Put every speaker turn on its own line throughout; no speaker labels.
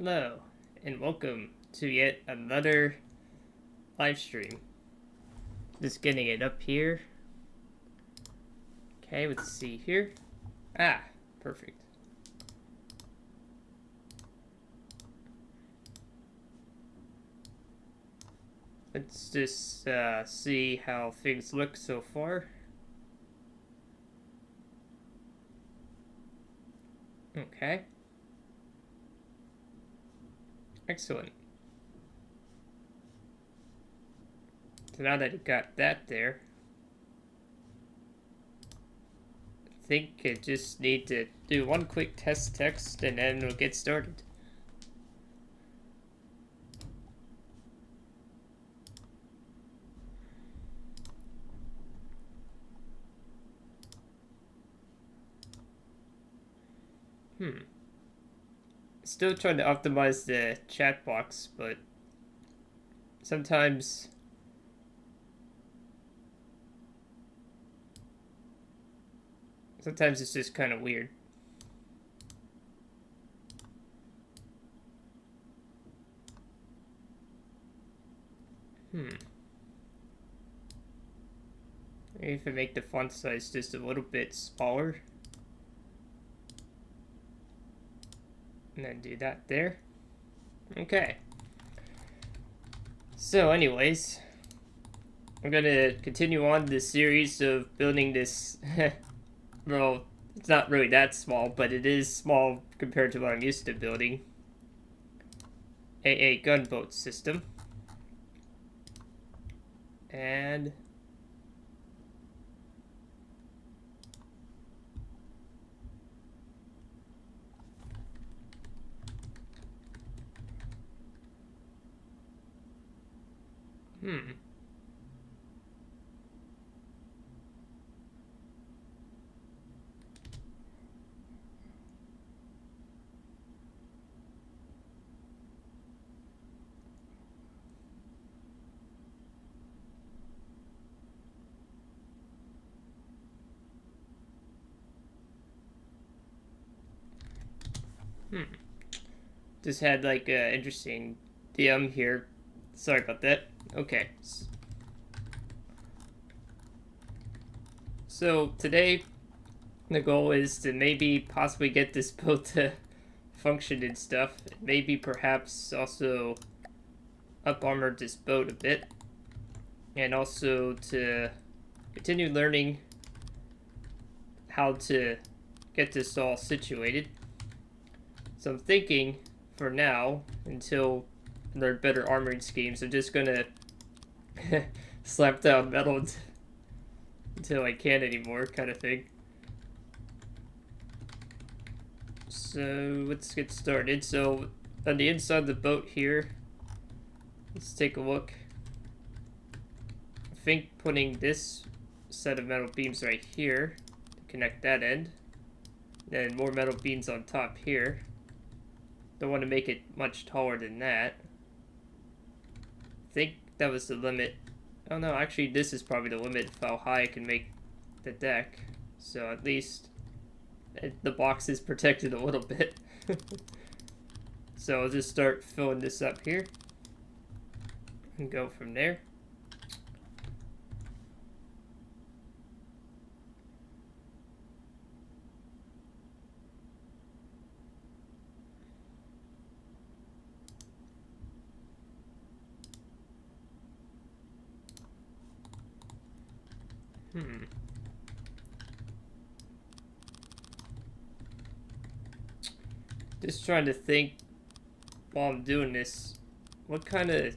Hello, and welcome to yet another live stream. Just getting it up here. Okay, let's see here. Ah, perfect. Let's just see how things look so far. Okay. Excellent. So now that you got that there, I think I just need to do one quick test text and then we'll get started. Still trying to optimize the chat box, but sometimes it's just kind of weird. Maybe if I make the font size just a little bit smaller. And then do that there. Okay. So anyways, I'm gonna continue on this series of building this, well, it's not really that small, but it is small compared to what I'm used to building. A gunboat system. And just had like a interesting DM here. Sorry about that. Okay. So today the goal is to maybe possibly get this boat to function and stuff. Maybe perhaps also up armor this boat a bit. And also to continue learning how to get this all situated. So I'm thinking for now, until I learn better armoring schemes, I'm just gonna slap down metal until I can't anymore, kind of thing. So let's get started. So on the inside of the boat here, let's take a look. I think putting this set of metal beams right here to connect that end, then more metal beams on top here. Don't want to make it much taller than that. I think that was the limit. Oh no, actually this is probably the limit of how high I can make the deck. So at least the box is protected a little bit. So I'll just start filling this up here and go from there. Just trying to think while I'm doing this, what kind of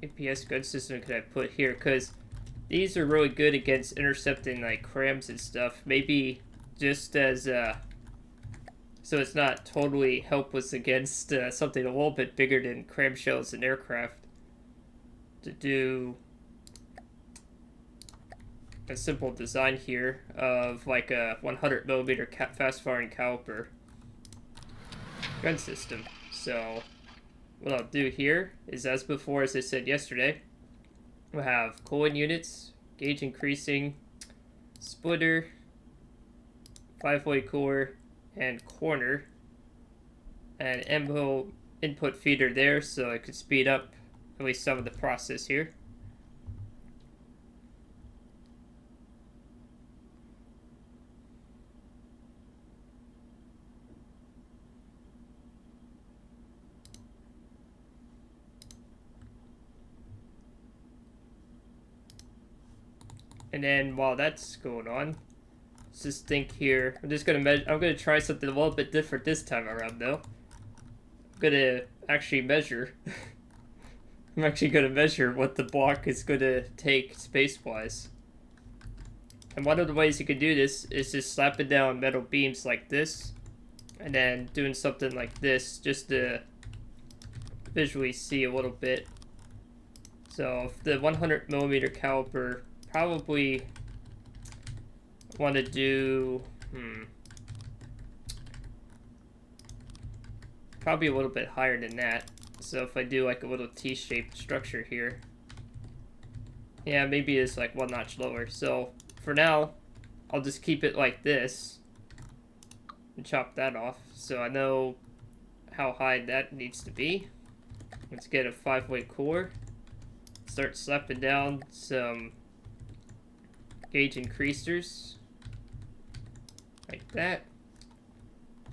APS gun system could I put here? Because these are really good against intercepting like crams and stuff. Maybe just as so it's not totally helpless against something a little bit bigger than cram shells and aircraft. To do a simple design here of like a 100mm fast-firing caliber gun system. So what I'll do here is, as before, as I said yesterday, we'll have cooling units, gauge increasing, splitter, 5-way cooler, and corner. and ammo input feeder there, so I could speed up at least some of the process here. And then while that's going on, let's just think here. I'm gonna try something a little bit different this time around though. I'm gonna actually measure. I'm actually gonna measure what the block is gonna take space-wise. And one of the ways you can do this is just slapping down metal beams like this, and then doing something like this just to visually see a little bit. So the 100mm caliber, probably want to do probably a little bit higher than that. So if I do like a little T-shaped structure here, yeah, maybe it's like one notch lower. So for now, I'll just keep it like this and chop that off so I know how high that needs to be. Let's get a 5-way core, start slapping down some gauge increasers like that,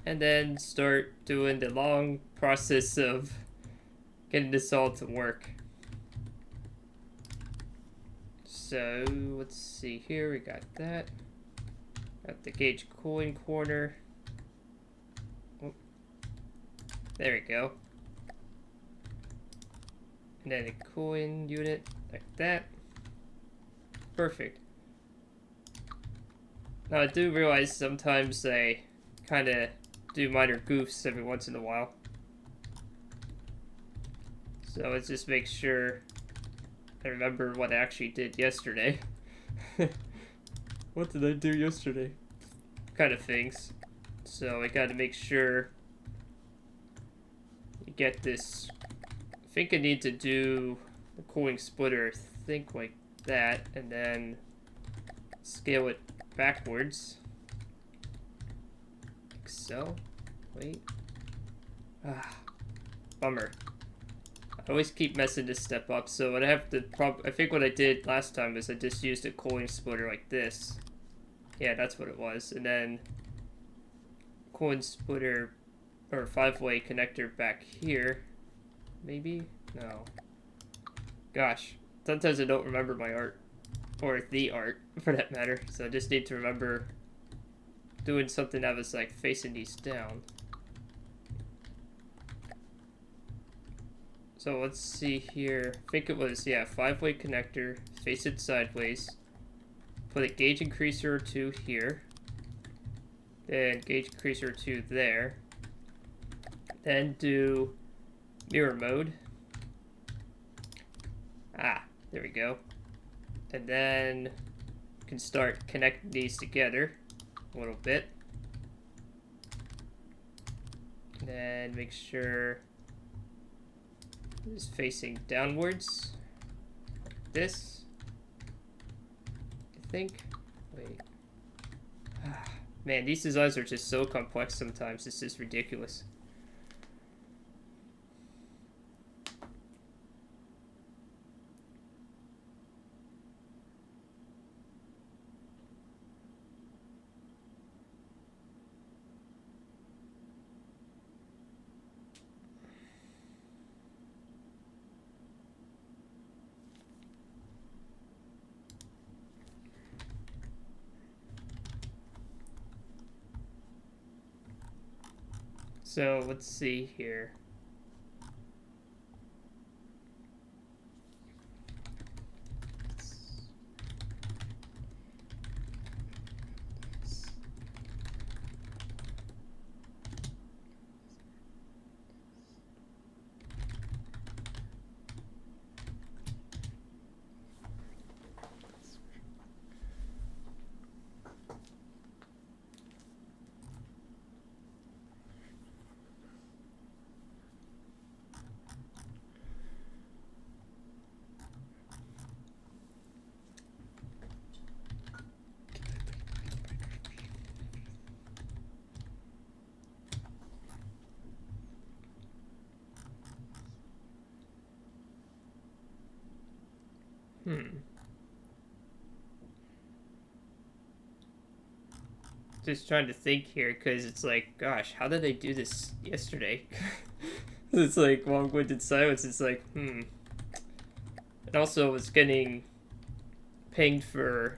and then start doing the long process of getting this all to work. So let's see here, we got that. Got the gauge cooling corner. Oh, there we go. And then a cooling unit like that. Perfect. Now I do realize sometimes I kind of do minor goofs every once in a while. So let's just make sure I remember what I actually did yesterday. What did I do yesterday? Kind of things. So I gotta make sure you get this. I think I need to do the cooling splitter, I think like that, and then scale it backwards. Like so. Wait. Bummer. I always keep messing this step up, so what I have to I think what I did last time is I just used a cooling splitter like this. Yeah, that's what it was. And then cooling splitter or 5-way connector back here. Maybe? No. Gosh, sometimes I don't remember my art, or the art for that matter, so I just need to remember doing something that was like facing these down. So let's see here. I think it was, yeah, 5-way connector, face it sideways. Put a gauge increaser or two here. Then gauge increaser or two there. Then do mirror mode. There we go. And then you can start connecting these together a little bit. And then make sure it's facing downwards, like this, I think. Wait. Man, these designs are just so complex sometimes, it's just ridiculous. So let's see here. Just trying to think here, because it's like, gosh, how did I do this yesterday? It's like long-winded silence. It's like, And also, I was getting pinged from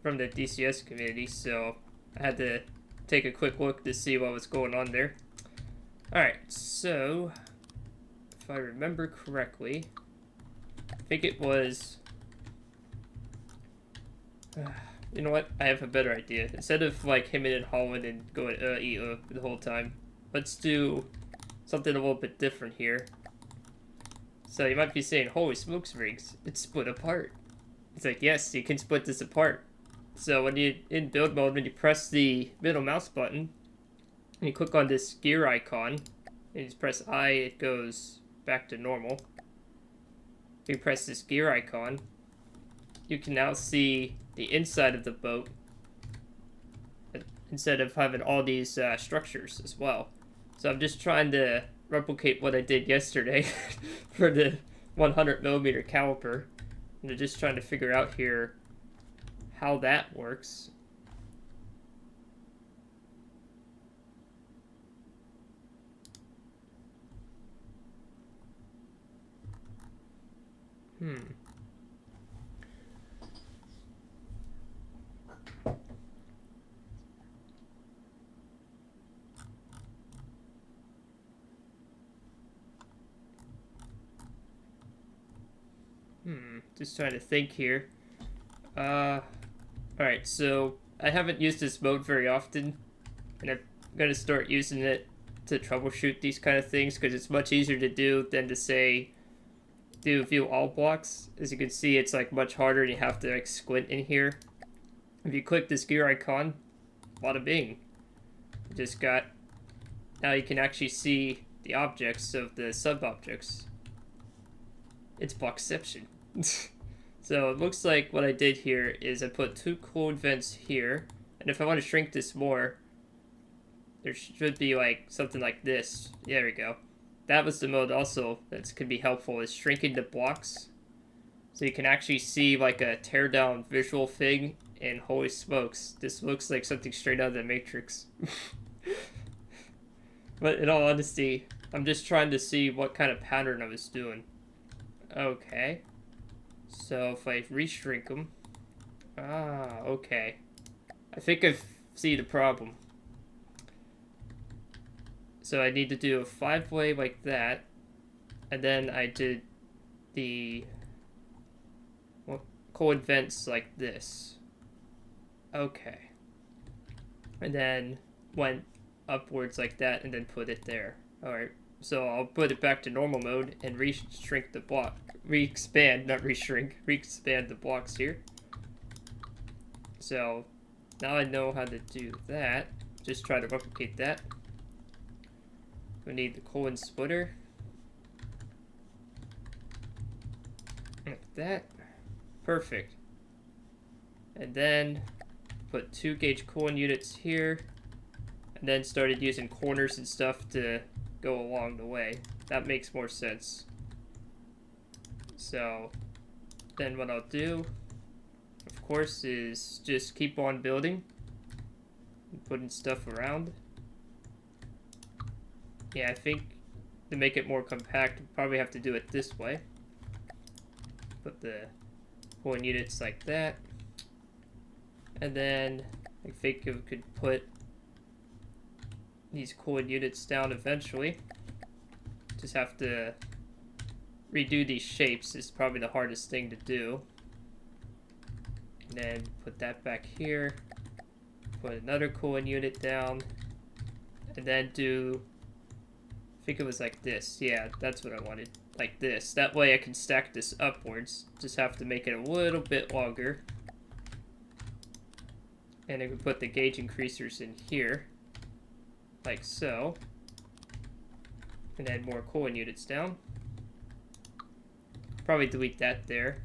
the DCS community, so I had to take a quick look to see what was going on there. Alright, so if I remember correctly, I think it was... you know what? I have a better idea. Instead of like him and Holland and going the whole time, let's do something a little bit different here. So you might be saying, holy smokes, Riggs, it's split apart. It's like, yes, you can split this apart. So when you in build mode, when you press the middle mouse button, and you click on this gear icon, and you just press I, it goes back to normal. If you press this gear icon, you can now see the inside of the boat instead of having all these structures as well. So I'm just trying to replicate what I did yesterday for the 100mm caliper. And I'm just trying to figure out here how that works. Just trying to think here. Alright, so I haven't used this mode very often, and I'm gonna start using it to troubleshoot these kind of things, because it's much easier to do than to say do view all blocks. As you can see, it's like much harder, and you have to like squint in here. If you click this gear icon, bada bing. Now you can actually see the objects of the sub-objects. It's blockception. So it looks like what I did here is I put 2 coolant vents here, and if I want to shrink this more, there should be like something like this. Yeah, there we go. That was the mode also that could be helpful, is shrinking the blocks, so you can actually see like a teardown visual thing. And holy smokes, this looks like something straight out of the Matrix. But in all honesty, I'm just trying to see what kind of pattern I was doing. Okay. So if I reshrink them... okay. I think I see the problem. So I need to do a 5-way like that. And then I did the coolant vents like this. Okay. And then went upwards like that and then put it there. Alright. So I'll put it back to normal mode and re-shrink the block. Re-expand, not re-shrink. Re-expand the blocks here. So now I know how to do that. Just try to replicate that. We need the coolant splitter. Like that. Perfect. And then put 2 gauge coolant units here. And then started using corners and stuff to go along the way. That makes more sense. So then what I'll do, of course, is just keep on building and putting stuff around. Yeah, I think to make it more compact, we'll probably have to do it this way. Put the coolant units like that. And then I think we could put these coolant units down eventually. Just have to redo these shapes is probably the hardest thing to do. And then put that back here. Put another coolant unit down. And then do, I think it was like this. Yeah, that's what I wanted. Like this. That way I can stack this upwards. Just have to make it a little bit longer. And I can put the gauge increasers in here. Like so. And add more coolant units down. Probably delete that there.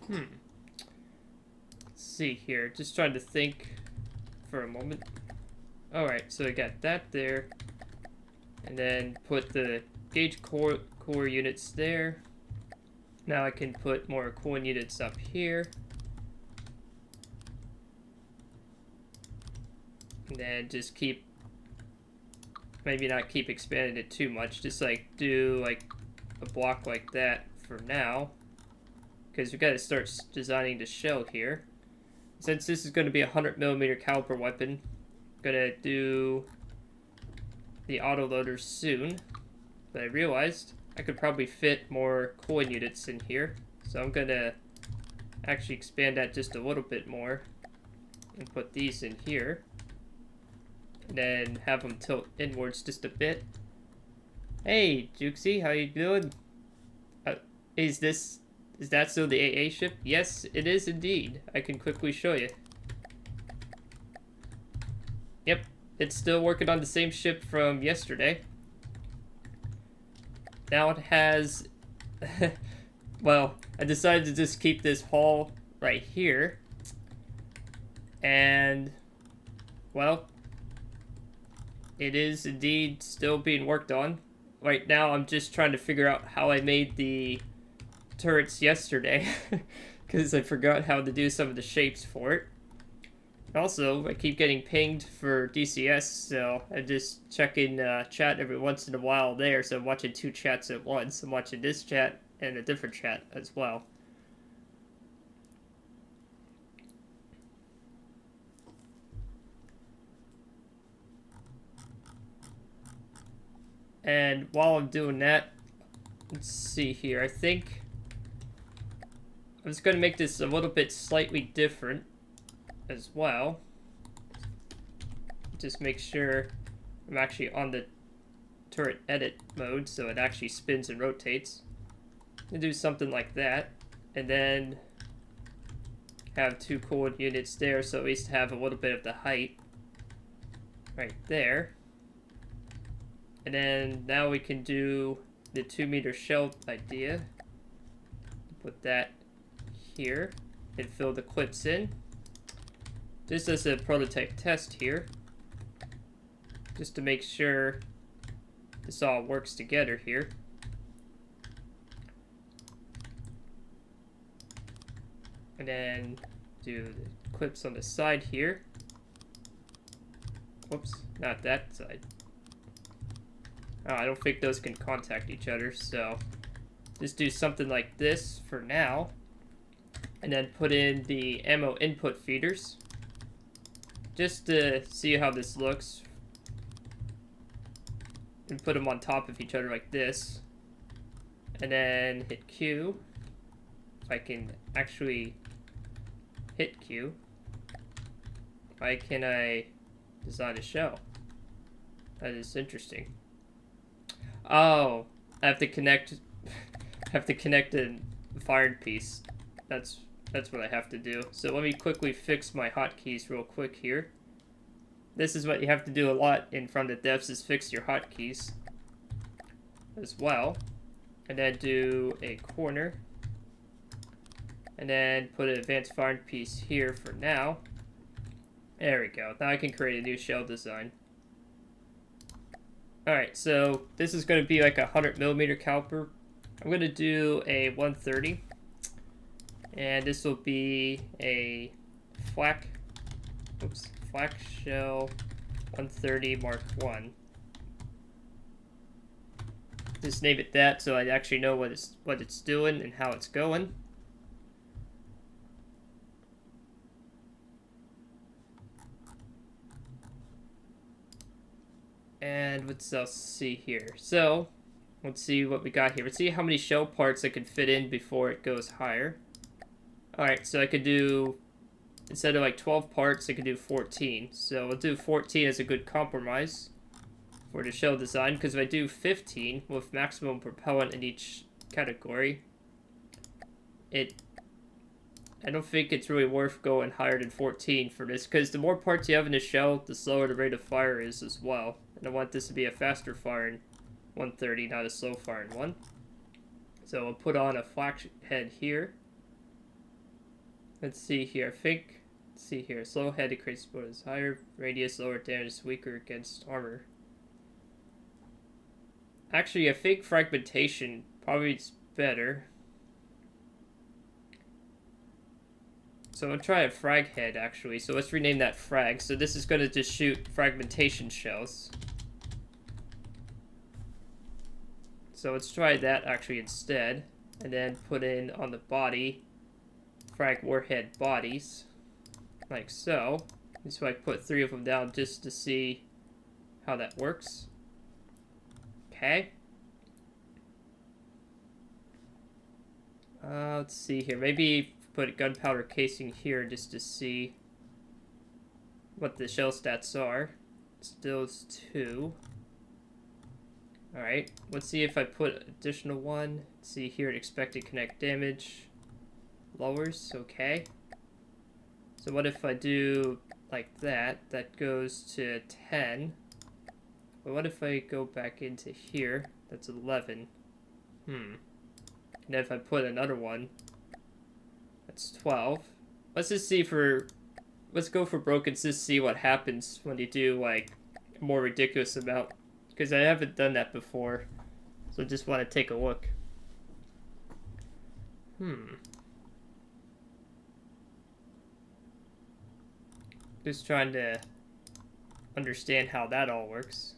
Let's see here. Just trying to think for a moment. Alright, so I got that there. And then put the gauge core units there. Now I can put more cooling units up here. And then just keep, maybe not keep expanding it too much. Just like do like a block like that for now. Because we gotta start designing the shell here. Since this is going to be a 100mm caliber weapon, I'm gonna do the autoloader soon. But I realized I could probably fit more cooling units in here. So I'm gonna actually expand that just a little bit more and put these in here. And then have them tilt inwards just a bit. Hey, Jukesy, how you doing? Is that still the AA ship? Yes, it is indeed. I can quickly show you. Yep, it's still working on the same ship from yesterday. Now it has... well, I decided to just keep this hull right here. And... well... it is indeed still being worked on. Right now, I'm just trying to figure out how I made the turrets yesterday. Because I forgot how to do some of the shapes for it. Also, I keep getting pinged for DCS, so I'm just checking chat every once in a while there. So I'm watching two chats at once. I'm watching this chat and a different chat as well. And while I'm doing that, let's see here. I think I'm just going to make this a little bit slightly different as well. Just make sure I'm actually on the turret edit mode so it actually spins and rotates. And do something like that. And then have two cooling units there so at least have a little bit of the height right there. And then now we can do the 2-meter shell idea. Put that here and fill the clips in. Just as a prototype test here. Just to make sure this all works together here. And then do the clips on the side here. Whoops, not that side. Oh, I don't think those can contact each other, so just do something like this for now. And then put in the ammo input feeders. Just to see how this looks. And put them on top of each other like this. And then hit Q. If I can actually hit Q. Why can't I design a shell? That is interesting. Oh, I have to connect a fired piece. That's what I have to do. So let me quickly fix my hotkeys real quick here. This is what you have to do a lot in front of devs, is fix your hotkeys as well. And then do a corner. And then put an advanced firing piece here for now. There we go. Now I can create a new shell design. Alright, so this is going to be like a 100mm caliper. I'm going to do a 130. And this will be a flak shell 130 Mark 1. Just name it that so I actually know what it's doing and how it's going. And let's see here. So, let's see what we got here. Let's see how many shell parts I can fit in before it goes higher. Alright, so I could do, instead of like 12 parts, I could do 14. So we'll do 14 as a good compromise for the shell design, because if I do 15 with maximum propellant in each category, I don't think it's really worth going higher than 14 for this, because the more parts you have in the shell, the slower the rate of fire is as well. And I want this to be a faster firing 130, not a slow firing one. So I'll put on a flak head here. let's see here. Let's see here. Slow head decreases bonus. Higher radius, lower damage, weaker against armor. Actually, I think fragmentation probably is better. So I'll try a frag head, actually. So let's rename that frag. So this is going to just shoot fragmentation shells. So let's try that, actually, instead. And then put in on the body, frag warhead bodies. Like so. So I put 3 of them down just to see how that works. Okay. Let's see here. Maybe put gunpowder casing here just to see what the shell stats are. It's those 2. Alright, let's see if I put additional 1. Let's see here, expected kinetic damage lowers. Okay. So what if I do like that? That goes to 10. But what if I go back into here? That's 11. And then if I put another one, that's 12. Let's just see let's go for broken just to see what happens when you do like a more ridiculous amount. Because I haven't done that before. So I just want to take a look. Just trying to understand how that all works.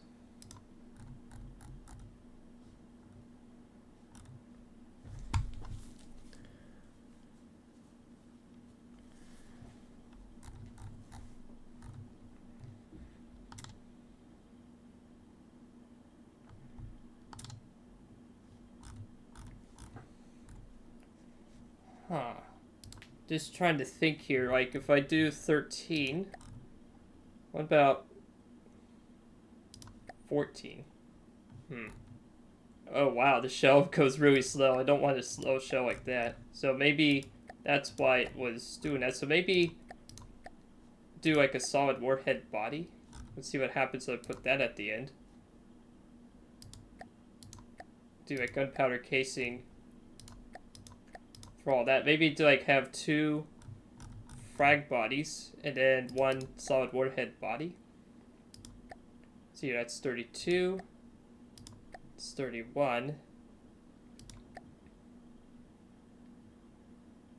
Just trying to think here, like if I do 13, what about 14? Oh wow, the shell goes really slow. I don't want a slow shell like that. So maybe that's why it was doing that. So maybe do like a solid warhead body. Let's see what happens if I put that at the end. Do a gunpowder casing for all that. Maybe to like have 2 frag bodies and then 1 solid warhead body. See, that's 32. It's 31.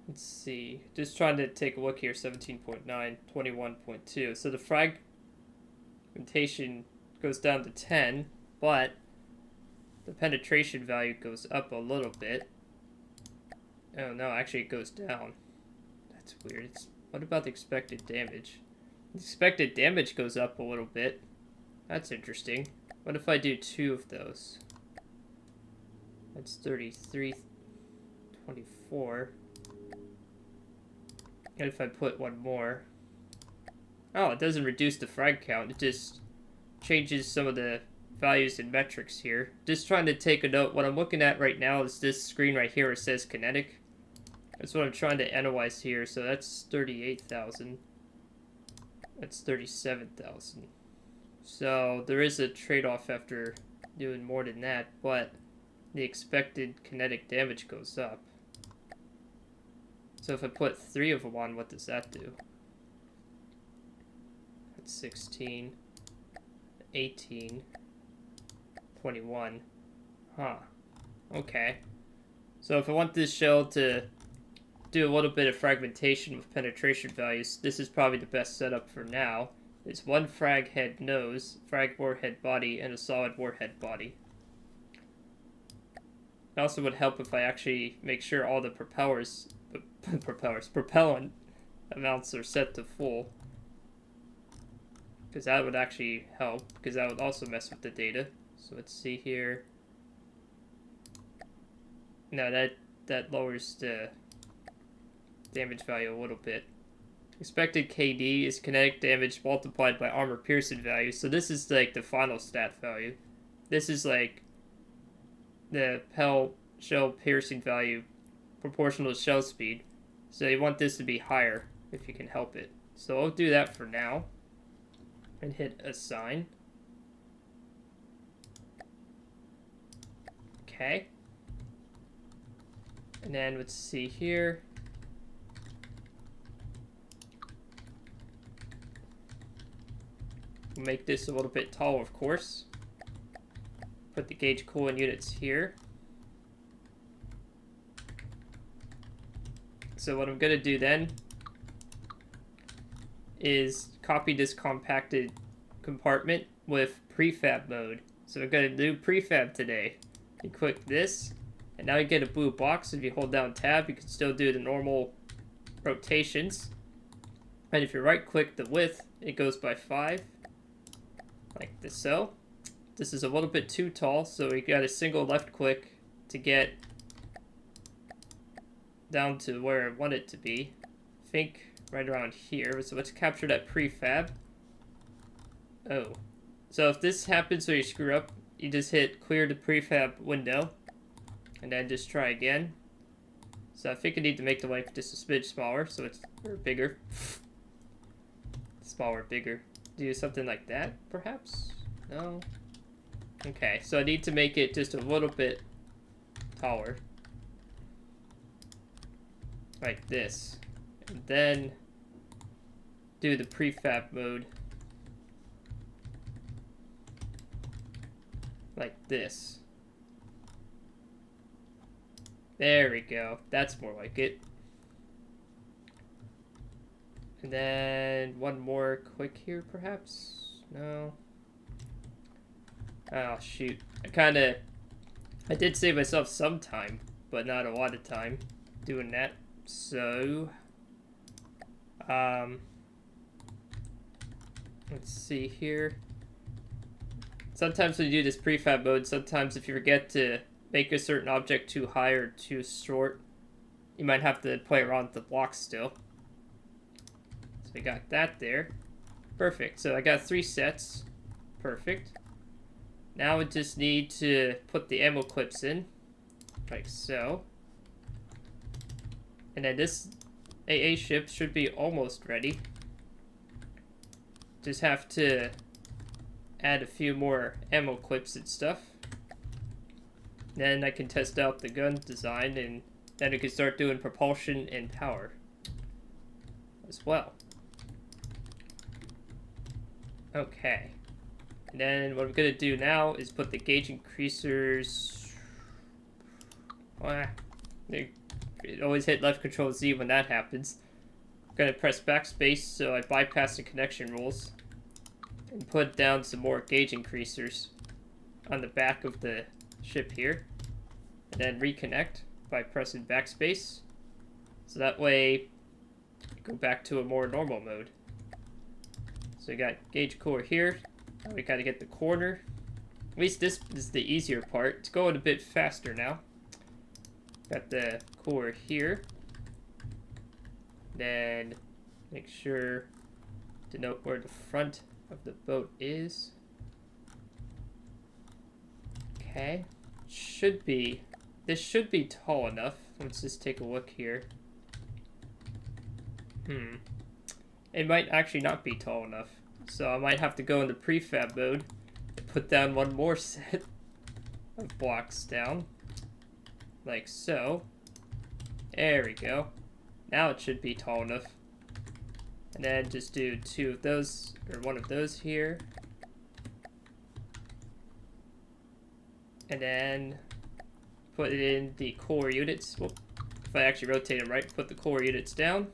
Let's see. Just trying to take a look here. 17.9, 21.2. So the fragmentation goes down to 10, but the penetration value goes up a little bit. Oh no, actually it goes down. That's weird. What about the expected damage? The expected damage goes up a little bit. That's interesting. What if I do 2 of those? That's 33, 24. And if I put 1 more? Oh, it doesn't reduce the frag count. It just changes some of the values and metrics here. Just trying to take a note. What I'm looking at right now is this screen right here. It says kinetic. That's what I'm trying to analyze here. So that's 38,000. That's 37,000. So there is a trade-off after doing more than that, but the expected kinetic damage goes up. So if I put 3 of them on, what does that do? That's 16, 18, 21. Okay. So if I want this shell to do a little bit of fragmentation with penetration values, this is probably the best setup for now. It's 1 frag head nose, frag warhead body, and a solid warhead body. It also would help if I actually make sure all the propellant amounts are set to full. Because that would actually help, because that would also mess with the data. So let's see here. No, that lowers the damage value a little bit. Expected KD is kinetic damage multiplied by armor piercing value. So this is like the final stat value. This is like the shell piercing value proportional to shell speed. So you want this to be higher if you can help it. So I'll do that for now. And hit assign. Okay. And then let's see here. We'll make this a little bit taller, of course. Put the gauge cooling units here. So what I'm going to do then is copy this compacted compartment with prefab mode. So we're going to do prefab today. You click this, and now you get a blue box. If you hold down tab, you can still do the normal rotations. And if you right click the width, it goes by 5, like this. So this is a little bit too tall, so we got a single left click to get down to where I want it to be. I think right around here. So let's capture that prefab. Oh, so if this happens or you screw up, you just hit clear the prefab window and then just try again. So I think I need to make the length just a smidge smaller, so it's bigger. Smaller, bigger. Do something like that, perhaps? No? Okay, so I need to make it just a little bit taller. Like this. And then do the prefab mode. Like this. There we go. That's more like it. And then one more click here, perhaps? No. Oh, shoot. I did save myself some time, but not a lot of time doing that. So, let's see here. Sometimes when you do this prefab mode, sometimes if you forget to make a certain object too high or too short, you might have to play around with the blocks still. So we got that there. Perfect. So I got 3 sets. Perfect. Now we just need to put the ammo clips in, like so. And then this AA ship should be almost ready. Just have to add a few more ammo clips and stuff. Then I can test out the gun design, and then I can start doing propulsion and power as well. Okay. And then what I'm going to do now is put the gauge increasers... always hit left control Z when that happens. I'm going to press backspace so I bypass the connection rules. And put down some more gauge increasers on the back of the ship here. And then reconnect by pressing backspace. So that way, go back to a more normal mode. So we got gauge core here. Now we got to get the corner. At least this is the easier part. It's going a bit faster now. Got the core here. Then make sure to note where the front of the boat is. Okay. This should be tall enough. Let's just take a look here. It might actually not be tall enough. So I might have to go into prefab mode and put down one more set of blocks down. Like so. There we go. Now it should be tall enough. And then just do 2 of those, or 1 of those here. And then put it in the core units. Well, if I actually rotate them right, put the core units down.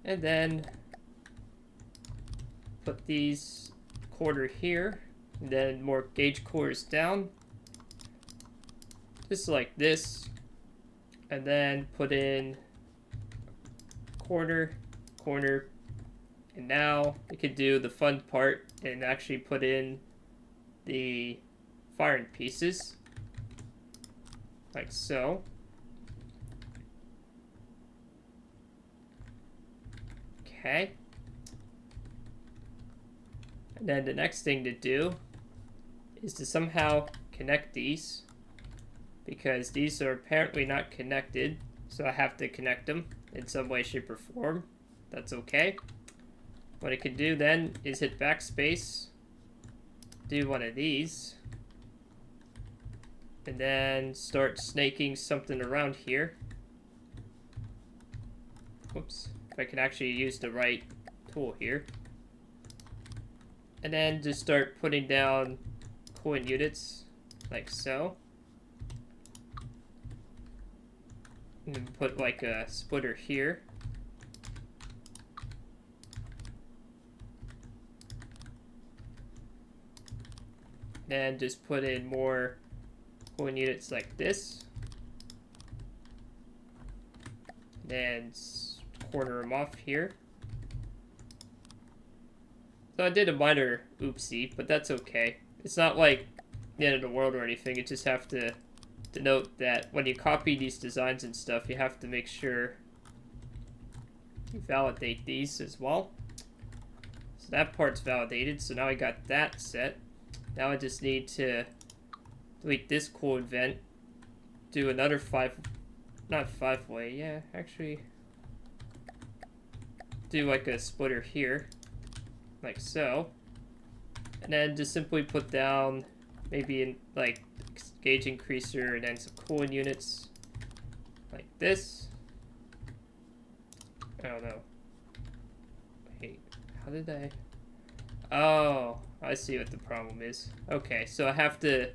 And then put these quarter here. And then more gauge cores down. Just like this. And then put in corner, and now we can do the fun part and actually put in the firing pieces, like so. Okay. And then the next thing to do is to somehow connect these, because these are apparently not connected, so I have to connect them in some way, shape, or form. That's okay. What I can do then is hit backspace, do one of these, and then start snaking something around here. Whoops. If I can actually use the right tool here. And then just start putting down coolant units, like so. And then put like a splitter here. Then just put in more coolant units like this. Then corner them off here. So I did a minor oopsie, but that's okay. It's not like the end of the world or anything. You just have to note that when you copy these designs and stuff, you have to make sure you validate these as well. So that part's validated. So now I got that set. Now I just need to delete this coolant vent. Do another not 5-way, yeah, actually. Do like a splitter here. Like so. And then just simply put down maybe in like gauge increaser and then some coolant units like this. I don't know. Wait, how did I? Oh, I see what the problem is. Okay, so I have to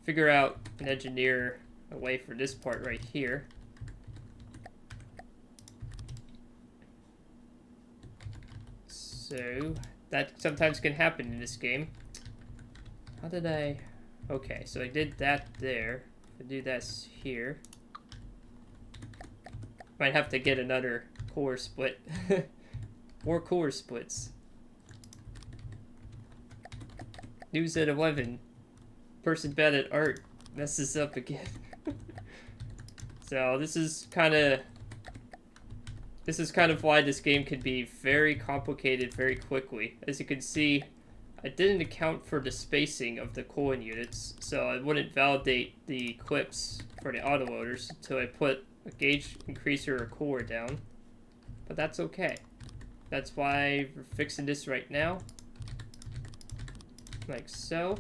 figure out and engineer a way for this part right here. So that sometimes can happen in this game. How did I? Okay, so I did that there. I do this here. Might have to get another core split. More core splits. News at 11. Person bad at art messes up again. So this is kind of why this game can be very complicated very quickly. As you can see, I didn't account for the spacing of the coolant units, so I wouldn't validate the clips for the autoloaders until I put a gauge increaser or cooler down. But that's okay. That's why we're fixing this right now. Like so.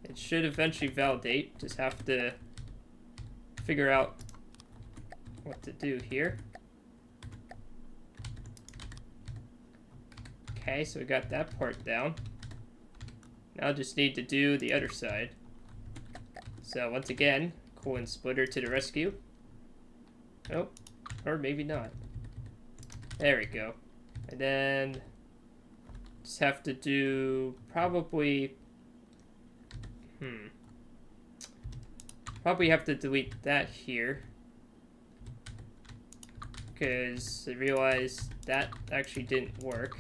It should eventually validate. Just have to figure out what to do here. Okay, so we got that part down. Now I just need to do the other side. So once again, coolant splitter to the rescue. Oh, or maybe not. There we go. And then just have to do probably probably have to delete that here, because I realized that actually didn't work.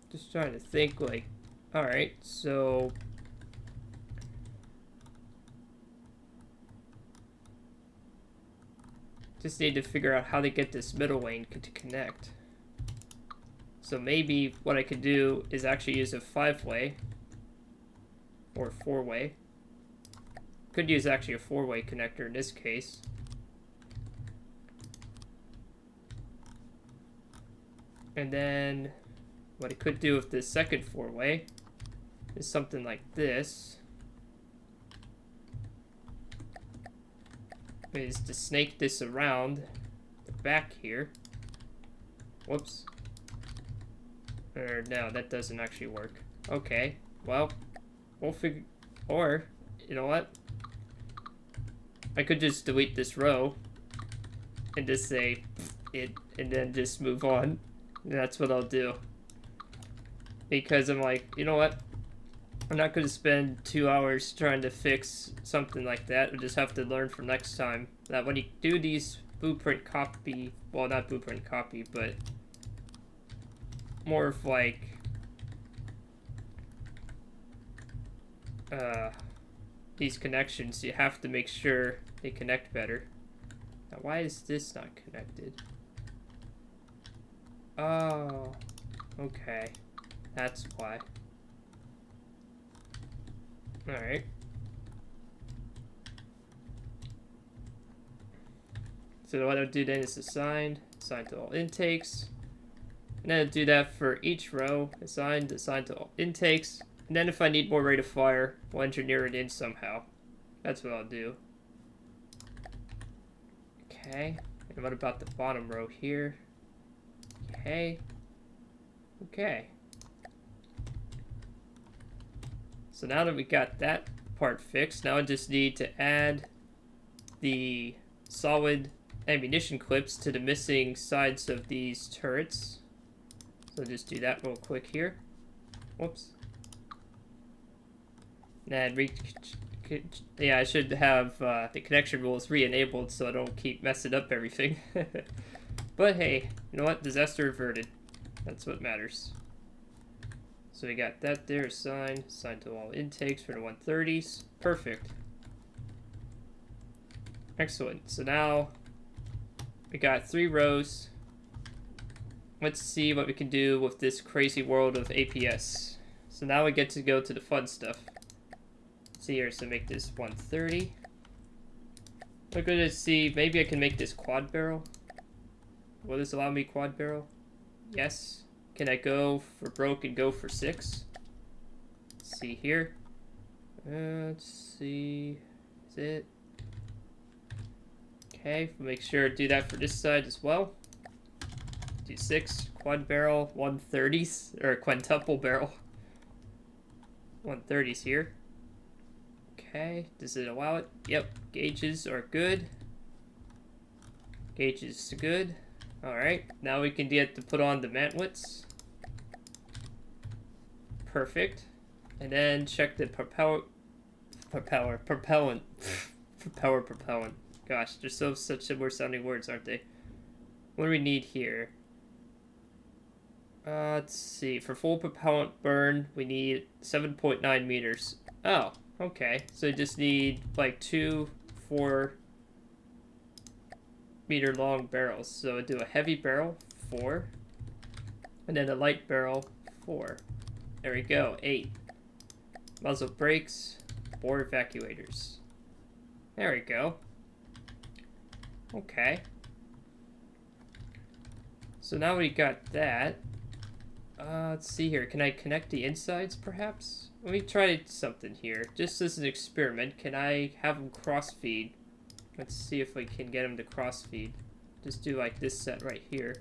Just trying to think, like, alright, so just need to figure out how to get this middle lane to connect. So maybe what I could do is actually use a 5-way or 4-way. Could use actually a 4-way connector in this case. And then what I could do with this second 4-way is something like this. Is to snake this around the back here. Whoops. Or no, that doesn't actually work. Okay, well, we'll figure, or, you know what? I could just delete this row and just say it and then just move on. And that's what I'll do. Because I'm like, you know what? I'm not going to spend 2 hours trying to fix something like that. I just have to learn for next time that when you do these blueprint copy, well, not blueprint copy, but more of like these connections, you have to make sure they connect better. Now, why is this not connected? Oh, okay. That's why. Alright. So what I'll do then is assign to all intakes. And then I'll do that for each row. Assign to all intakes. And then if I need more rate of fire, we'll engineer it in somehow. That's what I'll do. Okay. And what about the bottom row here? Okay. Okay. So now that we got that part fixed, now I just need to add the solid ammunition clips to the missing sides of these turrets. So just do that real quick here. Whoops. And yeah, I should have the connection rules re-enabled so I don't keep messing up everything. But hey, you know what? Disaster averted. That's what matters. So we got that there, assigned to all intakes for the 130s. Perfect. Excellent. So now we got 3 rows. Let's see what we can do with this crazy world of APS. So now we get to go to the fun stuff. Let's see here, so make this 130. We're going to see, maybe I can make this quad barrel. Will this allow me quad barrel? Yes. Can I go for broke and go for 6? Let's see here. Let's see. Is it? Okay, we'll make sure to do that for this side as well. Do 6 quad barrel, 130s, or quintuple barrel. 130s here. Okay, does it allow it? Yep, gauges are good. Gauges good. Alright, now we can get to put on the mantlets. Perfect. And then check the propellant. Propellant. Gosh, they're such similar sounding words, aren't they? What do we need here? Let's see. For full propellant burn, we need 7.9 meters. Oh, okay. So you just need like 2 4-meter long barrels. So do a heavy barrel, 4. And then a light barrel, 4. There we go, 8. Muzzle brakes, 4 evacuators. There we go. Okay. So now we got that. Let's see here. Can I connect the insides, perhaps? Let me try something here. Just as an experiment, can I have them cross-feed? Let's see if we can get them to cross-feed. Just do like this set right here.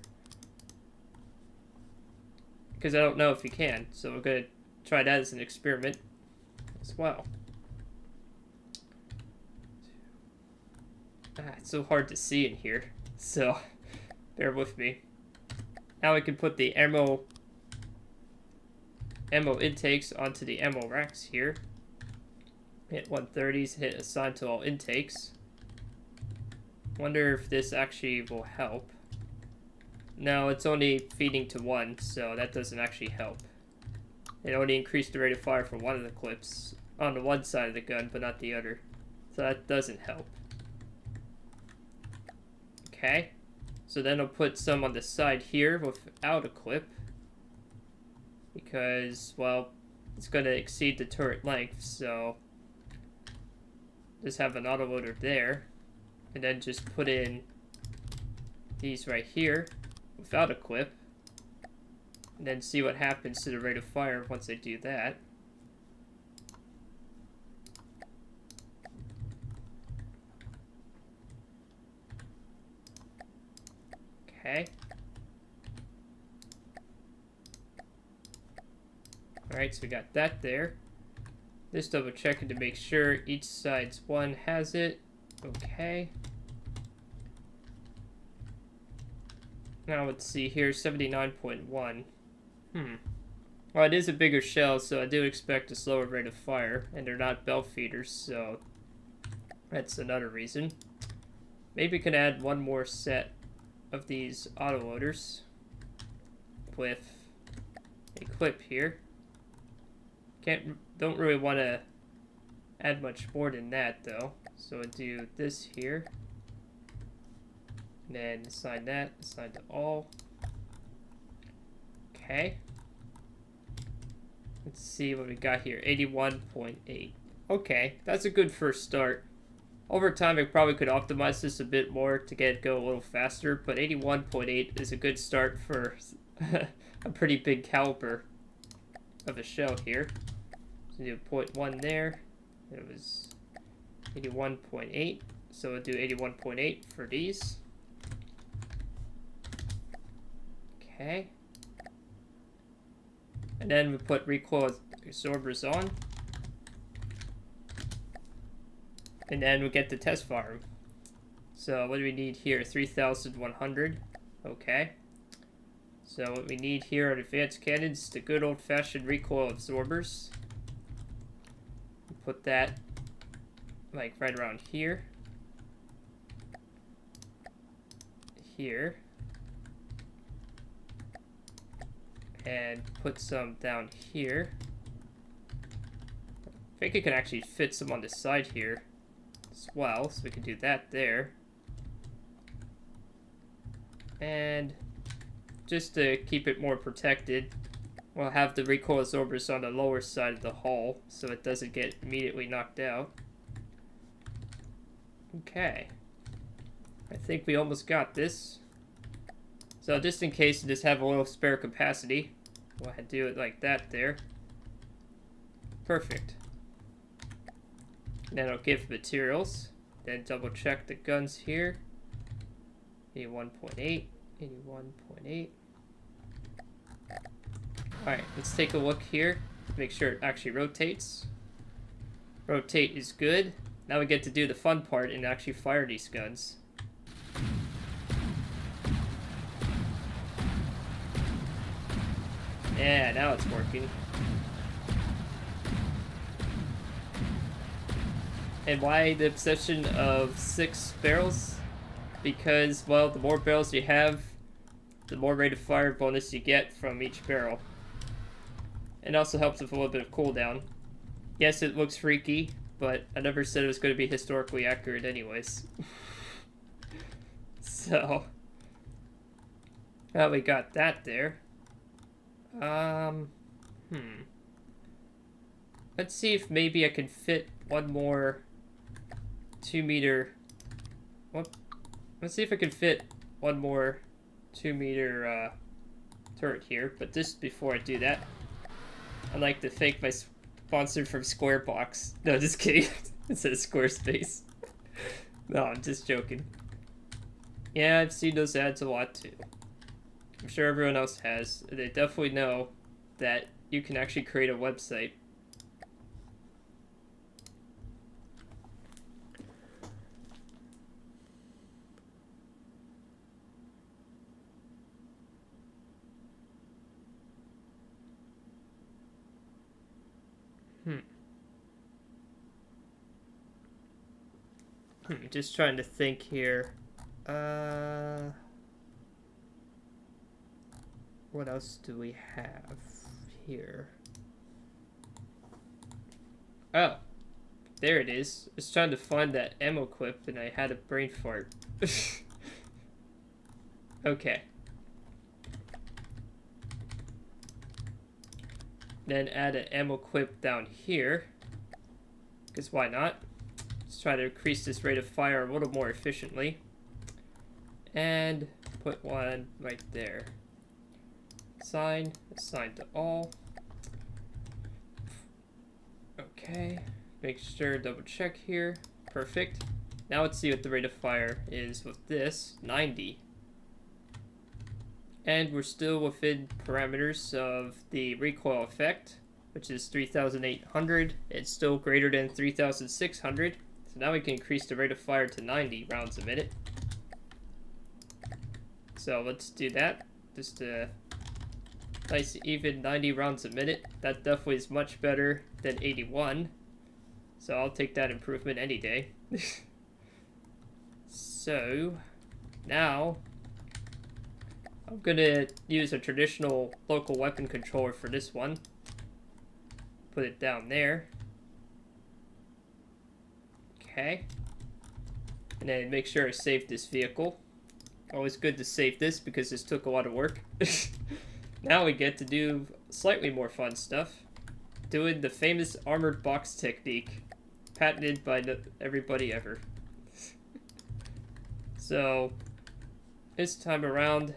Because I don't know if you can. So we're going to try that as an experiment as well. It's so hard to see in here. So, bear with me. Now we can put the ammo intakes onto the ammo racks here. Hit 130s, hit assign to all intakes. Wonder if this actually will help. No, it's only feeding to 1, so that doesn't actually help. It only increased the rate of fire for one of the clips on the one side of the gun, but not the other. So that doesn't help. Okay. So then I'll put some on the side here without a clip. Because, well, it's going to exceed the turret length, so just have an autoloader there. And then just put in these right here without a clip. And then see what happens to the rate of fire once I do that. Okay. Alright, so we got that there. Just double checking to make sure each side's one has it. Okay. Now let's see here, 79.1. Well, it is a bigger shell, so I do expect a slower rate of fire, and they're not belt feeders, so that's another reason. Maybe we can add one more set of these autoloaders with a clip here. Don't really want to add much more than that though. So I'll do this here. And then assign that, assign to all. Okay. Let's see what we got here. 81.8. Okay, that's a good first start. Over time, I probably could optimize this a bit more to get it go a little faster, but 81.8 is a good start for a pretty big caliber of a shell here. So do 0.1 there. It was 81.8, so we'll do 81.8 for these. Okay. And then we put recoil absorbers on. And then we get the test farm. So what do we need here? 3,100. Okay. So what we need here are advanced cannons, the good old-fashioned recoil absorbers. Put that like right around here. Here. And put some down here. I think it can actually fit some on the side here as well, so we can do that there. And just to keep it more protected, we'll have the recoil absorbers on the lower side of the hull so it doesn't get immediately knocked out. Okay. I think we almost got this. So just in case you just have a little spare capacity, we'll do it like that there. Perfect. And then I'll give materials. Then double check the guns here. 81.8, 81.8. Alright, let's take a look here. Make sure it actually rotates. Rotate is good. Now we get to do the fun part and actually fire these guns. Yeah, now it's working. And why the obsession of 6 barrels? Because, well, the more barrels you have, the more rate of fire bonus you get from each barrel. It also helps with a little bit of cooldown. Yes, it looks freaky, but I never said it was going to be historically accurate anyways. So, well, we got that there. Let's see if maybe I can fit one more 2-meter. Let's see if I can fit one more 2-meter turret here. But just before I do that, I'd like to thank my sponsor from Squarebox. No, just kidding. It says Squarespace. No, I'm just joking. Yeah, I've seen those ads a lot too. I'm sure everyone else has. They definitely know that you can actually create a website. Just trying to think here. What else do we have here? Oh, there it is. I was trying to find that ammo clip and I had a brain fart. Okay. Then add an ammo clip down here. Because why not? Let's try to increase this rate of fire a little more efficiently. And put one right there. Assign to all. Okay. Make sure, double check here. Perfect. Now let's see what the rate of fire is with this. 90. And we're still within parameters of the recoil effect, which is 3,800. It's still greater than 3,600. So now we can increase the rate of fire to 90 rounds a minute. So let's do that. Just a nice even 90 rounds a minute. That definitely is much better than 81. So I'll take that improvement any day. So now I'm gonna use a traditional local weapon controller for this one. Put it down there. Okay. And then make sure I save this vehicle. Always good to save this because this took a lot of work. Now we get to do slightly more fun stuff. Doing the famous armored box technique. patented by everybody ever. So this time around,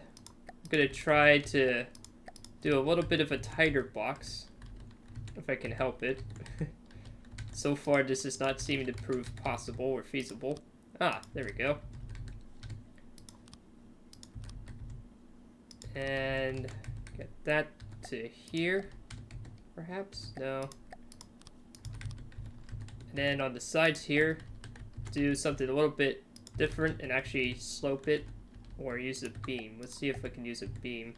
I'm gonna try to do a little bit of a tighter box, if I can help it. So far, this is not seeming to prove possible or feasible. Ah, there we go. And get that to here, perhaps? No. And then on the sides here, do something a little bit different and actually slope it or use a beam. Let's see if I can use a beam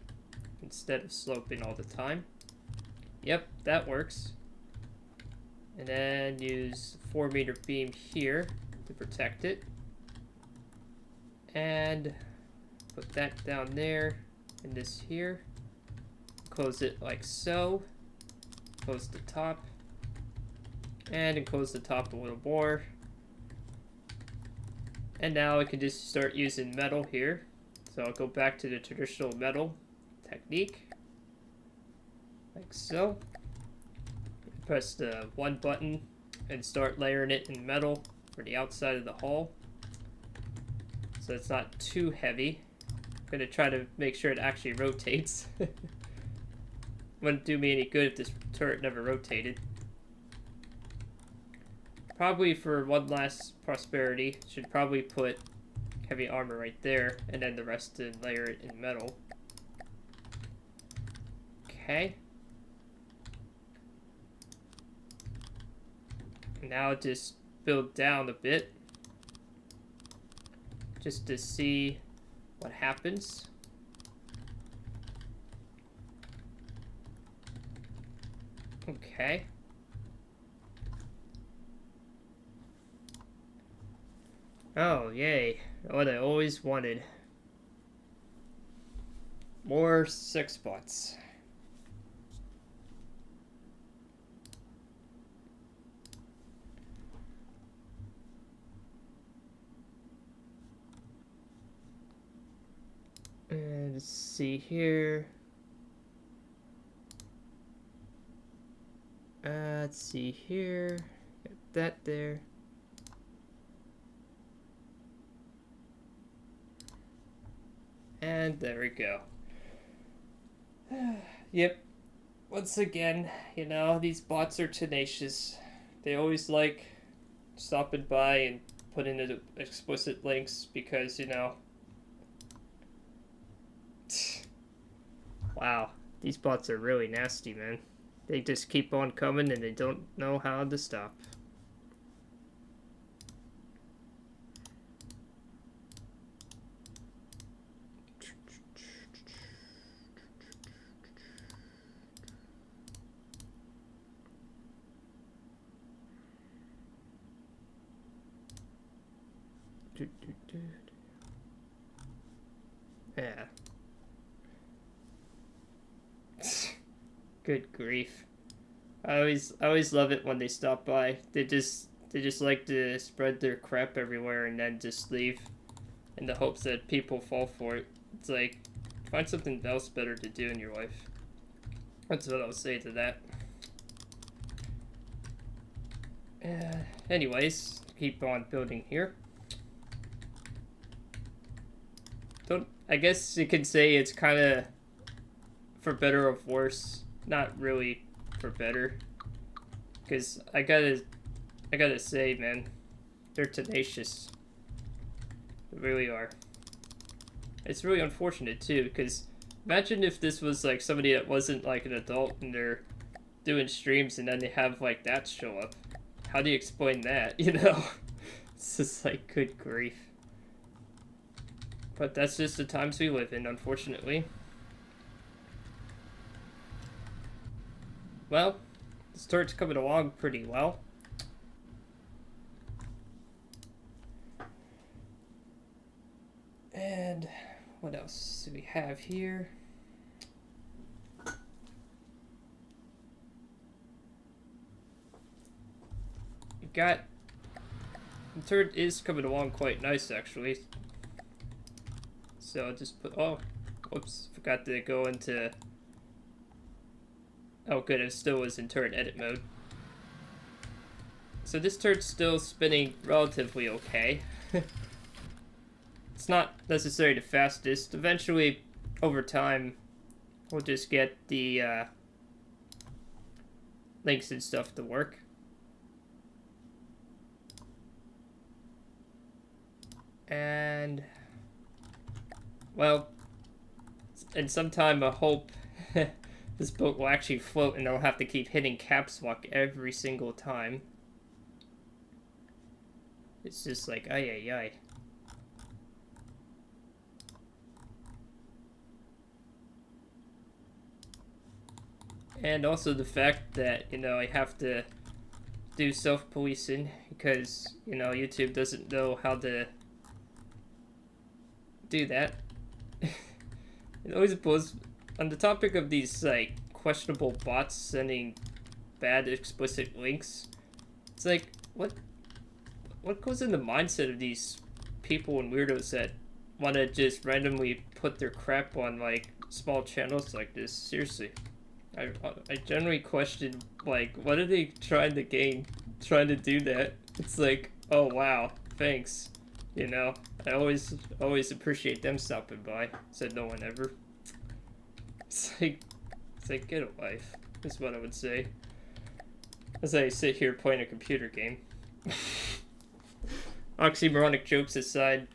instead of sloping all the time. Yep, that works. And then use 4-meter beam here to protect it. And put that down there and this here. Close it like so. Close the top. And enclose the top a little more. And now I can just start using metal here. So I'll go back to the traditional metal technique. Like so. Press the 1 button and start layering it in metal for the outside of the hull. So it's not too heavy. I'm gonna try to make sure it actually rotates. Wouldn't do me any good if this turret never rotated. Probably for one last prosperity, should probably put heavy armor right there and then the rest to layer it in metal. Okay. Now just build down a bit just to see what happens. Okay. Oh, yay. What I always wanted. More 6 spots. And let's see here. Let's see here. Got that there. And there we go. Yep. Once again, you know, these bots are tenacious. They always like stopping by and putting in explicit links because, you know. Wow, these bots are really nasty, man. They just keep on coming and they don't know how to stop. Yeah. Good grief. I always love it when they stop by. They just like to spread their crap everywhere and then just leave in the hopes that people fall for it. It's like, find something else better to do in your life. That's what I'll say to that. Anyways, keep on building here. I guess you could say it's kind of for better or worse. Not really for better, because I gotta say, man, they're tenacious. They really are. It's really unfortunate too, because imagine if this was like somebody that wasn't like an adult and they're doing streams and then they have like that show up. How do you explain that? You know, it's just like, good grief. But that's just the times we live in, unfortunately. Well, this turret's coming along pretty well. And what else do we have here? We got... The turret is coming along quite nice, actually. So I'll just put... Oh, whoops. Forgot to go into... Oh good, it still was in turret edit mode. So this turret's still spinning relatively okay. It's not necessarily the fastest. Eventually, over time, we'll just get the links and stuff to work. And, well, and sometime I hope this boat will actually float and I'll have to keep hitting caps lock every single time. It's just like, ay, ay, ay. And also the fact that, you know, I have to do self-policing because, you know, YouTube doesn't know how to do that. It always blows. On the topic of these, like, questionable bots sending bad explicit links, it's like, what goes in the mindset of these people and weirdos that want to just randomly put their crap on, like, small channels like this? Seriously. I generally question, like, what are they trying to gain, trying to do that? It's like, oh wow, thanks. You know, I always appreciate them stopping by, said no one ever. It's like, get a life, is what I would say. As I sit here playing a computer game. Oxymoronic jokes aside,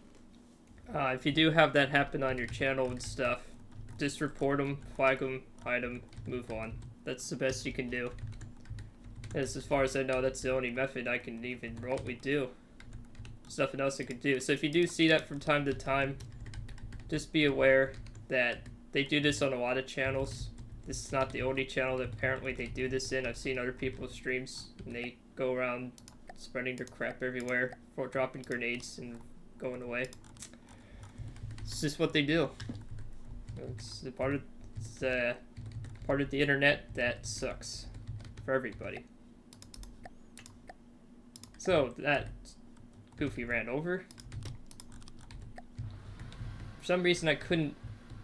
if you do have that happen on your channel and stuff, just report them, flag them, hide them, move on. That's the best you can do. As far as I know, that's the only method I can even remotely do. There's nothing else I could do. So if you do see that from time to time, just be aware that they do this on a lot of channels. This is not the only channel that apparently they do this in. I've seen other people's streams and they go around spreading their crap everywhere, for dropping grenades and going away. It's just what they do. It's a part of the internet that sucks for everybody. So that Goofy ran over. For some reason I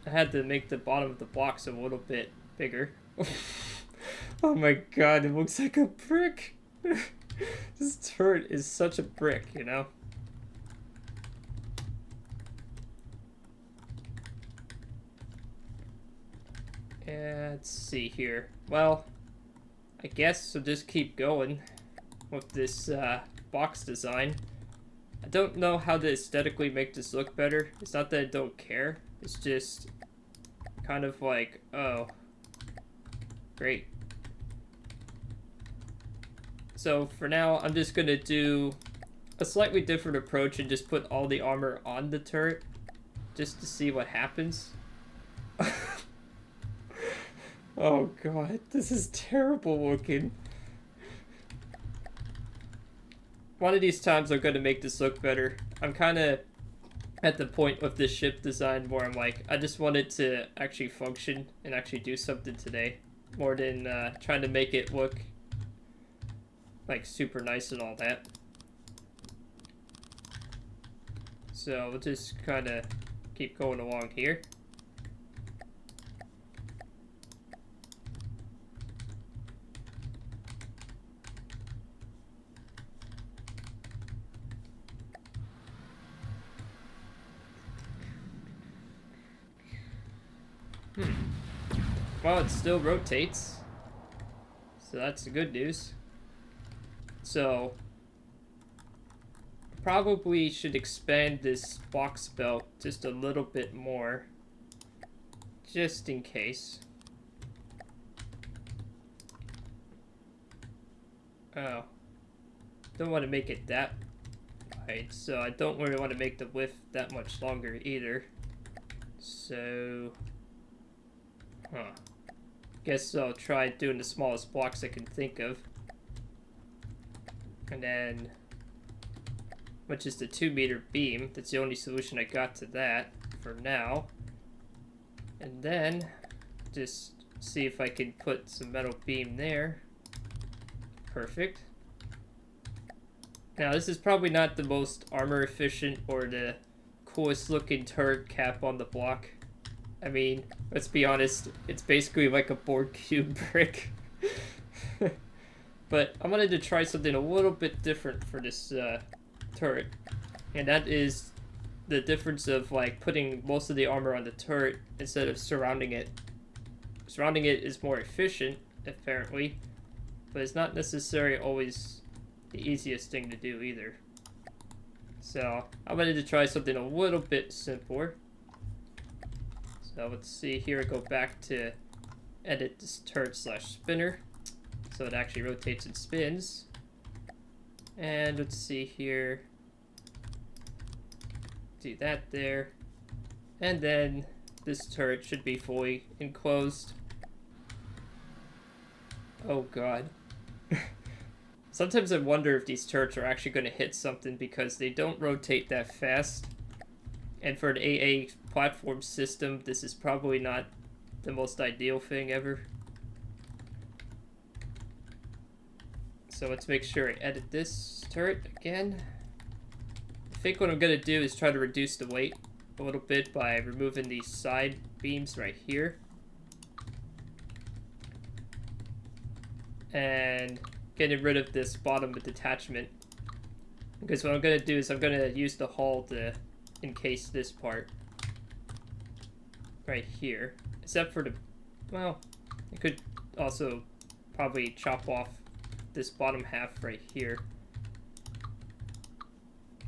had to make the bottom of the blocks a little bit bigger. Oh my god, it looks like a brick. This turret is such a brick, you know? Let's see here. Well, I guess we'll just keep going with this box design. I don't know how to aesthetically make this look better. It's not that I don't care. It's just kind of like, oh, great. So for now, I'm just gonna do a slightly different approach and just put all the armor on the turret just to see what happens. Oh god, this is terrible looking. One of these times I'm going to make this look better. I'm kind of at the point with this ship design where I'm like, I just want it to actually function and actually do something today, more than trying to make it look like super nice and all that. So we'll just kind of keep going along here. Well, it still rotates, so that's the good news. So, probably should expand this box belt just a little bit more, just in case. Oh, don't want to make it that wide, so I don't really want to make the width that much longer either. So, guess I'll try doing the smallest blocks I can think of. And then, which is the 2-meter beam. That's the only solution I got to that for now. And then, just see if I can put some metal beam there. Perfect. Now, this is probably not the most armor efficient or the coolest looking turret cap on the block. I mean, let's be honest, it's basically like a board cube brick. But I wanted to try something a little bit different for this turret. And that is the difference of like putting most of the armor on the turret instead of surrounding it. Surrounding it is more efficient, apparently, but it's not necessarily always the easiest thing to do either. So I wanted to try something a little bit simpler. So let's see here, go back to edit this turret slash spinner. So it actually rotates and spins. And let's see here. Do that there. And then this turret should be fully enclosed. Oh god. Sometimes I wonder if these turrets are actually going to hit something because they don't rotate that fast. And for an AA platform system, this is probably not the most ideal thing ever. So let's make sure I edit this turret again. I think what I'm going to do is try to reduce the weight a little bit by removing these side beams right here. And getting rid of this bottom detachment. Because what I'm going to do is I'm going to use the hull to encase this part. Right here. Except for the... well, I could also probably chop off this bottom half right here.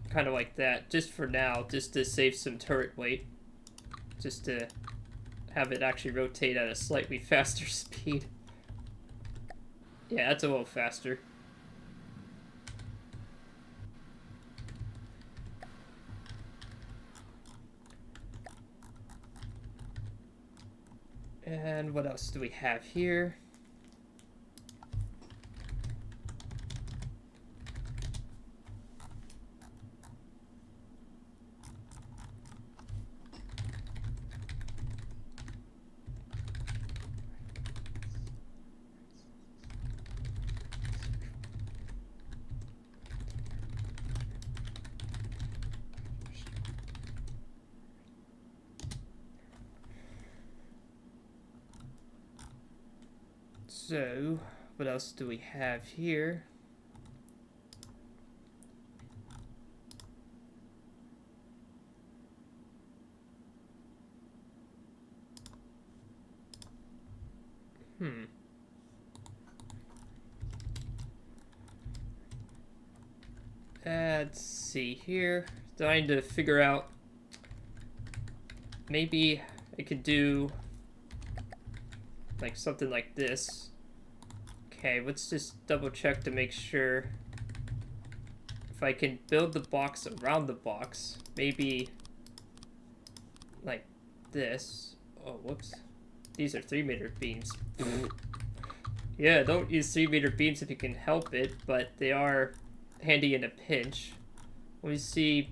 Kind of like that, just for now, just to save some turret weight. Just to have it actually rotate at a slightly faster speed. Yeah, that's a little faster. And what else do we have here? So, what else do we have here? Let's see here. Trying to figure out. Maybe I could do like something like this. Okay, let's just double check to make sure if I can build the box around the box. Maybe like this. Oh, whoops. These are 3-meter beams. Yeah, don't use 3-meter beams if you can help it, but they are handy in a pinch. Let me see.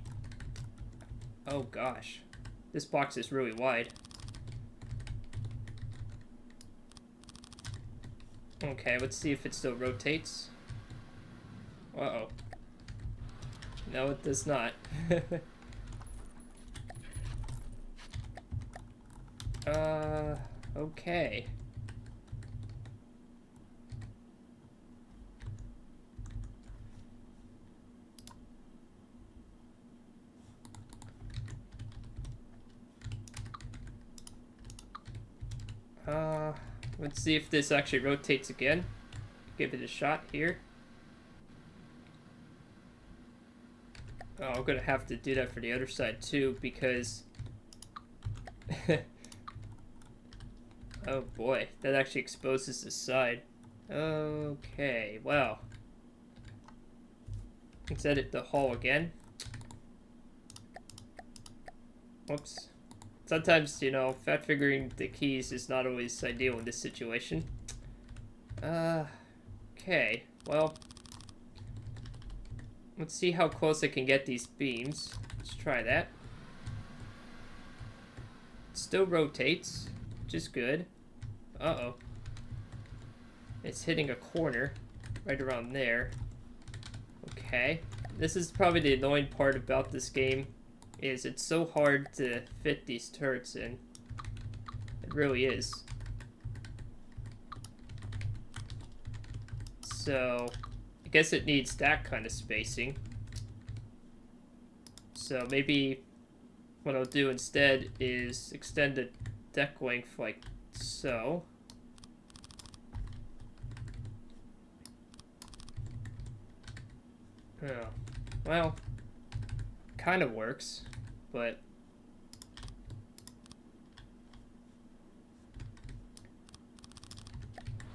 Oh gosh. This box is really wide. Okay, let's see if it still rotates. Uh-oh. No, it does not. Okay. Let's see if this actually rotates again. Give it a shot here. Oh, I'm gonna have to do that for the other side too, because... oh boy, that actually exposes the side. Okay, well. Let's edit the hull again. Whoops. Sometimes, you know, fat figuring the keys is not always ideal in this situation. Okay, well. Let's see how close I can get these beams. Let's try that. It still rotates, which is good. Uh-oh. It's hitting a corner right around there. Okay. This is probably the annoying part about this game, is it's so hard to fit these turrets in. It really is. So I guess it needs that kind of spacing. So maybe what I'll do instead is extend the deck length like so. Oh, well, kind of works, but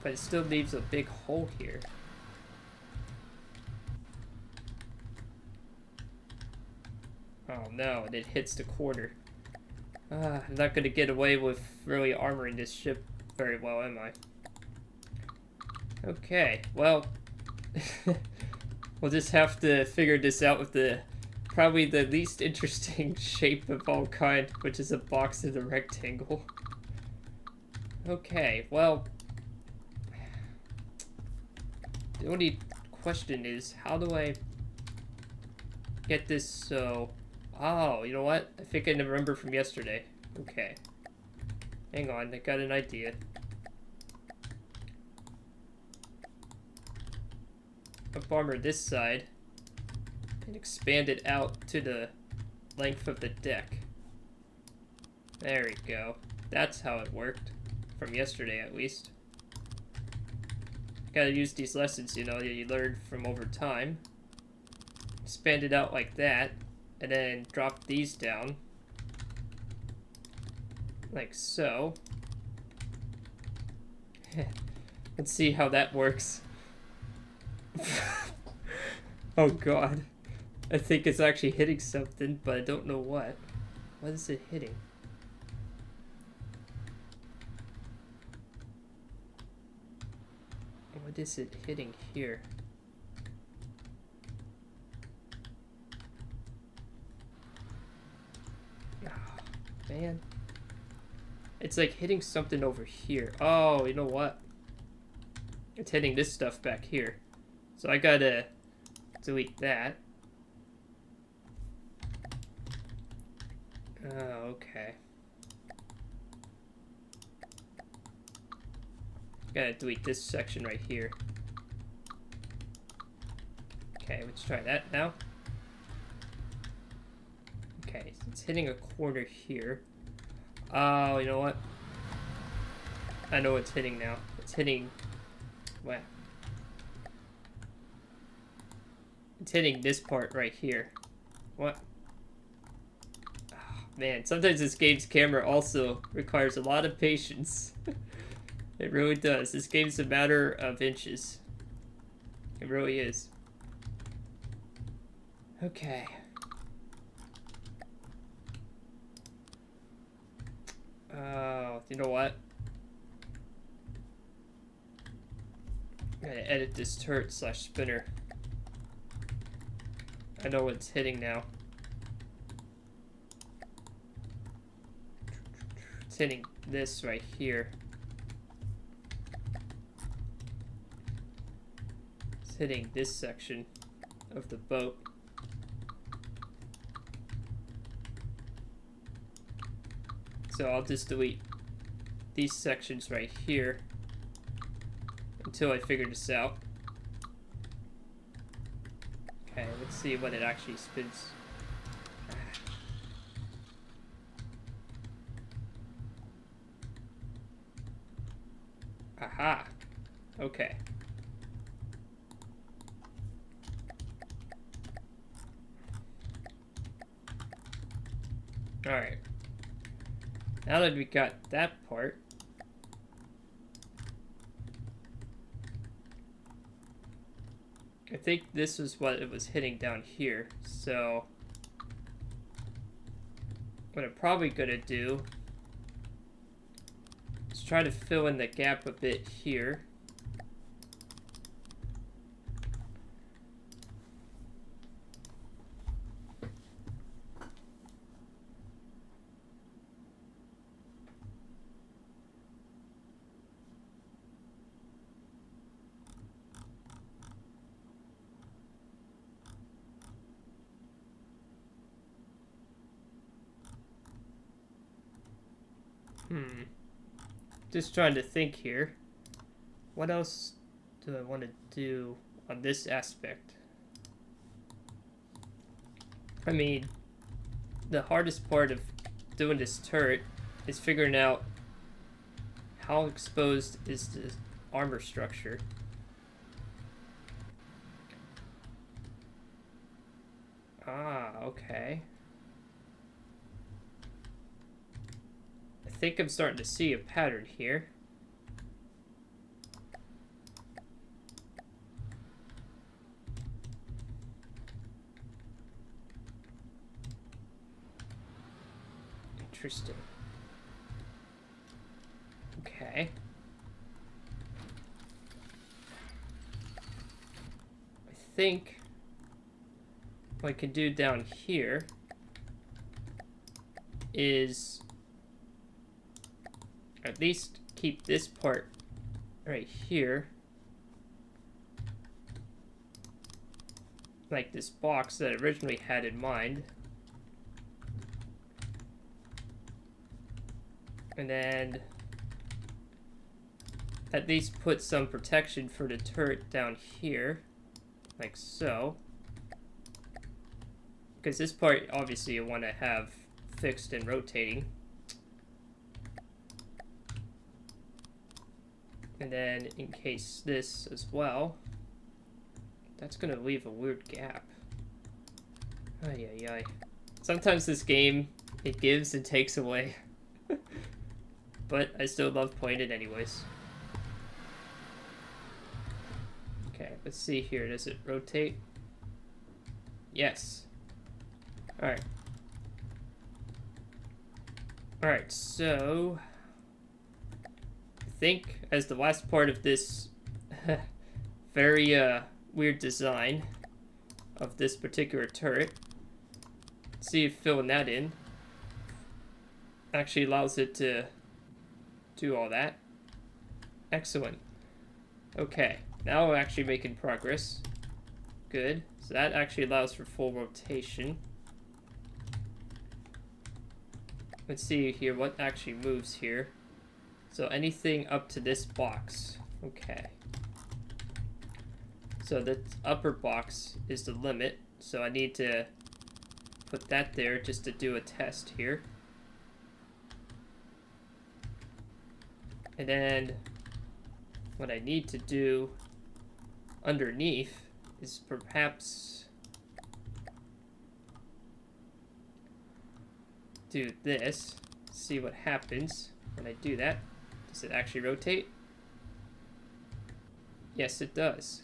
it still leaves a big hole here. Oh no, and it hits the corner. I'm not gonna get away with really armoring this ship very well, am I? Okay, well, we'll just have to figure this out with the probably the least interesting shape of all kind, which is a box in a rectangle. Okay, well, the only question is, how do I get this so... Oh, you know what? I think I remember from yesterday. Okay. Hang on, I got an idea. Up armor this side and expand it out to the length of the deck. There we go. That's how it worked. From yesterday, at least. Gotta use these lessons, you know, that you learned from over time. Expand it out like that. And then drop these down. Like so. Let's see how that works. Oh god. I think it's actually hitting something, but I don't know what. What is it hitting? What is it hitting here? Man. It's like hitting something over here. Oh, you know what? It's hitting this stuff back here. So I gotta delete that. Oh, okay. Gotta delete this section right here. Okay, let's try that now. Okay, so it's hitting a corner here. Oh, you know what? I know what's hitting now. It's hitting... What? It's hitting this part right here. What? Oh, man, sometimes this game's camera also requires a lot of patience. It really does. This game's a matter of inches. It really is. Okay. You know what? I gotta edit this turret slash spinner. I know what's hitting now. It's hitting this right here. It's hitting this section of the boat. So I'll just delete these sections right here until I figure this out. Okay, let's see what it actually spins. Aha! Okay. Alright. Now that we got that part, I think this is what it was hitting down here. So what I'm probably gonna do is try to fill in the gap a bit here. Just trying to think here. What else do I want to do on this aspect? I mean, the hardest part of doing this turret is figuring out how exposed is the armor structure. Ah, okay. I think I'm starting to see a pattern here. Interesting. Okay. I think what I can do down here is at least keep this part right here, like this box that I originally had in mind. And then at least put some protection for the turret down here, like so. Because this part, obviously, you want to have fixed and rotating. And then in case this as well, that's going to leave a weird gap. Ay, ay, ay. Sometimes this game, it gives and takes away. But I still love playing it anyways. Okay, let's see here. Does it rotate? Yes. Alright. Alright, so I think as the last part of this very weird design of this particular turret, let's see if filling that in actually allows it to do all that. Excellent. Okay, now we're actually making progress. Good. So that actually allows for full rotation. Let's see here what actually moves here. So anything up to this box. Okay. So the upper box is the limit. So I need to put that there just to do a test here. And then what I need to do underneath is perhaps do this, see what happens when I do that. Does it actually rotate? Yes, it does.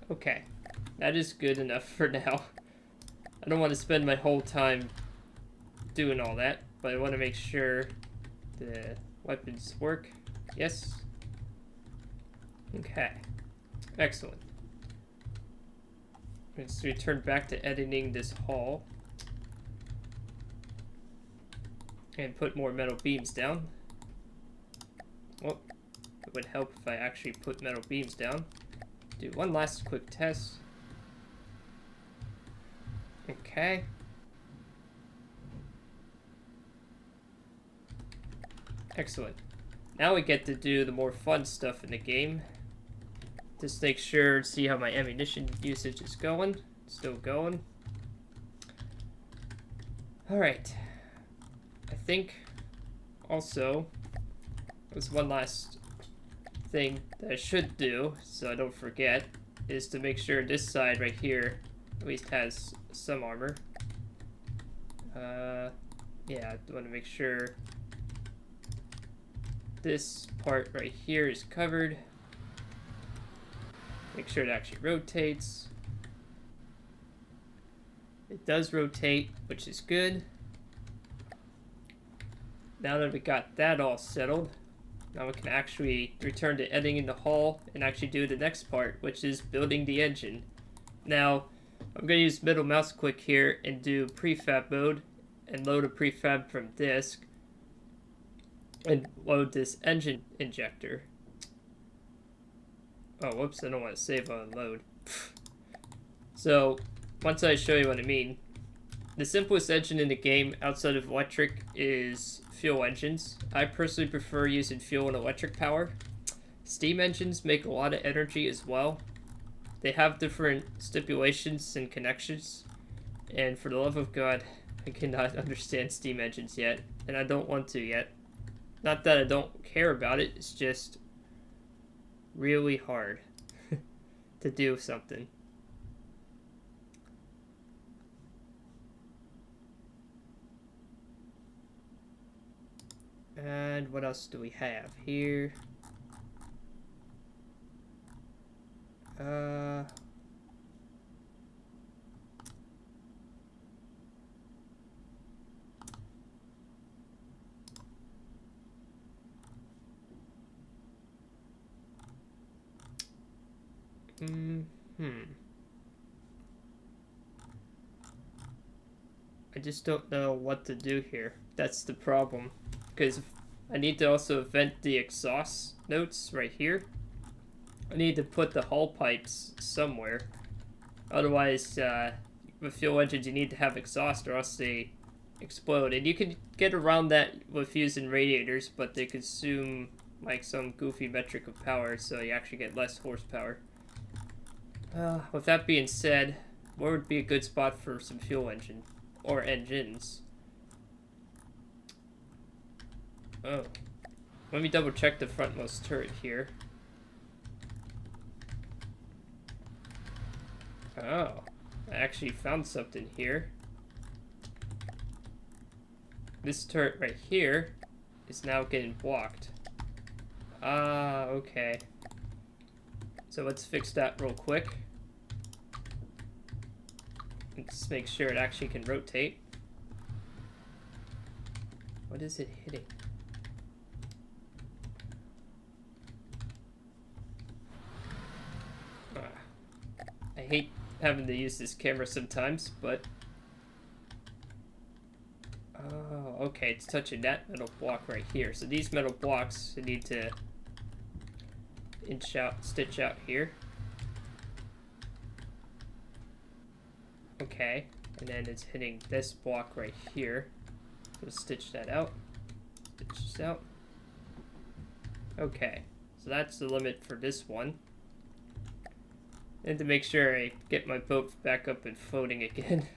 Okay, that is good enough for now. I don't want to spend my whole time doing all that, but I want to make sure the weapons work. Yes. Okay. Excellent. Let's return back to editing this hull. And put more metal beams down. Well, it would help if I actually put metal beams down. Do one last quick test. Okay. Excellent. Now we get to do the more fun stuff in the game. Just make sure, see how my ammunition usage is going. Still going. Alright. I think also, there's one last thing that I should do, so I don't forget, is to make sure this side right here at least has some armor. Yeah, I want to make sure this part right here is covered. Make sure it actually rotates. It does rotate, which is good. Now that we got that all settled, now we can actually return to editing the hull and actually do the next part, which is building the engine. Now, I'm going to use middle mouse click here and do prefab mode and load a prefab from disk and load this engine injector. Oh, whoops, I don't want to save on load. So, once I show you what I mean, the simplest engine in the game outside of electric is fuel engines. I personally prefer using fuel and electric power. Steam engines make a lot of energy as well. They have different stipulations and connections, and for the love of God, I cannot understand steam engines yet, and I don't want to yet. Not that I don't care about it, it's just really hard to do something. And what else do we have here? I just don't know what to do here. That's the problem. Because I need to also vent the exhaust notes right here. I need to put the hull pipes somewhere. Otherwise, with fuel engines, you need to have exhaust or else they explode. And you can get around that with using radiators, but they consume like some goofy metric of power, so you actually get less horsepower. With that being said, where would be a good spot for some fuel engine? Or engines? Oh. Let me double check the frontmost turret here. Oh. I actually found something here. This turret right here is now getting blocked. Ah, okay. So let's fix that real quick. Let's make sure it actually can rotate. What is it hitting? I hate having to use this camera sometimes, but... Oh, okay, it's touching that metal block right here. So these metal blocks, I need to stitch out here. Okay, and then it's hitting this block right here. So stitch that out. Stitch this out. Okay, so that's the limit for this one. And to make sure I get my boat back up and floating again.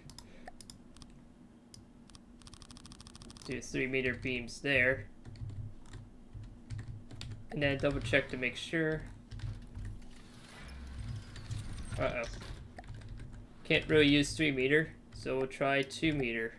Do 3-meter beams there. And then double check to make sure. Uh-oh. Can't really use 3-meter, so we'll try 2-meter.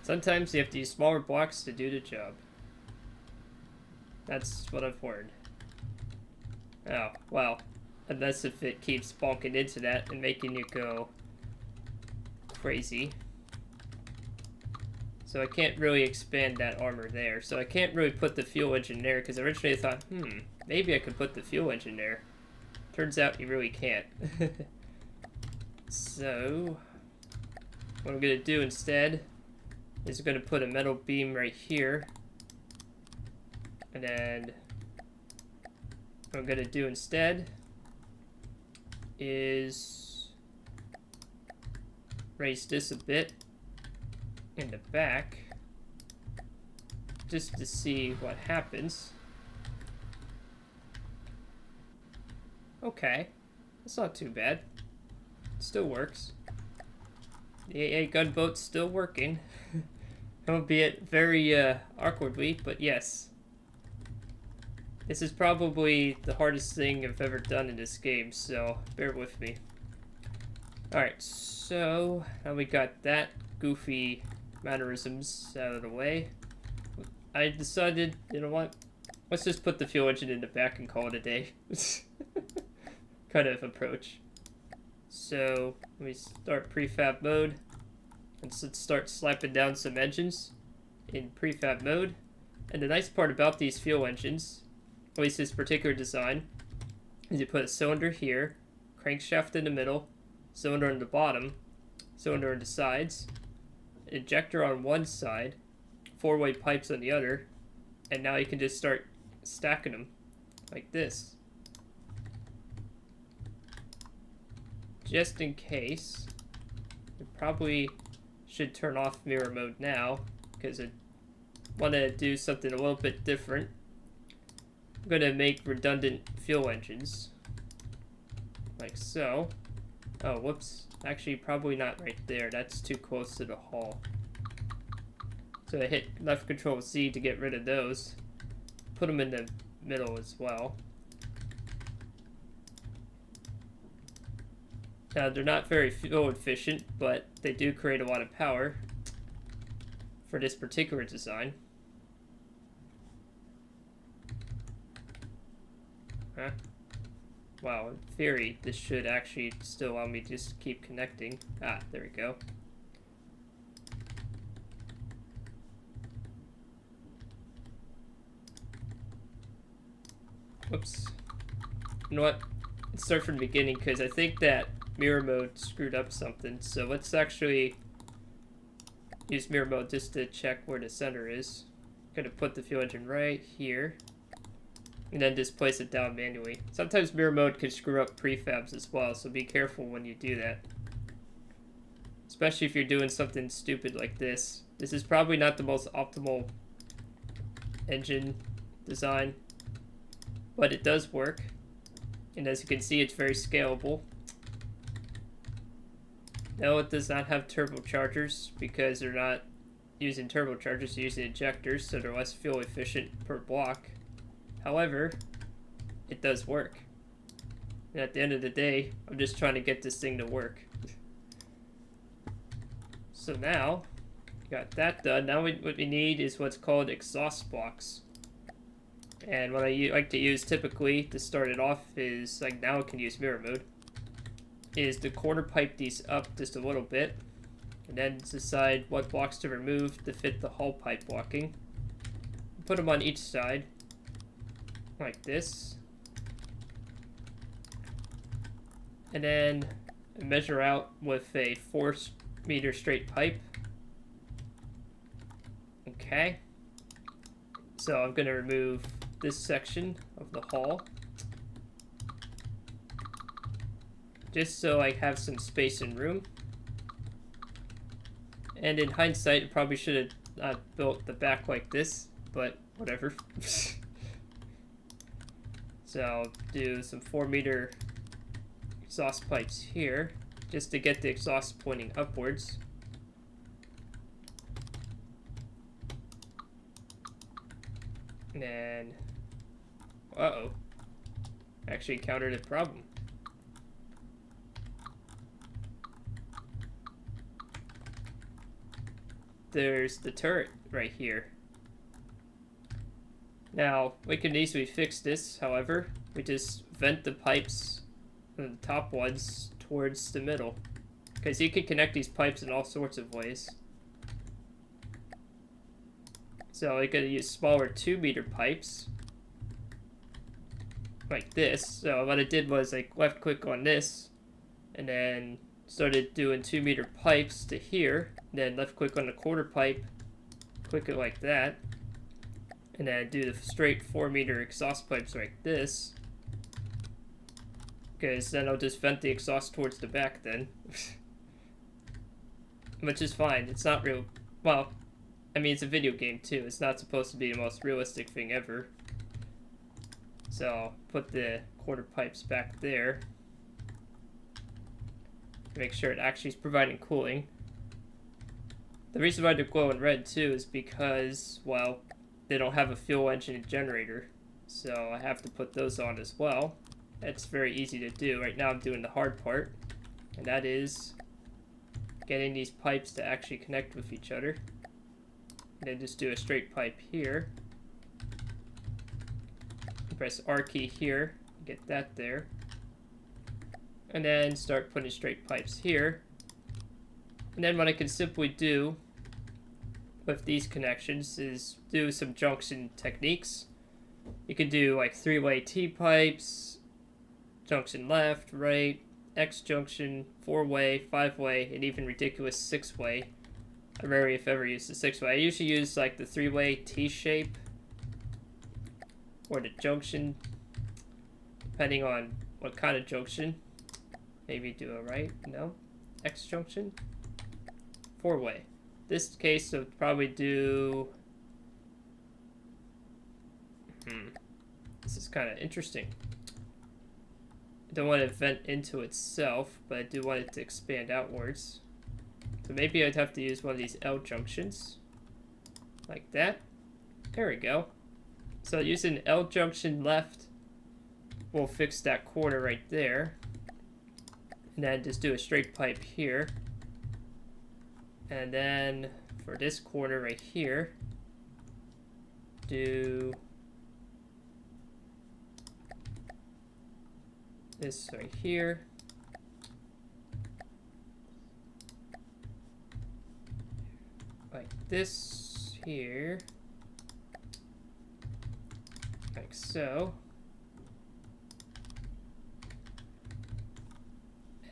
Sometimes you have to use smaller blocks to do the job. That's what I've learned. Oh, well. Unless if it keeps bonking into that and making you go crazy. So I can't really expand that armor there. So I can't really put the fuel engine there, because originally I thought, maybe I could put the fuel engine there. Turns out you really can't. So, what I'm going to do instead is I'm going to put a metal beam right here. And then what I'm going to do instead is raise this a bit in the back just to see what happens. Okay, that's not too bad. It still works. The AA gunboat's still working. Albeit very awkwardly, but yes. This is probably the hardest thing I've ever done in this game, so bear with me. Alright, so now we got that goofy mannerisms out of the way. I decided, you know what? Let's just put the fuel engine in the back and call it a day. Kind of approach. So, let me start prefab mode. Let's start slapping down some engines in prefab mode. And the nice part about these fuel engines, at least this particular design, is you put a cylinder here, crankshaft in the middle, cylinder on the bottom, cylinder on the sides, injector on one side, 4-way pipes on the other, and now you can just start stacking them like this. Just in case, I probably should turn off mirror mode now because I want to do something a little bit different. I'm going to make redundant fuel engines like so. Oh, whoops. Actually, probably not right there. That's too close to the hull. So I hit left control C to get rid of those. Put them in the middle as well. Now, they're not very fuel efficient, but they do create a lot of power for this particular design. Huh? Wow, in theory, this should actually still allow me to just keep connecting. Ah, there we go. Whoops. You know what? Let's start from the beginning, because I think that mirror mode screwed up something. So let's actually use mirror mode just to check where the center is. I'm gonna put the fuel engine right here. And then just place it down manually. Sometimes mirror mode can screw up prefabs as well, so be careful when you do that. Especially if you're doing something stupid like this. This is probably not the most optimal engine design, but it does work. And as you can see, it's very scalable. No, it does not have turbochargers because they're not using turbochargers, they're using injectors, so they're less fuel efficient per block. However, it does work. And at the end of the day, I'm just trying to get this thing to work. So now, got that done. Now what we need is what's called exhaust blocks. And what I like to use typically to start it off is, like now I can use mirror mode, is to quarter pipe these up just a little bit. And then decide what blocks to remove to fit the hull pipe blocking. Put them on each side. Like this, and then measure out with a 4-meter straight pipe. Okay, so I'm going to remove this section of the hull just so I have some space and room. And in hindsight, I probably should have not built the back like this, but whatever. So I'll do some 4-meter exhaust pipes here, just to get the exhaust pointing upwards. And then, uh-oh, actually encountered a problem. There's the turret right here. Now, we can easily fix this, however. We just vent the pipes, the top ones, towards the middle. Because you can connect these pipes in all sorts of ways. So I could use smaller 2-meter pipes. Like this. So what I did was like left click on this. And then started doing 2-meter pipes to here. Then left click on the quarter pipe. Click it like that. And then do the straight 4-meter exhaust pipes like this. Because then I'll just vent the exhaust towards the back then. Which is fine. It's not real. Well, I mean, it's a video game too. It's not supposed to be the most realistic thing ever. So I'll put the quarter pipes back there. Make sure it actually is providing cooling. The reason why they're glowing red too is because, well, they don't have a fuel engine and generator, so I have to put those on as well. That's very easy to do. Right now I'm doing the hard part, and that is getting these pipes to actually connect with each other. And then just do a straight pipe here. Press R key here, get that there. And then start putting straight pipes here. And then what I can simply do with these connections is do some junction techniques. You can do like 3-way T-pipes, junction left, right, X junction, 4-way, 5-way, and even ridiculous 6-way. I rarely, if ever, use the 6-way. I usually use like the 3-way T-shape, or the junction, depending on what kind of junction. Maybe do a right, no, X junction, 4-way. This case, I'd probably do, this is kind of interesting. I don't want to vent into itself, but I do want it to expand outwards. So maybe I'd have to use one of these L junctions, like that. There we go. So using L junction left, we'll fix that corner right there. And then just do a straight pipe here. And then for this corner right here, do this right here. Like this here. Like so.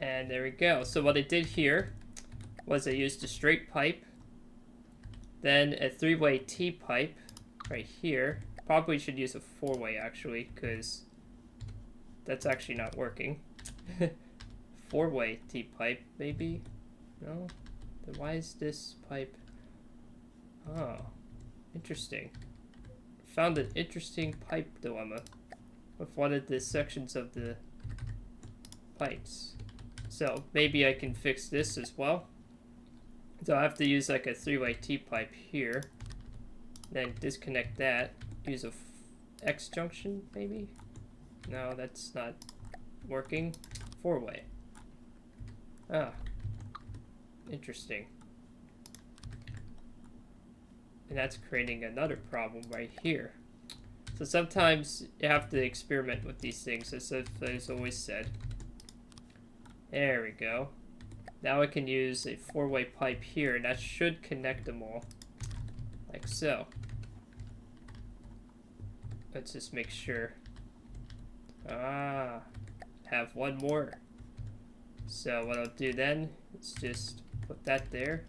And there we go. So what I did here was I used a straight pipe, then a 3-way T pipe right here. Probably should use a 4-way actually, because that's actually not working. 4-way T pipe, maybe? No? Then why is this pipe? Oh, interesting. Found an interesting pipe dilemma with one of the sections of the pipes. So maybe I can fix this as well. So I have to use like a 3-way T pipe here, then disconnect that, use a X junction maybe? No, that's not working. 4-way. Ah, interesting. And that's creating another problem right here. So sometimes you have to experiment with these things, as I've always said. There we go. Now I can use a 4-way pipe here, and that should connect them all. Like so. Let's just make sure. Ah, have one more. So what I'll do then is just put that there.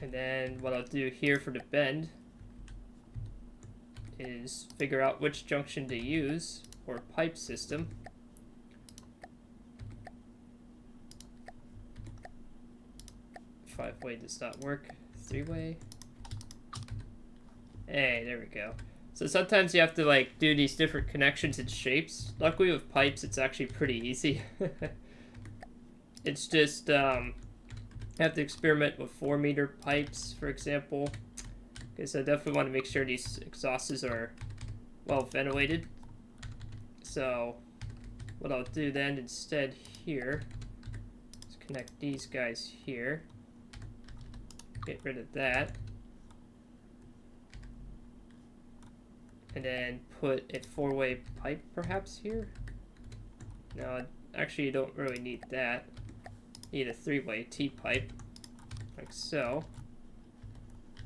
And then what I'll do here for the bend is figure out which junction to use for pipe system. Five-way does not work. 3-way. Hey, there we go. So sometimes you have to like do these different connections and shapes. Luckily with pipes, it's actually pretty easy. It's just I have to experiment with 4-meter pipes, for example, because I definitely want to make sure these exhausts are well ventilated. So what I'll do then instead here is connect these guys here. Get rid of that. And then put a 4-way pipe perhaps here. No, actually you don't really need that. You need a 3-way T pipe, like so.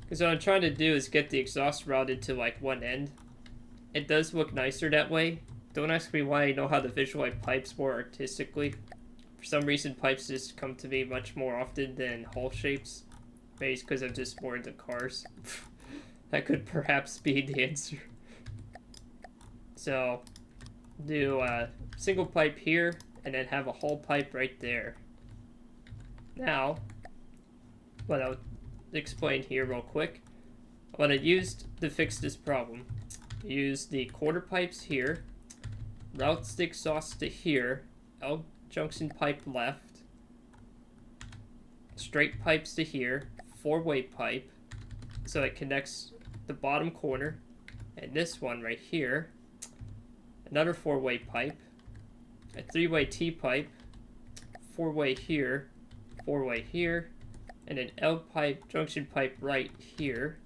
Because what I'm trying to do is get the exhaust routed to like one end. It does look nicer that way. Don't ask me why I know how to visualize pipes more artistically. For some reason pipes just come to me much more often than hull shapes. Maybe it's because I'm just more into cars. That could perhaps be the answer. So, do a single pipe here, and then have a hull pipe right there. Now, what I'll explain here real quick. What I used to fix this problem, use the quarter pipes here, routes the exhaust to here, L junction pipe left, straight pipes to here, 4-way pipe, so it connects the bottom corner, and this one right here, another 4-way pipe, a 3-way T pipe, 4-way here, 4-way here, and an L pipe, junction pipe right here.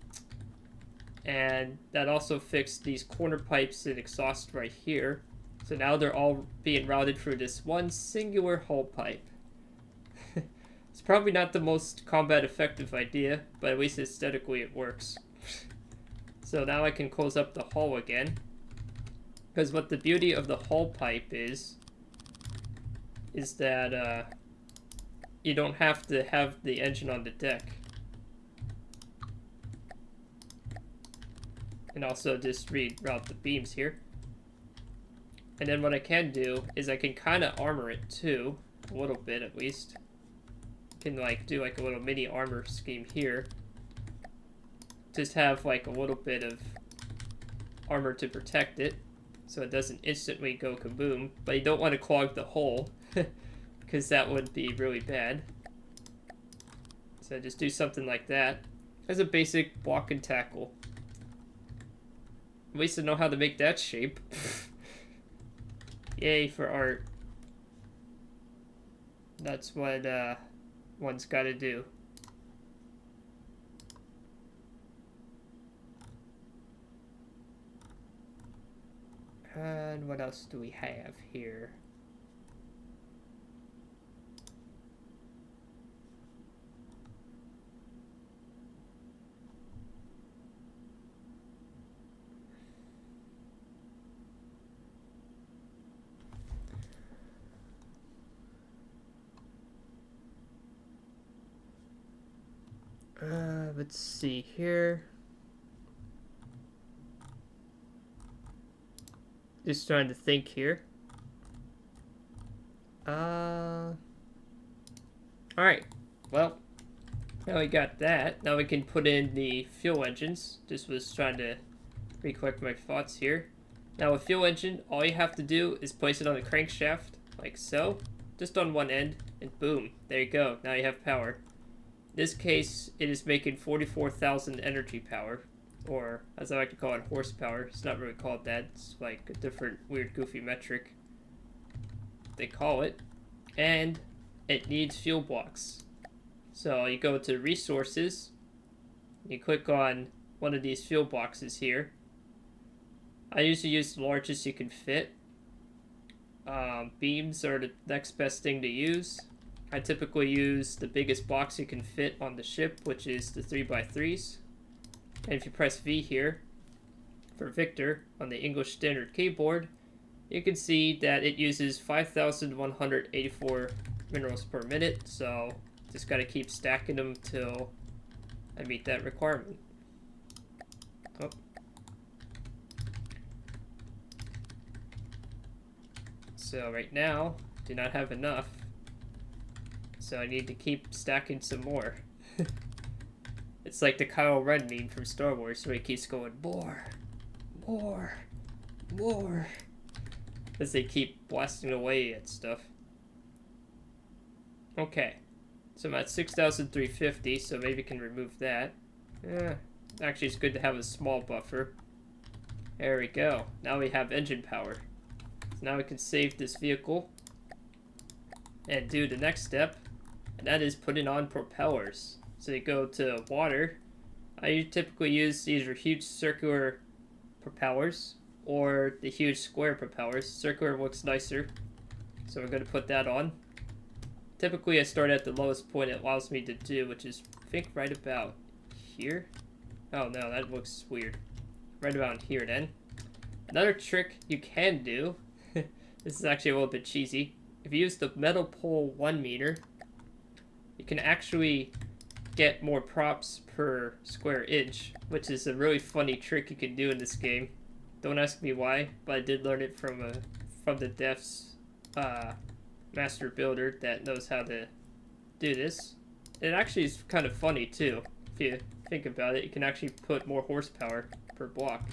And that also fixed these corner pipes and exhaust right here. So now they're all being routed through this one singular hull pipe. It's probably not the most combat effective idea, but at least aesthetically it works. So now I can close up the hull again. Because what the beauty of the hull pipe is that you don't have to have the engine on the deck. And also just reroute the beams here. And then what I can do is I can kind of armor it too, a little bit at least. Can like do like a little mini armor scheme here. Just have like a little bit of armor to protect it, so it doesn't instantly go kaboom. But you don't want to clog the hole, because that would be really bad. So just do something like that as a basic block and tackle. At least I know how to make that shape. Yay for art. That's what one's got to do. And what else do we have here? Let's see here. Just trying to think here. Alright. Well, now we got that. Now we can put in the fuel engines. Just was trying to recollect my thoughts here. Now a fuel engine, all you have to do is place it on the crankshaft, like so. Just on one end, and boom. There you go. Now you have power. In this case, it is making 44,000 energy power. Or, as I like to call it, horsepower. It's not really called that. It's like a different weird goofy metric they call it. And it needs fuel blocks. So you go to resources. You click on one of these fuel boxes here. I usually use the largest you can fit. Beams are the next best thing to use. I typically use the biggest box you can fit on the ship, which is the 3x3s. And if you press V here, for Victor, on the English Standard Keyboard, you can see that it uses 5,184 minerals per minute, so just gotta keep stacking them till I meet that requirement. Oh. So right now, do not have enough, so I need to keep stacking some more. It's like the Kylo Ren meme from Star Wars, where he keeps going, more, more, more, as they keep blasting away at stuff. Okay, so I'm at 6,350, so maybe we can remove that. Actually, it's good to have a small buffer. There we go. Now we have engine power. So now we can save this vehicle and do the next step, and that is putting on propellers. So you go to water. I typically use either huge circular propellers or the huge square propellers. Circular looks nicer, so we're going to put that on. Typically I start at the lowest point it allows me to do, which is, I think, right about here. Oh no, that looks weird. Right about here then. Another trick you can do, this is actually a little bit cheesy. If you use the metal pole 1 meter, you can actually get more props per square inch, which is a really funny trick you can do in this game. Don't ask me why, but I did learn it from the devs master builder that knows how to do this. It actually is kind of funny too. If you think about it, you can actually put more horsepower per block.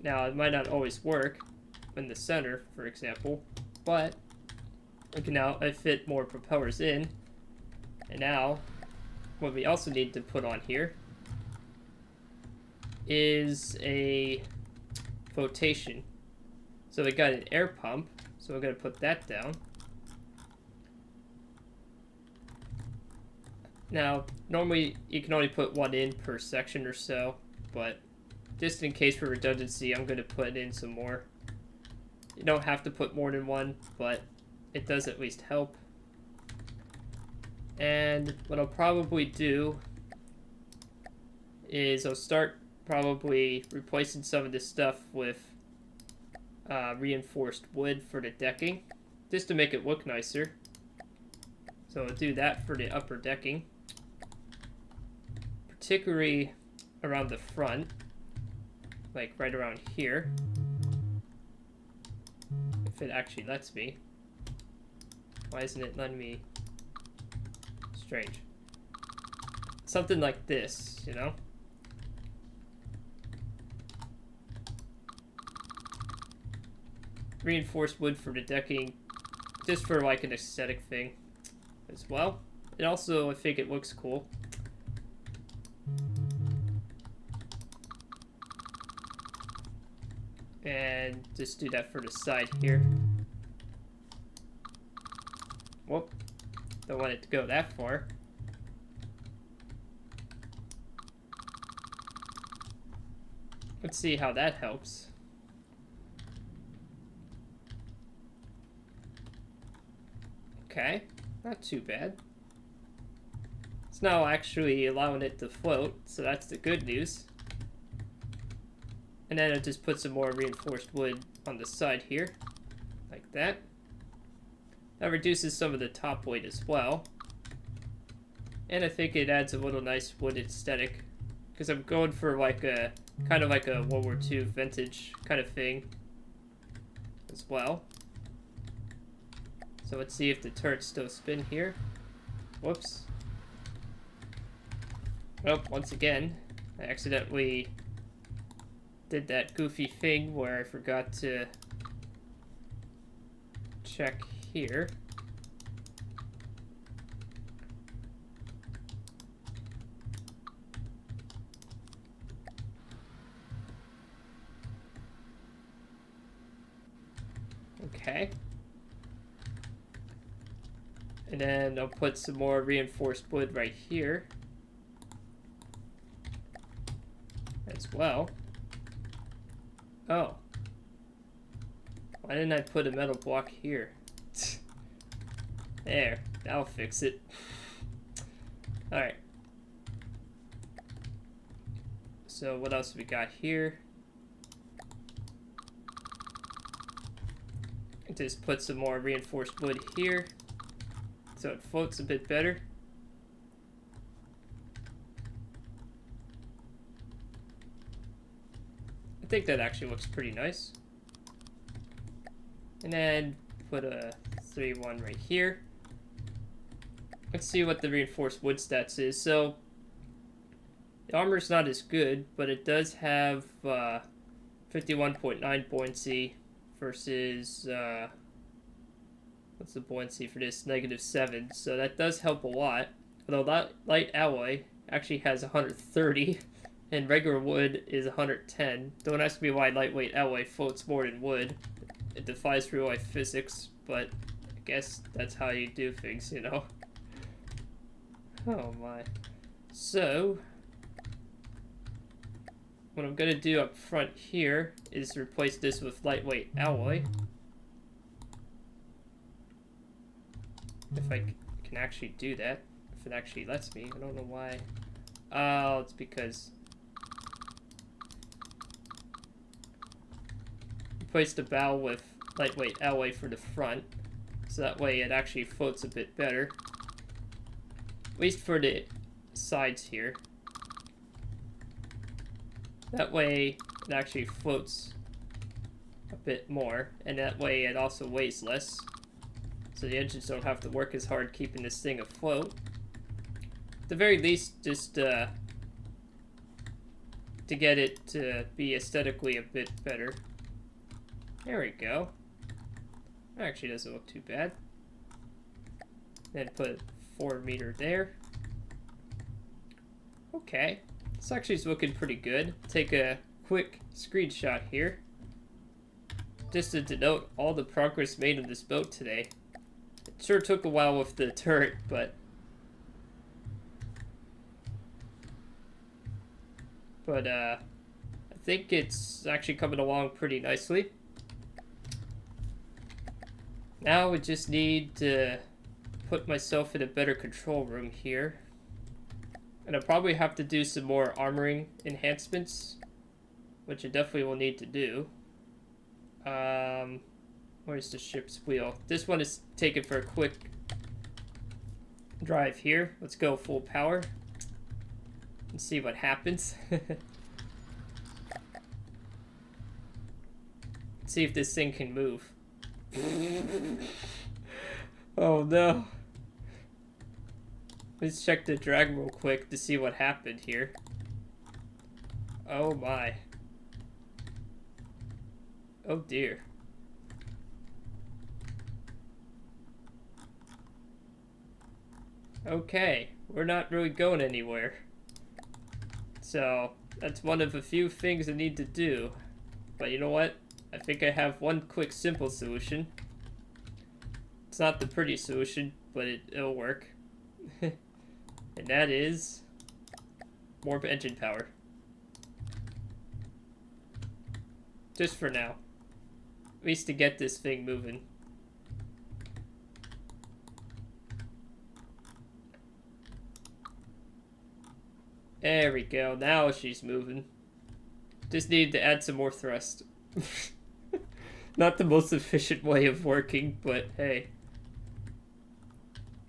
Now it might not always work in the center, for example, but we can now fit more propellers in. And now, what we also need to put on here is a flotation. So we got an air pump, so we're going to put that down. Now, normally you can only put one in per section or so, but just in case for redundancy, I'm going to put in some more. You don't have to put more than one, but it does at least help. And what I'll probably do is I'll start probably replacing some of this stuff with reinforced wood for the decking, just to make it look nicer. So I'll do that for the upper decking, particularly around the front. like right around here. If it actually lets me. Why isn't it letting me? Strange. Something like this, you know? Reinforced wood for the decking, just for like an aesthetic thing as well. And also, I think it looks cool. And just do that for the side here. Whoop. Don't want it to go that far. Let's see how that helps. Okay, not too bad. It's now actually allowing it to float, so that's the good news. And then I'll just put some more reinforced wood on the side here, like that. That reduces some of the top weight as well. And I think it adds a little nice wood aesthetic, because I'm going for like a, kind of like a World War II vintage kind of thing as well. So let's see if the turrets still spin here. Whoops. Oh, once again, I accidentally did that goofy thing where I forgot to check here. Okay. And then I'll put some more reinforced wood right here as well. Oh. Why didn't I put a metal block here? There, that'll fix it. Alright. So what else we got here? Just put some more reinforced wood here so it floats a bit better. I think that actually looks pretty nice. And then put a 3-1 right here. Let's see what the reinforced wood stats is. So the armor's not as good, but it does have 51.9 buoyancy versus what's the buoyancy for this? -7. So that does help a lot. Although light alloy actually has 130 and regular wood is 110. Don't ask me why lightweight alloy floats more than wood. It defies real life physics, but I guess that's how you do things, you know. Oh my. So what I'm gonna do up front here is replace this with lightweight alloy. If I can actually do that. If it actually lets me. I don't know why. Oh, it's because replace the bow with lightweight alloy for the front. So that way it actually floats a bit better. At least for the sides here. That way it actually floats a bit more, and that way it also weighs less. So the engines don't have to work as hard keeping this thing afloat. At the very least, just to get it to be aesthetically a bit better. There we go. That actually doesn't look too bad. Then put 4 meter there. Okay. This actually is looking pretty good. Take a quick screenshot here. Just to denote all the progress made on this boat today. It sure took a while with the turret, but I think it's actually coming along pretty nicely. Now we just need to put myself in a better control room here. And I'll probably have to do some more armoring enhancements, which I definitely will need to do. Where's the ship's wheel? This one is taken for a quick drive here. Let's go full power and see what happens. see if this thing can move. Oh no. Let's check the drag real quick to see what happened here. Oh my. Oh dear. Okay, we're not really going anywhere. So, that's one of a few things I need to do. But you know what? I think I have one quick simple solution. It's not the pretty solution, but it'll work. And that is more engine power. Just for now. At least to get this thing moving. There we go. Now she's moving. Just need to add some more thrust. Not the most efficient way of working, but hey.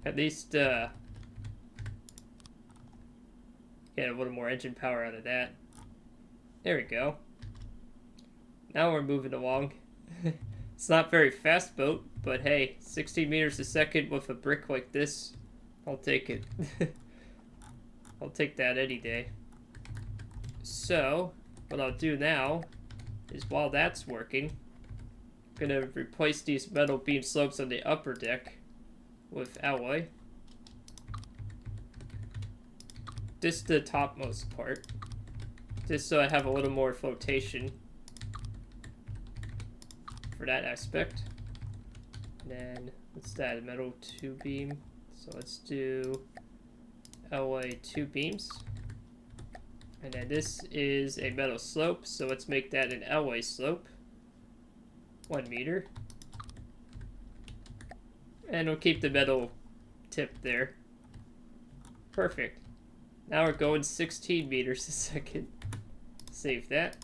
At least, get a little more engine power out of that. There we go. Now we're moving along. It's not very fast boat, but hey, 16 meters a second with a brick like this, I'll take it. I'll take that any day. So, what I'll do now is while that's working, I'm gonna replace these metal beam slopes on the upper deck with alloy. Just the topmost part. Just so I have a little more flotation for that aspect. And then, what's that? A metal 2-beam. So let's do alloy 2 beams. And then this is a metal slope, so let's make that an alloy slope. 1 meter. And we'll keep the metal tip there. Perfect. Now we're going 16 meters a second. Save that.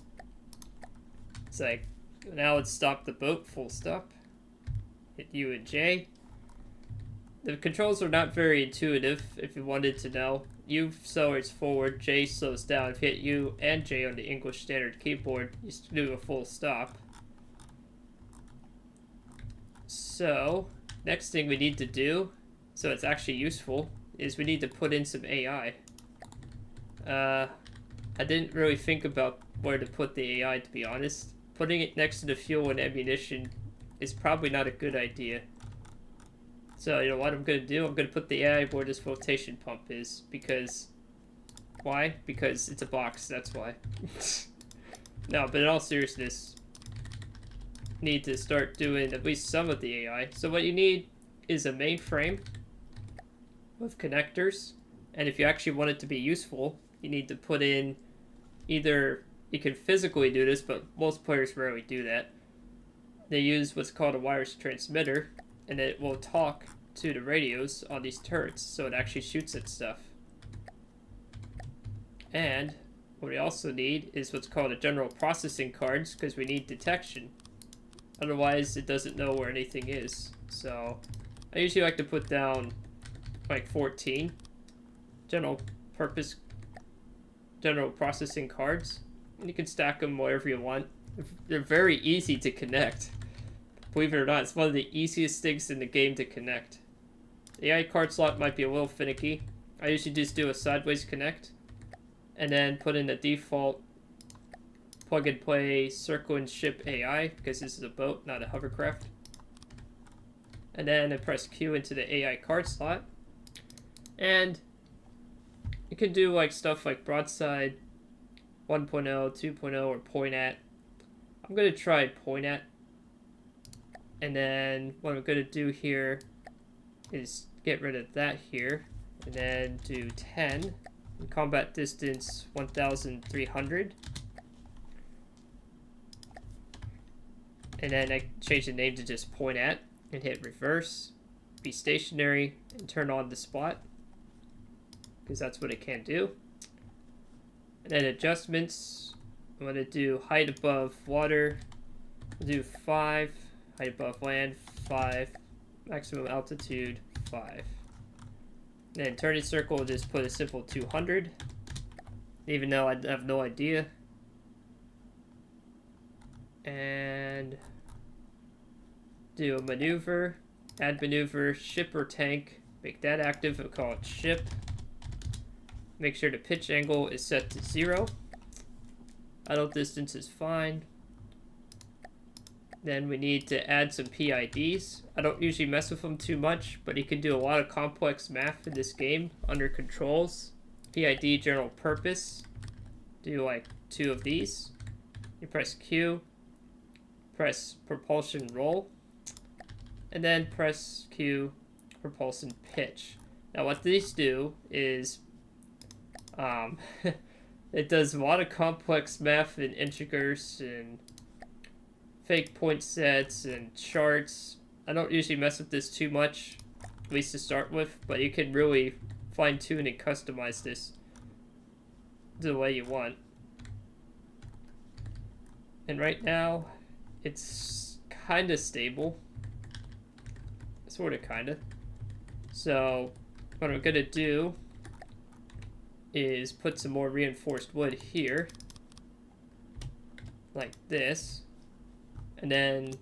It's like, now let's stop the boat, full stop. Hit U and J. The controls are not very intuitive, if you wanted to know. U accelerates forward, J slows down. If you hit U and J on the English Standard keyboard, you do a full stop. So, next thing we need to do, so it's actually useful, is we need to put in some AI. I didn't really think about where to put the AI, to be honest. Putting it next to the fuel and ammunition is probably not a good idea. So, you know what I'm going to do? I'm going to put the AI where this flotation pump is, because... Why? Because it's a box, that's why. No, but in all seriousness, need to start doing at least some of the AI. So what you need is a mainframe with connectors, and if you actually want it to be useful, you need to put in either... You can physically do this, but most players rarely do that. They use what's called a wireless transmitter, and it will talk to the radios on these turrets, so it actually shoots at stuff. And what we also need is what's called a general processing cards, because we need detection. Otherwise, it doesn't know where anything is. So, I usually like to put down like 14 general processing cards, and you can stack them wherever you want. They're very easy to connect. Believe it or not, it's one of the easiest things in the game to connect. The AI card slot might be a little finicky. I usually just do a sideways connect, and then put in the default plug and play circle and ship AI, because this is a boat, not a hovercraft. And then I press Q into the AI card slot. And you can do like stuff like broadside 1.0, 2.0, or point at. I'm going to try point at. And then what I'm going to do here is get rid of that here. And then do 10. And combat distance 1,300. And then I change the name to just point at. And hit reverse. Be stationary. And turn on the spot. Because that's what it can do. And then adjustments. I'm going to do height above water. I'll do 5. Height above land, 5. Maximum altitude, 5. And then turning circle, we'll just put a simple 200. Even though I have no idea. and do a maneuver, add maneuver, ship or tank, make that active, we'll call it ship. Make sure the pitch angle is set to 0. Idle distance is fine. Then we need to add some PIDs. I don't usually mess with them too much, but you can do a lot of complex math in this game under controls. PID general purpose. Do like 2 of these. You press Q, press propulsion roll, and then press Q, propulsion pitch. Now what these do is it does a lot of complex math and integers and fake point sets and charts. I don't usually mess with this too much, at least to start with, but you can really fine tune and customize this the way you want. And right now, it's kind of stable. Sort of, kind of. So, what I'm going to do is put some more reinforced wood here. Like this. And then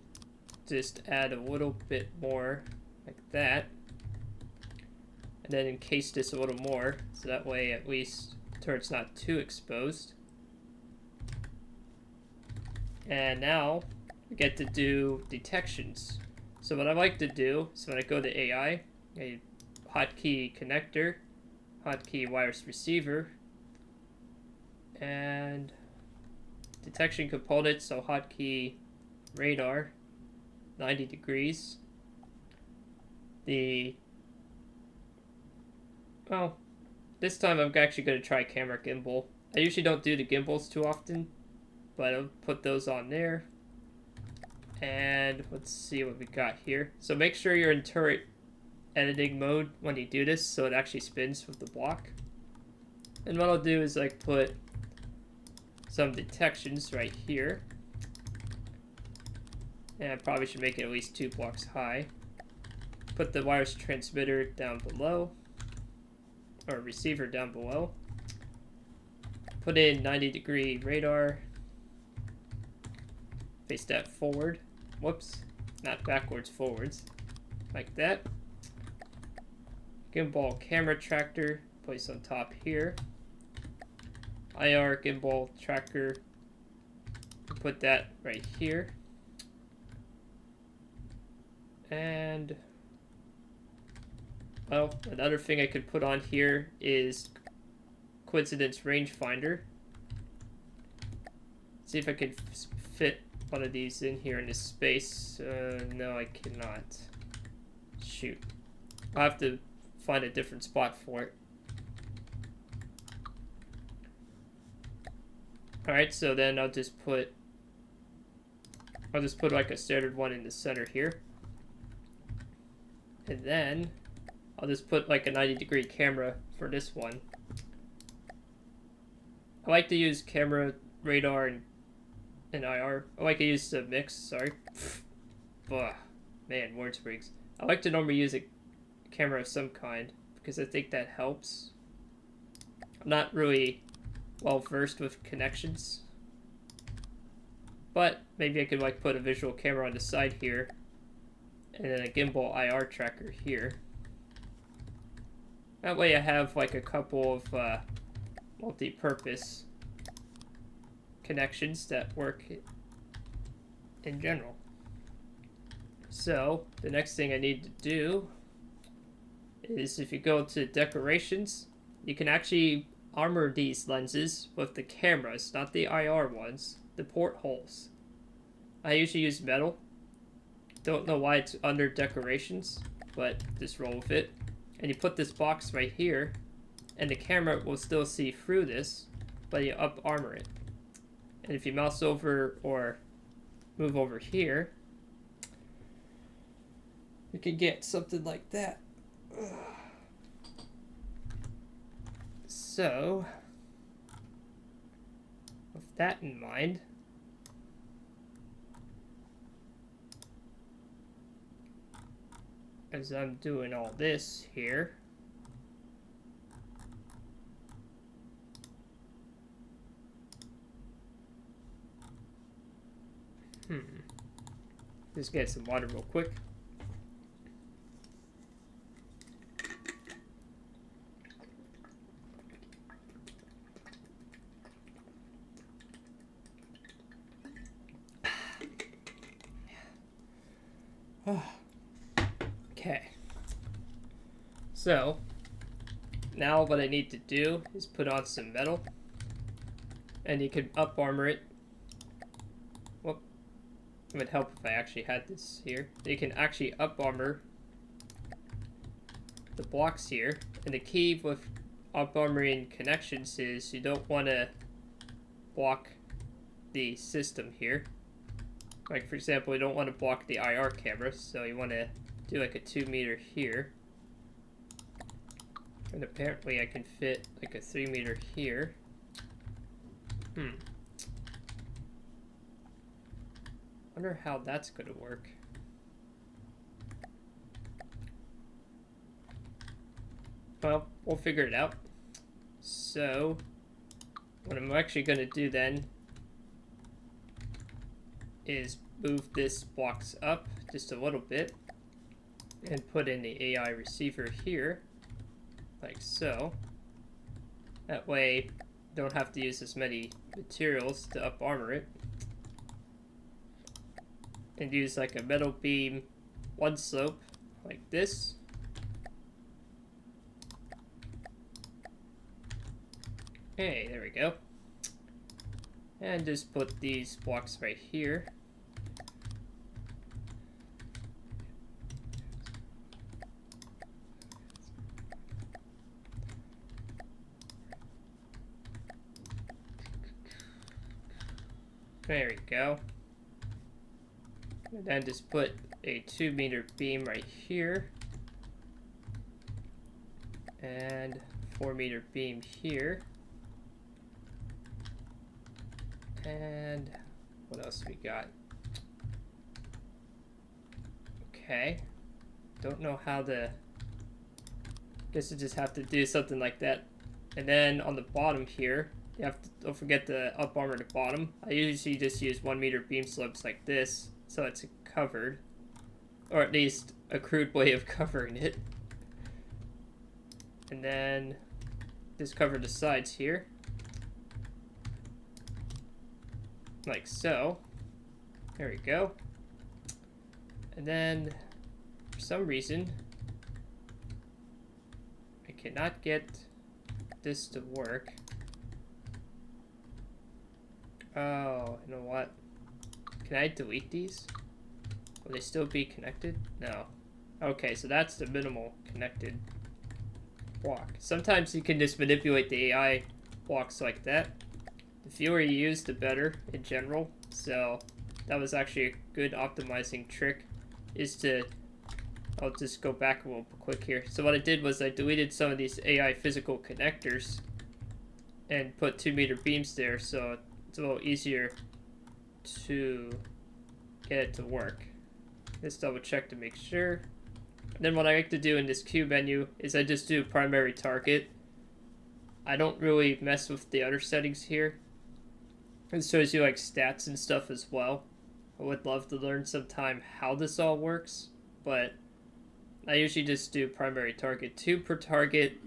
just add a little bit more like that. And then encase this a little more. So that way, at least, the turret's not too exposed. And now we get to do detections. So what I like to do is when I go to AI, a hotkey connector, hotkey wireless receiver, and detection component, so hotkey radar, 90 degrees. Well, this time I'm actually going to try camera gimbal. I usually don't do the gimbals too often, but I'll put those on there. And let's see what we got here. So make sure you're in turret editing mode when you do this, so it actually spins with the block. And what I'll do is like put some detections right here. And I probably should make it at least 2 blocks high. Put the wireless transmitter down below, or receiver down below. Put in 90-degree radar. Face that forward. Whoops, not backwards, forwards. Like that. Gimbal camera tractor, place on top here. IR gimbal tracker, put that right here. And, well, another thing I could put on here is coincidence rangefinder. See if I could fit one of these in here in this space. No, I cannot. Shoot. I'll have to find a different spot for it. Alright, so then I'll just put like a standard one in the center here. And then I'll just put like a 90-degree camera for this one. I like to use camera, radar, and IR. I like to use the mix, sorry. Ugh, man, word sprigs. I like to normally use a camera of some kind because I think that helps. I'm not really well versed with connections, but maybe I could like put a visual camera on the side here and then a gimbal IR tracker here. That way I have like a couple of multi-purpose connections that work in general. So the next thing I need to do is, if you go to decorations, you can actually armor these lenses with the cameras, not the IR ones, the portholes. I usually use metal. Don't know why it's under decorations, but just roll with it. And you put this box right here, and the camera will still see through this, but you up armor it. And if you mouse over or move over here, you can get something like that. So, with that in mind, as I'm doing all this here, Just get some water real quick. Okay. So, now what I need to do is put on some metal. And you can up armor it. Whoop. It would help if I actually had this here. You can actually up armor the blocks here. And the key with up armoring connections is you don't want to block the system here. Like, for example, you don't want to block the IR camera, so you want to do like a 2 meter here. And apparently I can fit like a 3 meter here. Wonder how that's going to work. Well, we'll figure it out. So, what I'm actually going to do then is move this box up just a little bit and put in the AI receiver here, like so. That way, don't have to use as many materials to up armor it. And use like a metal beam, one slope, like this. Okay, there we go. And just put these blocks right here. There we go. And then just put a 2 meter beam right here. And 4 meter beam here. And what else we got? Okay. Don't know how to... Guess you just have to do something like that. And then on the bottom here, you have to, don't forget to up armor the bottom. I usually just use 1 meter beam slopes like this, so it's covered. Or at least a crude way of covering it. And then just cover the sides here. Like so. There we go. And then, for some reason, I cannot get this to work. Oh, you know what? Can I delete these? Will they still be connected? No. Okay, so that's the minimal connected block. Sometimes you can just manipulate the AI blocks like that. The fewer you use, the better in general. So that was actually a good optimizing trick. Is to, I'll just go back a little quick here. So what I did was I deleted some of these AI physical connectors and put 2 meter beams there, so it's a little easier to get it to work. Let's double check to make sure. And then what I like to do in this queue menu is I just do primary target. I don't really mess with the other settings here. It shows you like stats and stuff as well. I would love to learn sometime how this all works, but I usually just do primary target. 2 per target.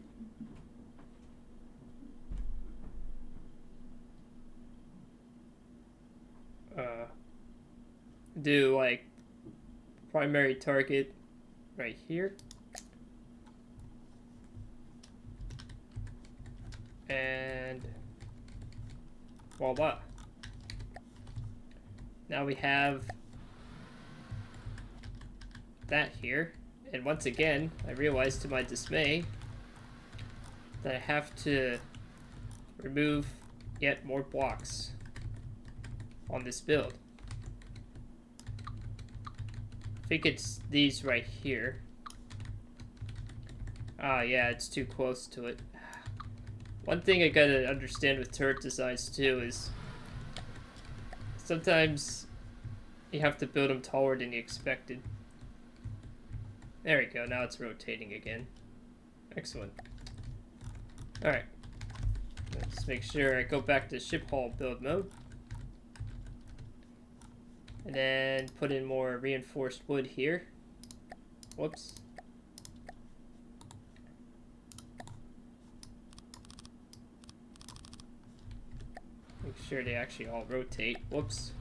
Do like primary target right here. And voila. Now we have that here. And once again, I realized to my dismay that I have to remove yet more blocks on this build. I think it's these right here. Ah, yeah, it's too close to it. One thing I gotta understand with turret designs too is sometimes you have to build them taller than you expected. There we go, now it's rotating again. Excellent. Alright. Let's make sure I go back to ship hull build mode. And then put in more reinforced wood here. Whoops. Make sure they actually all rotate. Whoops.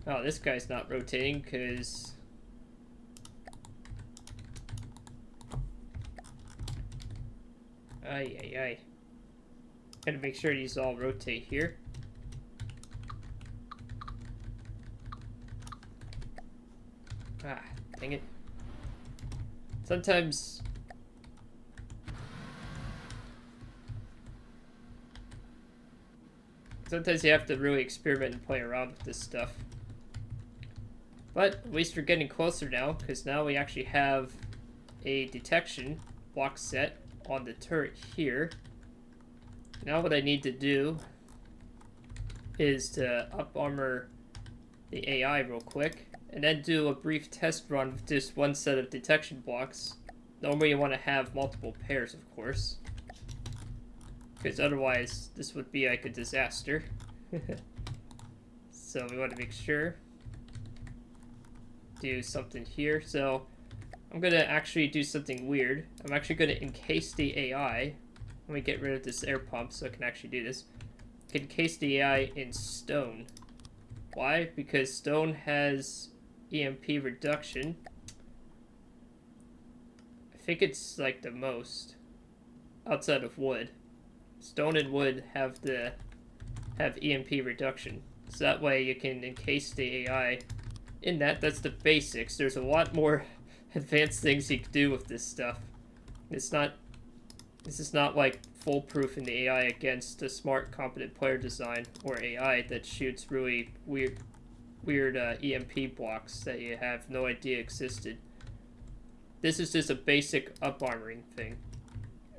Oh, this guy's not rotating because... Ay, ay, ay. Gotta make sure these all rotate here. Ah, dang it. Sometimes you have to really experiment and play around with this stuff. But at least we're getting closer now, because now we actually have a detection block set on the turret here. Now what I need to do is to up armor the AI real quick, and then do a brief test run with just one set of detection blocks. Normally you want to have multiple pairs, of course, because otherwise this would be like a disaster. So we want to make sure do something here. So I'm gonna actually do something weird. I'm actually gonna encase the AI. Let me get rid of this air pump so I can actually do this. I can encase the AI in stone. Why? Because stone has EMP reduction. I think it's like the most outside of wood. Stone and wood have EMP reduction. So that way you can encase the AI in that. That's the basics. There's a lot more advanced things you can do with this stuff. This is not like foolproof in the AI against a smart, competent player design or AI that shoots really weird EMP blocks that you have no idea existed. This is just a basic up armoring thing.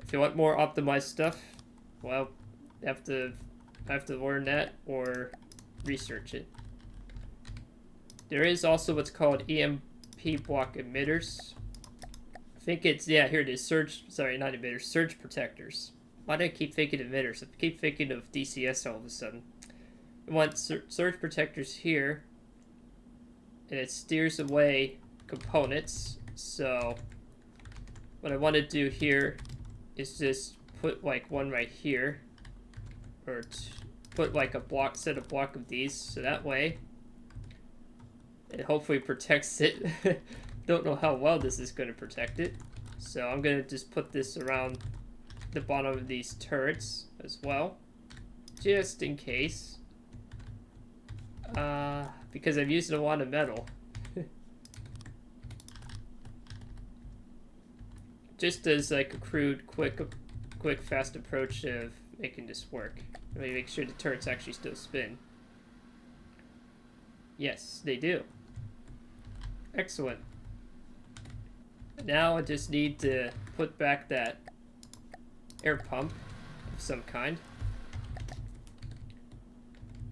If you want more optimized stuff, well, you have to learn that or research it. There is also what's called EMP block emitters. I think it's, yeah, here it is. Surge protectors. Why do I keep thinking emitters? I keep thinking of DCS all of a sudden. We want surge protectors here, and it steers away components. So what I want to do here is just put like one right here, or put like a set of these, so that way it hopefully protects it. Don't know how well this is going to protect it, so I'm going to just put this around the bottom of these turrets as well, just in case, because I've used a lot of metal. Just as like a crude, quick, fast approach of making this work. Let me make sure the turrets actually still spin. Yes, they do. Excellent. Now I just need to put back that air pump of some kind.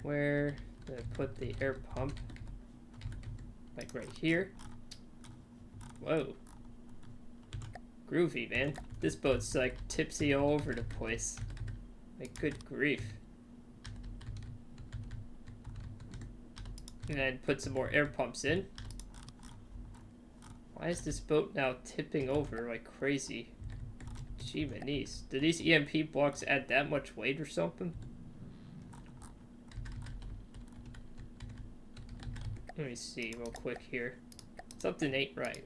Where did I put the air pump? Like right here. Whoa. Groovy, man. This boat's like tipsy all over the place. Like, good grief. And then put some more air pumps in. Why is this boat now tipping over like crazy? Gee, manies. Do these EMP blocks add that much weight or something? Let me see real quick here. Something ain't right.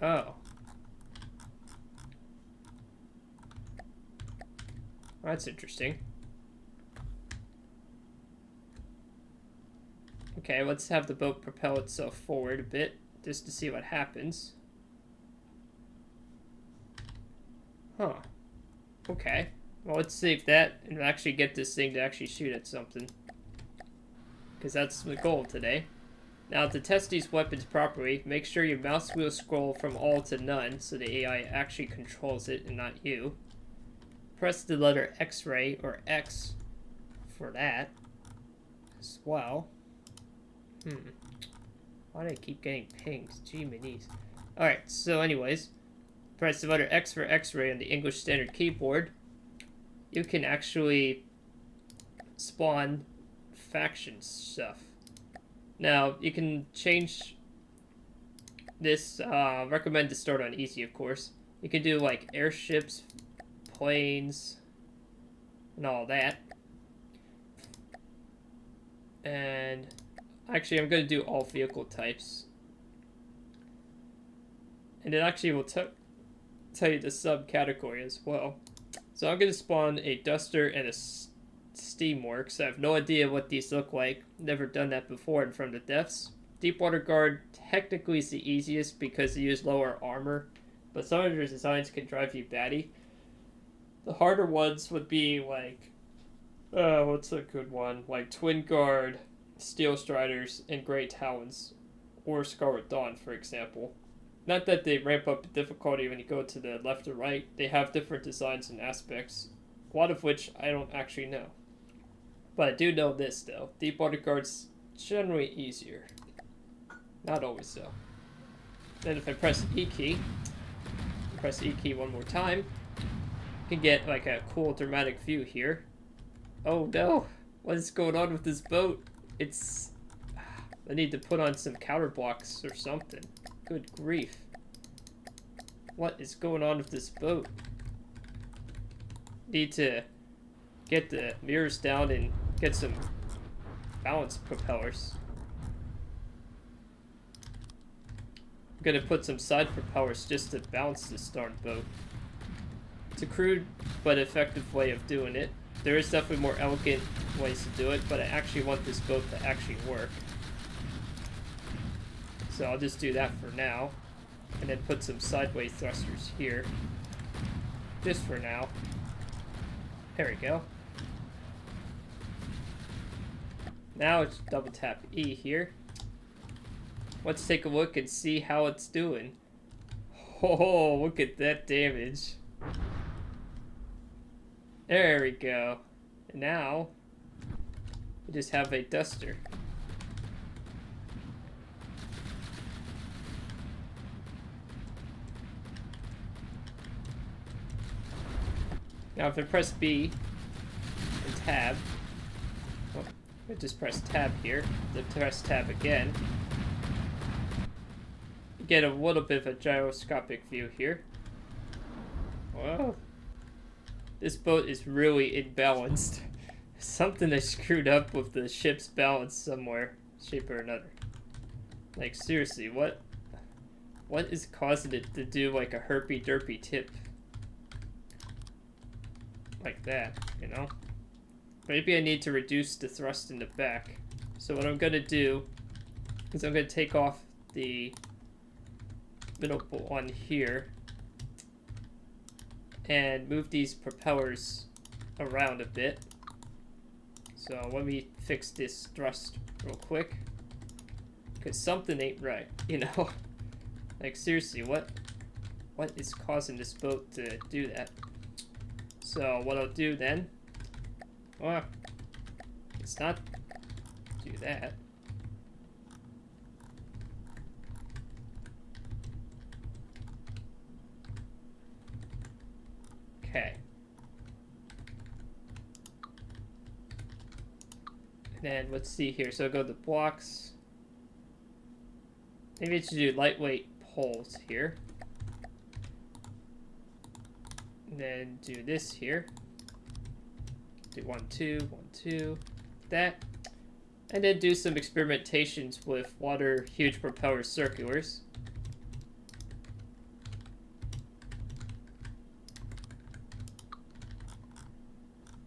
Oh. That's interesting. Okay, let's have the boat propel itself forward a bit, just to see what happens. Huh. Okay. Well, let's save that and actually get this thing to actually shoot at something. Because that's the goal today. Now, to test these weapons properly, make sure your mouse wheel scroll from all to none so the AI actually controls it and not you. Press the letter X-ray or X for that as well. Why do I keep getting pings? Gee, manies. Alright, so anyways, press the letter X for X-ray on the English Standard Keyboard. you can actually spawn faction stuff. Now, you can change this, recommend to start on easy, of course. You can do, like, airships, planes, and all that. And, actually, I'm going to do all vehicle types. And it actually will tell you the subcategory as well. So I'm going to spawn a Duster and a Steamworks. I have no idea what these look like. Never done that before in front of the devs. Deepwater Guard technically is the easiest because they use lower armor, but some of their designs can drive you batty. The harder ones would be like, what's a good one? Like Twin Guard, Steel Striders, and Grey Talons, or Scarlet Dawn, for example. Not that they ramp up the difficulty when you go to the left or right. They have different designs and aspects, a lot of which I don't actually know. But I do know this, though. Deepwater Guard's generally easier. Not always so. Then if I press E key, press E key one more time, you can get like a cool dramatic view here. Oh no! What is going on with this boat? It's... I need to put on some counter blocks or something. Good grief. What is going on with this boat? Need to get the mirrors down and get some balanced propellers. I'm gonna put some side propellers just to balance this darn boat. It's a crude but effective way of doing it. There is definitely more elegant ways to do it, but I actually want this boat to actually work. So I'll just do that for now. And then put some sideways thrusters here. Just for now. There we go. Now it's double tap E here. Let's take a look and see how it's doing. Oh, look at that damage. There we go. And now, we just have a Duster. Now if I press B and tab, oh, I just press tab here, then press tab again, you get a little bit of a gyroscopic view here. Whoa. This boat is really imbalanced. Something I screwed up with the ship's balance somewhere, shape or another. Like seriously, what is causing it to do like a herpy-derpy tip? Like that, you know? Maybe I need to reduce the thrust in the back. So what I'm gonna do is I'm gonna take off the middle one here and move these propellers around a bit. So let me fix this thrust real quick, because something ain't right, you know? Like seriously, what is causing this boat to do that? So what I'll do then, well, it's not do that. Okay. And then let's see here. So I'll go to blocks. Maybe I should do lightweight poles here. And then do this here. Do 1, 2, 1, 2, that. And then do some experimentations with water huge propeller circulars.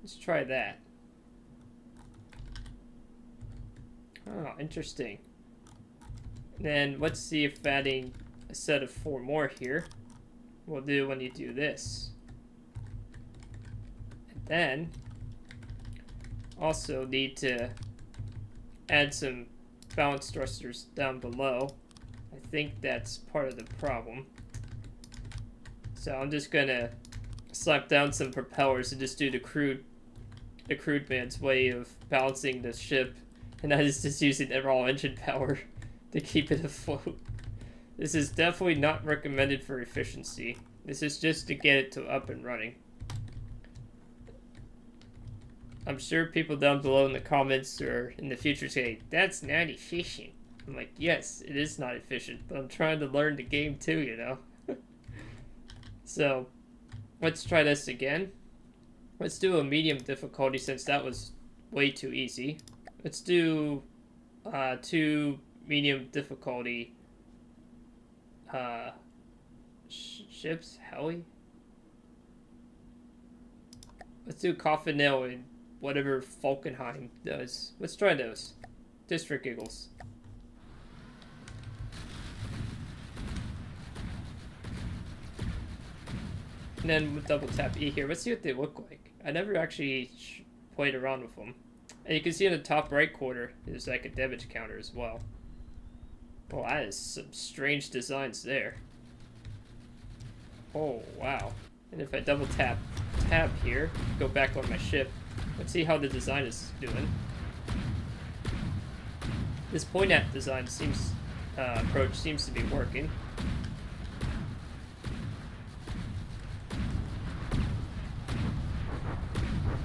Let's try that. Oh, interesting. And then let's see if adding a set of 4 more here will do when you do this. And then also need to add some balance thrusters down below. I think that's part of the problem. So I'm just gonna slap down some propellers and just do the crude man's way of balancing the ship, and that is just using the raw engine power to keep it afloat. This is definitely not recommended for efficiency. This is just to get it to up and running. I'm sure people down below in the comments or in the future say, that's not efficient. I'm like, yes, it is not efficient, but I'm trying to learn the game too, you know? So, let's try this again. Let's do a medium difficulty since that was way too easy. Let's do 2 medium difficulty ships, heli? Let's do Coffin Nail and whatever Falkenheim does. Let's try those. Just for giggles. And then we'll double tap E here. Let's see what they look like. I never actually played around with them. And you can see in the top right corner, there's like a damage counter as well. Oh, that is some strange designs there. Oh, wow. And if I double tap tab here, go back on my ship, let's see how the design is doing. This point at design seems, approach seems to be working.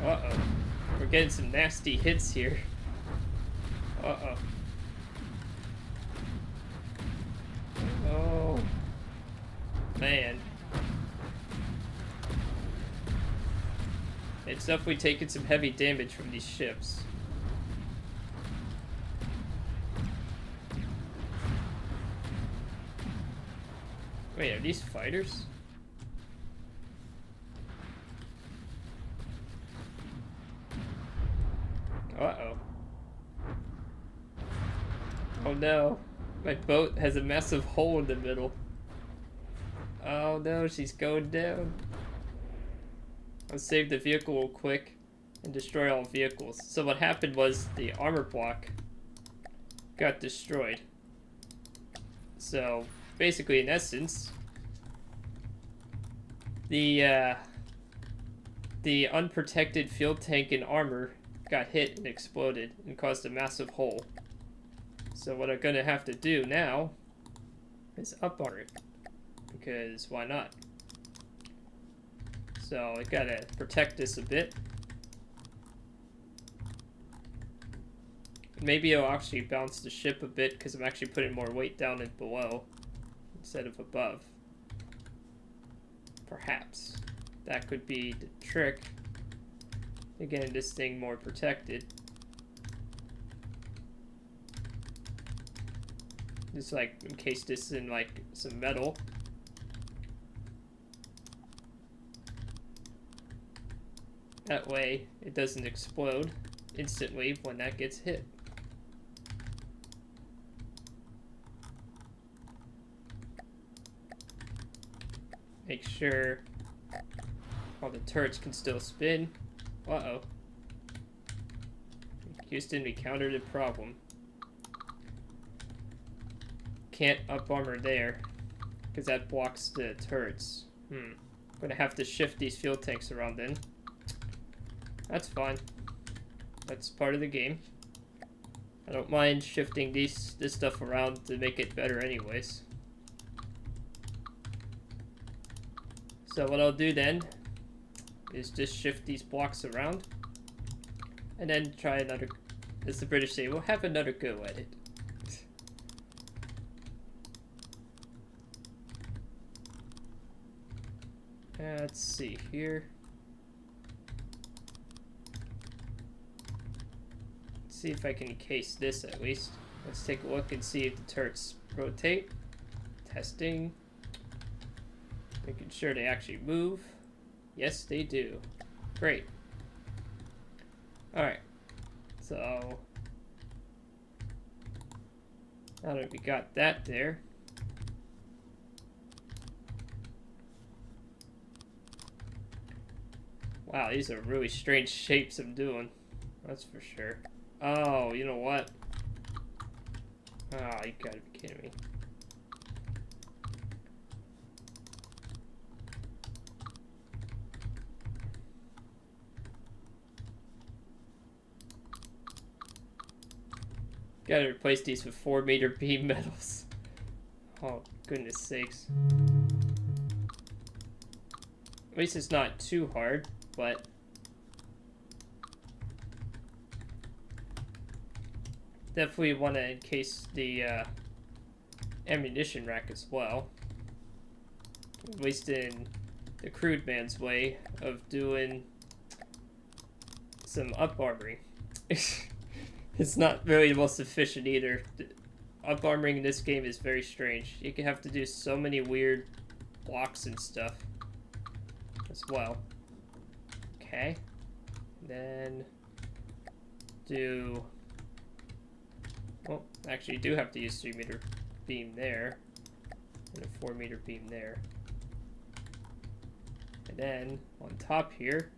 Uh-oh. We're getting some nasty hits here. Uh-oh. Oh. Man. It's definitely taking some heavy damage from these ships. Wait, are these fighters? Uh-oh. Oh no. My boat has a massive hole in the middle. Oh no, she's going down. I'll save the vehicle real quick and destroy all vehicles. So what happened was the armor block got destroyed. So basically, in essence, the unprotected fuel tank and armor got hit and exploded and caused a massive hole. So what I'm gonna have to do now is up-armor it, because why not? So I gotta protect this a bit. Maybe it'll actually bounce the ship a bit because I'm actually putting more weight down and below instead of above. Perhaps. That could be the trick. Again, this thing more protected. Just like encase this in like some metal. That way it doesn't explode instantly when that gets hit. Make sure all the turrets can still spin. Uh-oh. Houston, we countered a problem. Can't up-armor there, because that blocks the turrets. I'm gonna have to shift these fuel tanks around then. That's fine. That's part of the game. I don't mind shifting this stuff around to make it better anyways. So what I'll do then is just shift these blocks around and then try another, as the British say, we'll have another go at it. Let's see here. Let's see if I can encase this at least. Let's take a look and see if the turrets rotate. Testing. Making sure they actually move. Yes, they do. Great. Alright. So, now that we got that there, wow, these are really strange shapes I'm doing. That's for sure. Oh, you know what? Oh, you gotta be kidding me. Gotta replace these with 4-meter beam metals. Oh, goodness sakes. At least it's not too hard, but definitely want to encase the ammunition rack as well. At least in the crude man's way of doing some up-armoring. It's not really the most efficient either. Up-armoring in this game is very strange. You can have to do so many weird blocks and stuff as well. Okay. Then do... Well, actually you do have to use 3-meter beam there. And a 4-meter beam there. And then, on top here...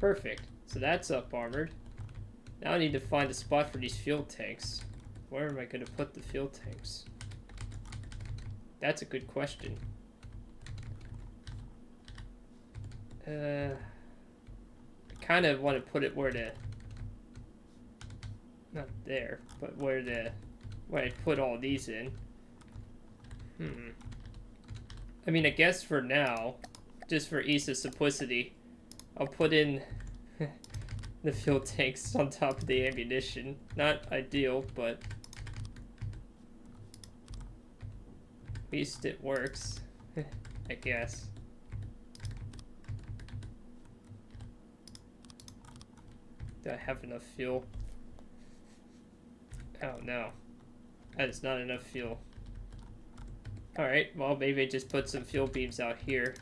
Perfect. So that's up-armored. Now I need to find a spot for these fuel tanks. Where am I going to put the fuel tanks? That's a good question. I kind of want to put it where the... Not there, but where I put all these in. I mean, I guess for now, just for ease of simplicity, I'll put in the fuel tanks on top of the ammunition. Not ideal, but at least it works, I guess. Do I have enough fuel? Oh no, that is not enough fuel. Alright, well maybe I just put some fuel beams out here.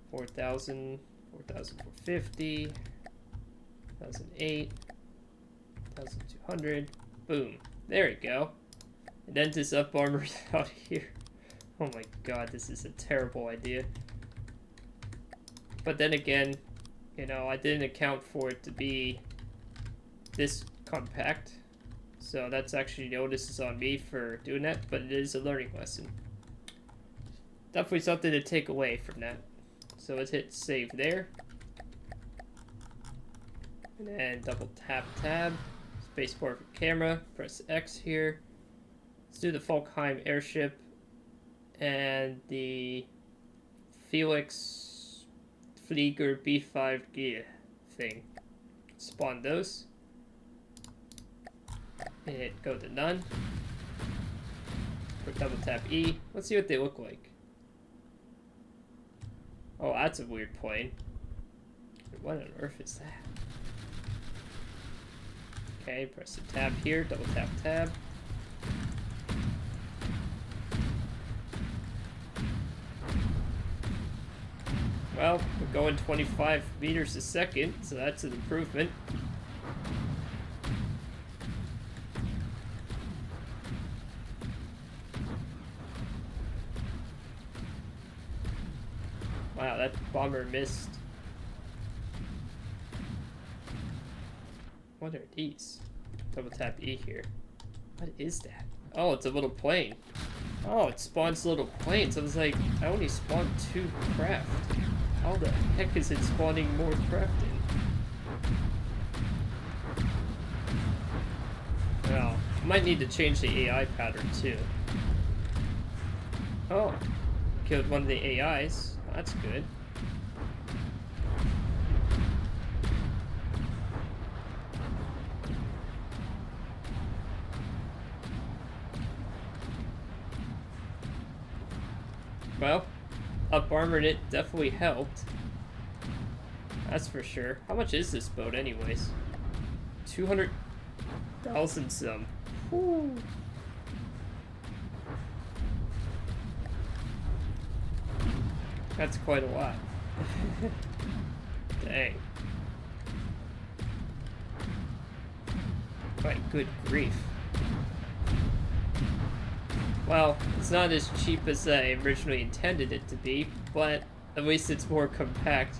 4,000, 4,450, 1,008, 1,200. Boom. There we go. And then just up armored out here. Oh my god, this is a terrible idea. But then again, you know, I didn't account for it to be this compact. So that's actually, the onus is on me for doing that, but it is a learning lesson. Definitely something to take away from that. So let's hit save there. And then double tap tab. Spacebar for camera. Press X here. Let's do the Falkheim airship. And the Felix Flieger B5G thing. Spawn those. And hit go to none. Or double tap E. Let's see what they look like. Oh, that's a weird plane. What on earth is that? Okay, press the tab here, double tap tab. Well, we're going 25 meters a second, so that's an improvement. Wow, that bomber missed. What are these? Double tap E here. What is that? Oh, it's a little plane. Oh, it spawns little planes. I was like, I only spawned 2 craft. How the heck is it spawning more craft in? Well, I might need to change the AI pattern too. Oh, killed one of the AIs. That's good. Well, up-armored it definitely helped. That's for sure. How much is this boat anyways? 200,000 some. Whew. That's quite a lot. Dang. Quite good grief. Well, it's not as cheap as I originally intended it to be, but at least it's more compact.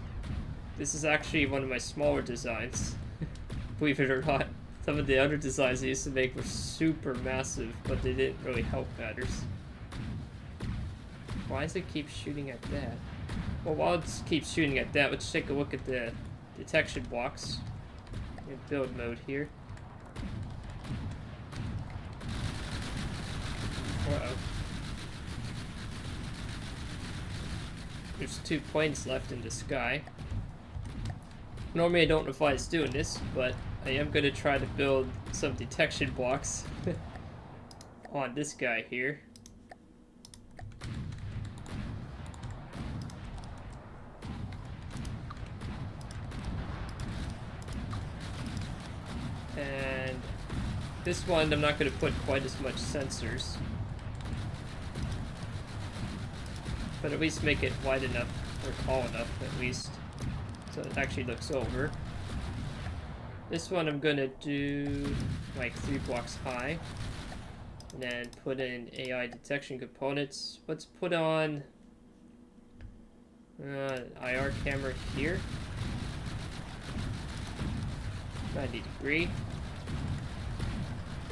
This is actually one of my smaller designs. Believe it or not. Some of the other designs I used to make were super massive, but they didn't really help matters. Why does it keep shooting at that? Well, while it keeps shooting at that, let's take a look at the detection blocks in build mode here. Uh-oh. There's 2 planes left in the sky. Normally I don't advise doing this, but I am going to try to build some detection blocks on this guy here. And this one I'm not going to put quite as much sensors, but at least make it wide enough, or tall enough at least, so it actually looks over. This one I'm gonna do like 3 blocks high, and then put in AI detection components. Let's put on IR camera here, 90 degree,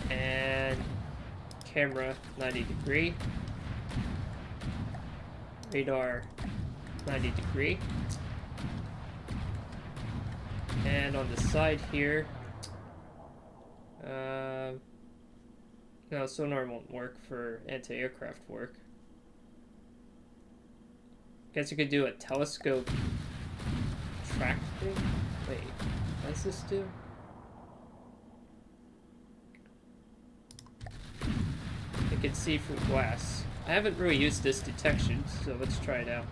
and camera 90 degree, radar 90 degree, and on the side here, no, sonar won't work for anti-aircraft work. Guess you could do a telescope track thing. Wait, what does this do? It can see through glass. I haven't really used this detection, so let's try it out.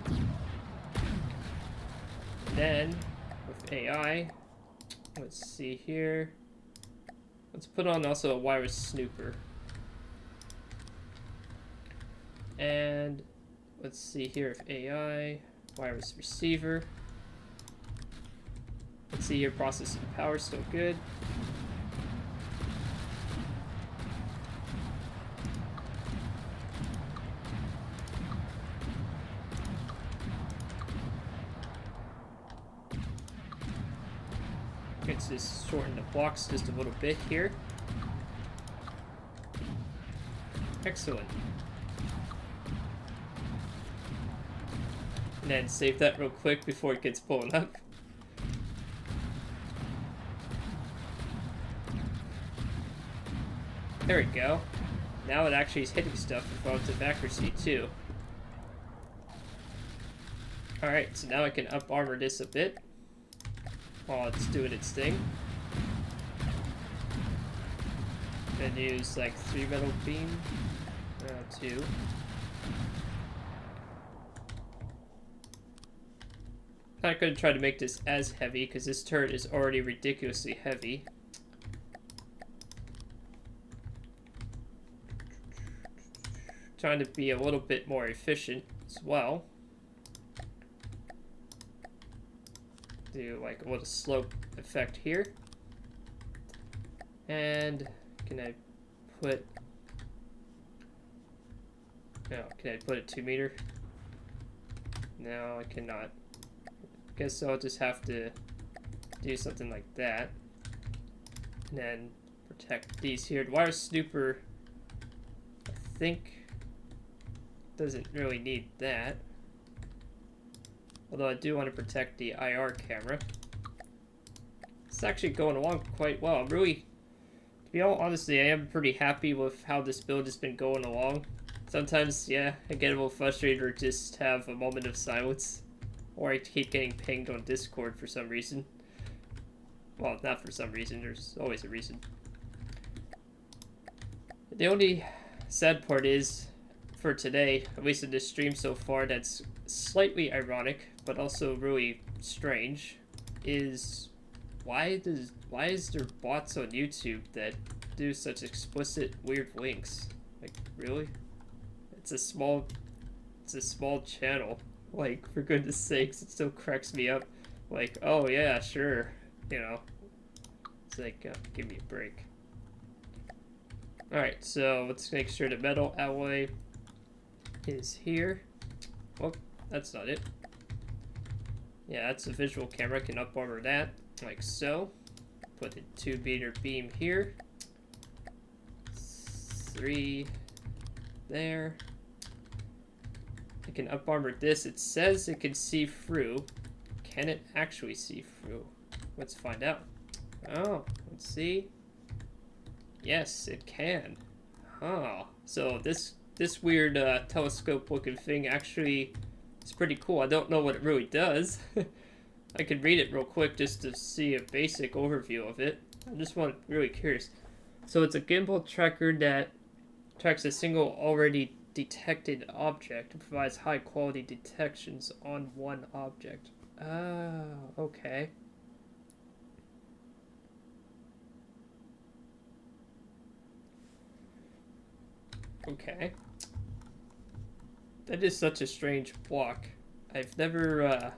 Then, with AI, let's see here. Let's put on also a wireless snooper. And let's see here with AI, wireless receiver. Let's see here, processing power still good. Let's just shorten the blocks just a little bit here. Excellent. And then save that real quick before it gets blown up. There we go. Now it actually is hitting stuff with relative accuracy too. Alright, so now I can up armor this a bit while it's doing its thing. And use like 3 metal beam. 2. Not going to try to make this as heavy because this turret is already ridiculously heavy. Trying to be a little bit more efficient as well. Do like a little slope effect here. And can I put... No, can I put a 2 meter? No, I cannot. Guess I'll just have to do something like that. And then protect these here. The wire snooper, I think, doesn't really need that. Although I do want to protect the IR camera. It's actually going along quite well. I'm really, to be all honestly, I am pretty happy with how this build has been going along. Sometimes, yeah, I get a little frustrated or just have a moment of silence. Or I keep getting pinged on Discord for some reason. Well, not for some reason, there's always a reason. The only sad part is, for today, at least in this stream so far, that's slightly ironic, but also really strange, is why is there bots on YouTube that do such explicit weird links? Like, really? It's a small channel. Like, for goodness sakes, it still cracks me up. Like, oh yeah, sure, you know. It's like, give me a break. Alright, so let's make sure the metal alloy is here. Oh, that's not it. Yeah, that's a visual camera. I can up armor that, like so. Put the 2 meter beam here. 3 there. I can up armor this. It says it can see through. Can it actually see through? Let's find out. Oh, let's see. Yes, it can. Huh. So this weird telescope looking thing actually is pretty cool. I don't know what it really does. I could read it real quick just to see a basic overview of it. I just want really curious. So it's a gimbal tracker that tracks a single already detected object and provides high quality detections on one object. Oh, okay. Okay. That is such a strange block. I've never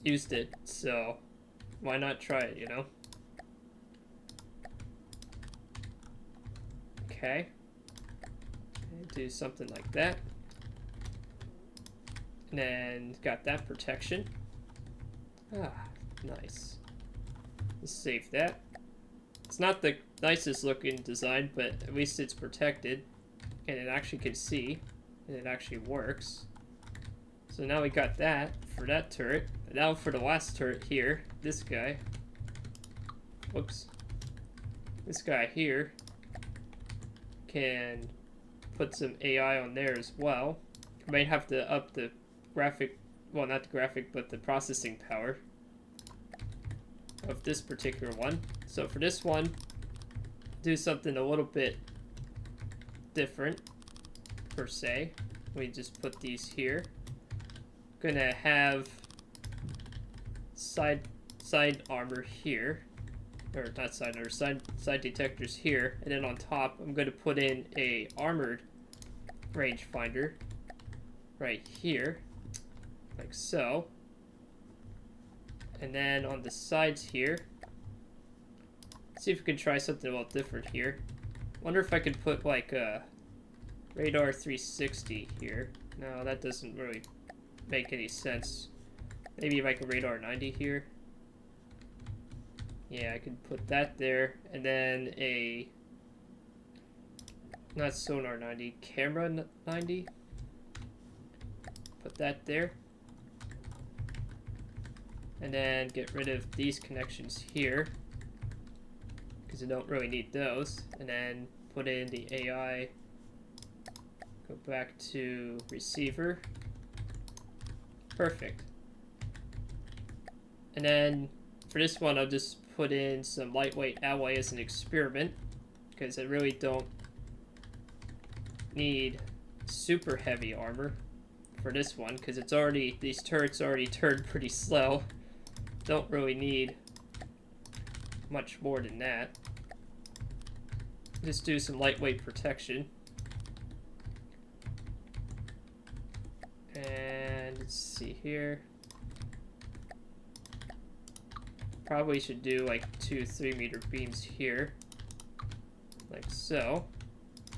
used it, so why not try it, you know? Okay. Do something like that. And then got that protection. Ah, nice. Let's save that. It's not the nicest looking design, but at least it's protected. And it actually can see. And it actually works. So now we got that for that turret. Now for the last turret here. This guy. Whoops. This guy here can put some AI on there as well. You might have to up the graphic, well, not the graphic, but the processing power of this particular one. So for this one, do something a little bit different, per se. We just put these here. Gonna have side armor here, or not side armor, side detectors here, and then on top I'm going to put in a armored rangefinder right here, like so. And then on the sides here, see if we can try something a little different here. Wonder if I could put like a radar 360 here. No, that doesn't really make any sense. Maybe like a radar 90 here. Yeah, I could put that there, and then a not sonar 90, camera 90. Put that there. And then get rid of these connections here, because I don't really need those. And then put in the AI. Go back to receiver. Perfect. And then for this one, I'll just put in some lightweight alloy as an experiment, because I really don't need super heavy armor for this one, because it's already, these turrets already turned pretty slow. Don't really need much more than that. Just do some lightweight protection. And let's see here. Probably should do like 2 3-meter beams here. Like so.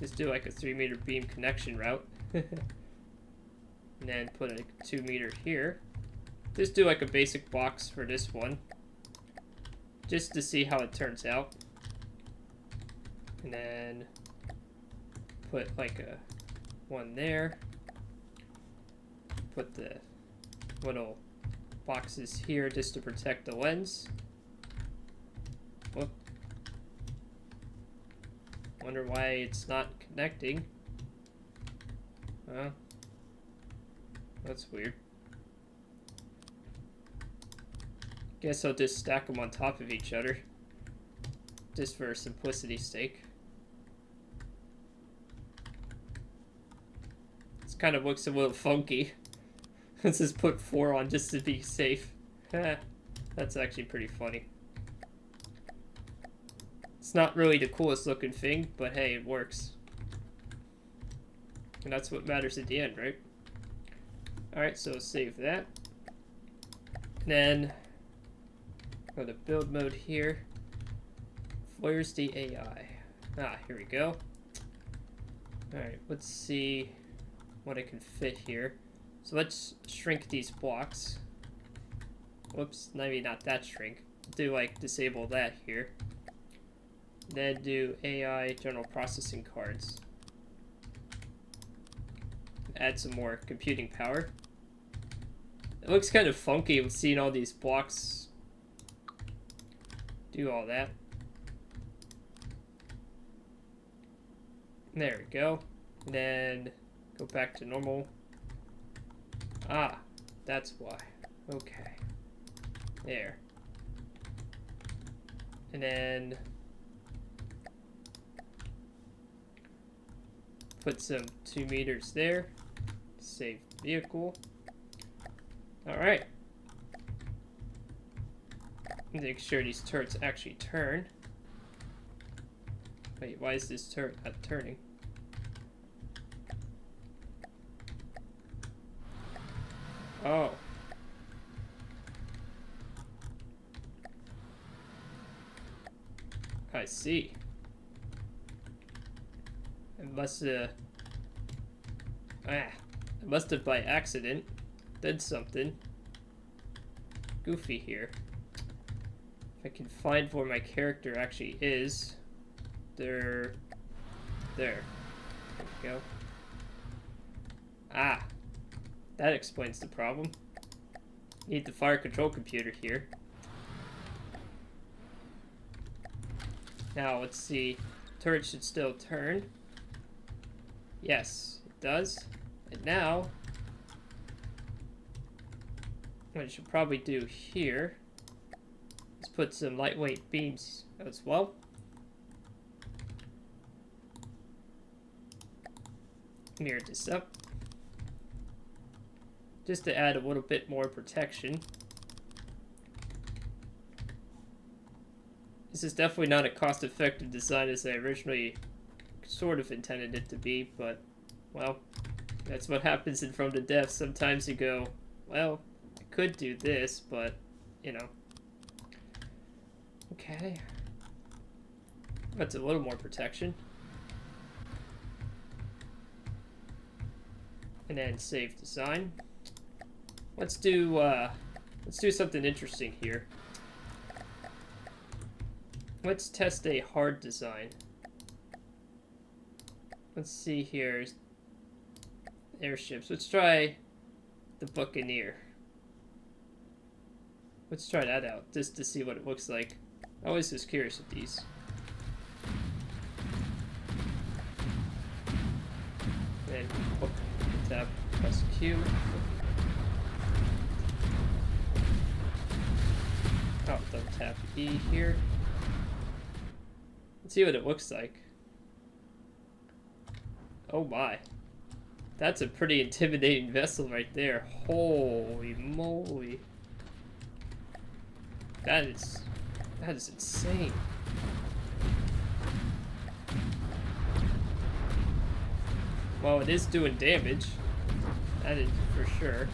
Just do like a 3-meter beam connection route. And then put a 2-meter here. Just do like a basic box for this one. Just to see how it turns out. And then put like a one there. Put the little boxes here just to protect the lens. Whoop. Wonder why it's not connecting. Huh? That's weird. Guess I'll just stack them on top of each other, just for simplicity's sake. This kind of looks a little funky. Let's just put 4 on just to be safe. That's actually pretty funny. It's not really the coolest looking thing, but hey, it works. And that's what matters at the end, right? Alright, so save that. And then go to build mode here. Where's the AI? Ah, here we go. Alright, let's see what I can fit here. So let's shrink these blocks. Whoops, maybe not that shrink. Do like disable that here. Then do AI general processing cards. Add some more computing power. It looks kind of funky with seeing all these blocks do all that. There we go. Then go back to normal. Ah, that's why. Okay. There. And then put some 2 meters there. Save vehicle. Alright. Make sure these turrets actually turn. Wait, why is this turret not turning? Oh. I see. It must have by accident did something goofy here. If I can find where my character actually is. There we go. Ah, that explains the problem. Need the fire control computer here. Now let's see. Turret should still turn. Yes, it does. And now, what I should probably do here is put some lightweight beams as well. Mirror this up. Just to add a little bit more protection. This is definitely not a cost-effective design as I originally sort of intended it to be, but, well, that's what happens in From the Depths. Sometimes you go, well, I could do this, but, you know. Okay. That's a little more protection. And then save design. Let's do something interesting here. Let's test a hard design. Let's see here. Airships. Let's try the Buccaneer. Let's try that out just to see what it looks like. I always was curious with these. And tap, press Q. Oh, double tap E here. Let's see what it looks like. Oh my. That's a pretty intimidating vessel right there. Holy moly. That is insane. Well, it is doing damage. That is for sure.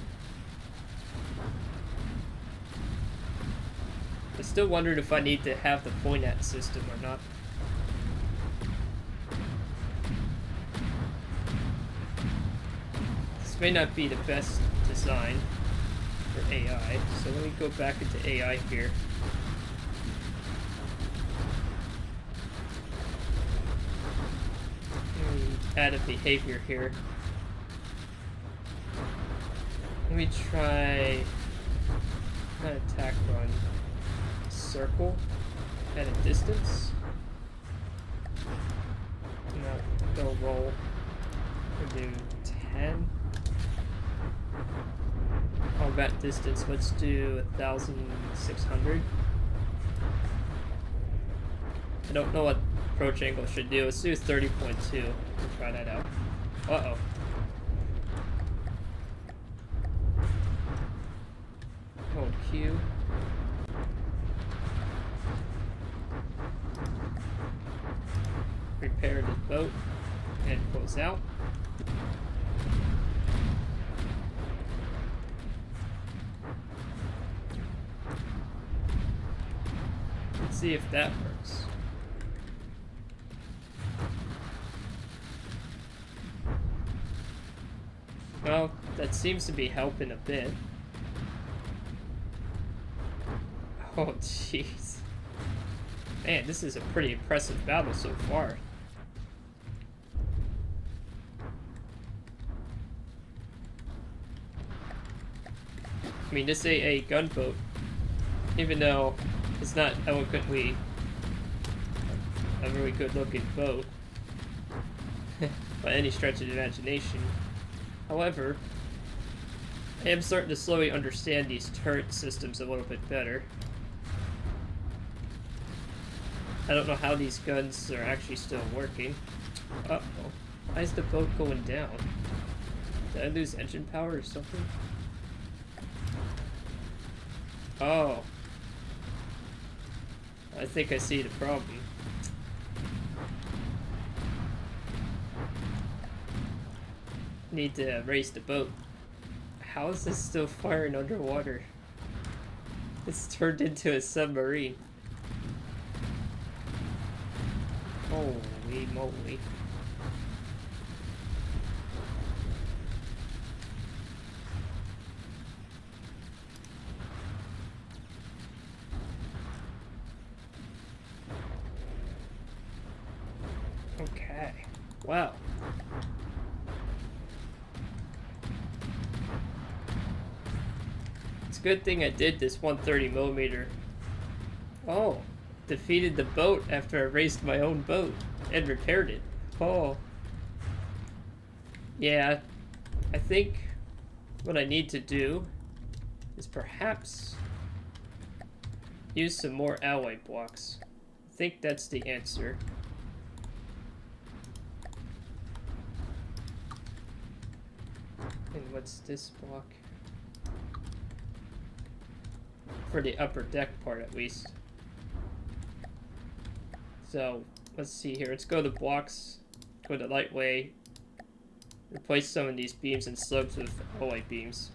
I still wondered if I need to have the point at system or not. This may not be the best design for AI, so let me go back into AI here. Add a behavior here. Let me try an attack run. Circle at a distance. Now go roll. We'll do 10. Combat distance, let's do 1,600. I don't know what approach angle should do. Let's do 30.2. Try that out. Uh-oh. Hold Q. Repair the boat and close out. Let's see if that works. Well, that seems to be helping a bit. Oh, jeez. Man, this is a pretty impressive battle so far. I mean, this ain't a gunboat, even though it's not eloquently a really good-looking boat by any stretch of the imagination. However, I am starting to slowly understand these turret systems a little bit better. I don't know how these guns are actually still working. Uh-oh. Why is the boat going down? Did I lose engine power or something? Oh. I think I see the problem. Need to raise the boat. How is this still firing underwater? It's turned into a submarine. Holy moly. Okay. Wow. It's a good thing I did this 130mm. Oh. Defeated the boat after I raced my own boat and repaired it. Oh. Yeah. I think what I need to do is perhaps use some more alloy blocks. I think that's the answer. And what's this block? For the upper deck part, at least. So, let's see here. Let's go to blocks, go to lightweight, replace some of these beams and slopes with alloy beams.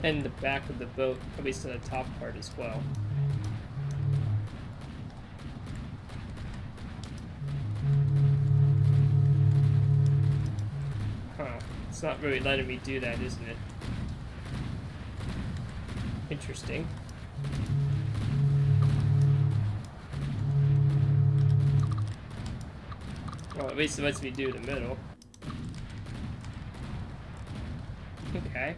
And the back of the boat, at least on the top part as well. Huh. It's not really letting me do that, isn't it? Interesting. Well, at least it lets me do the middle. Okay.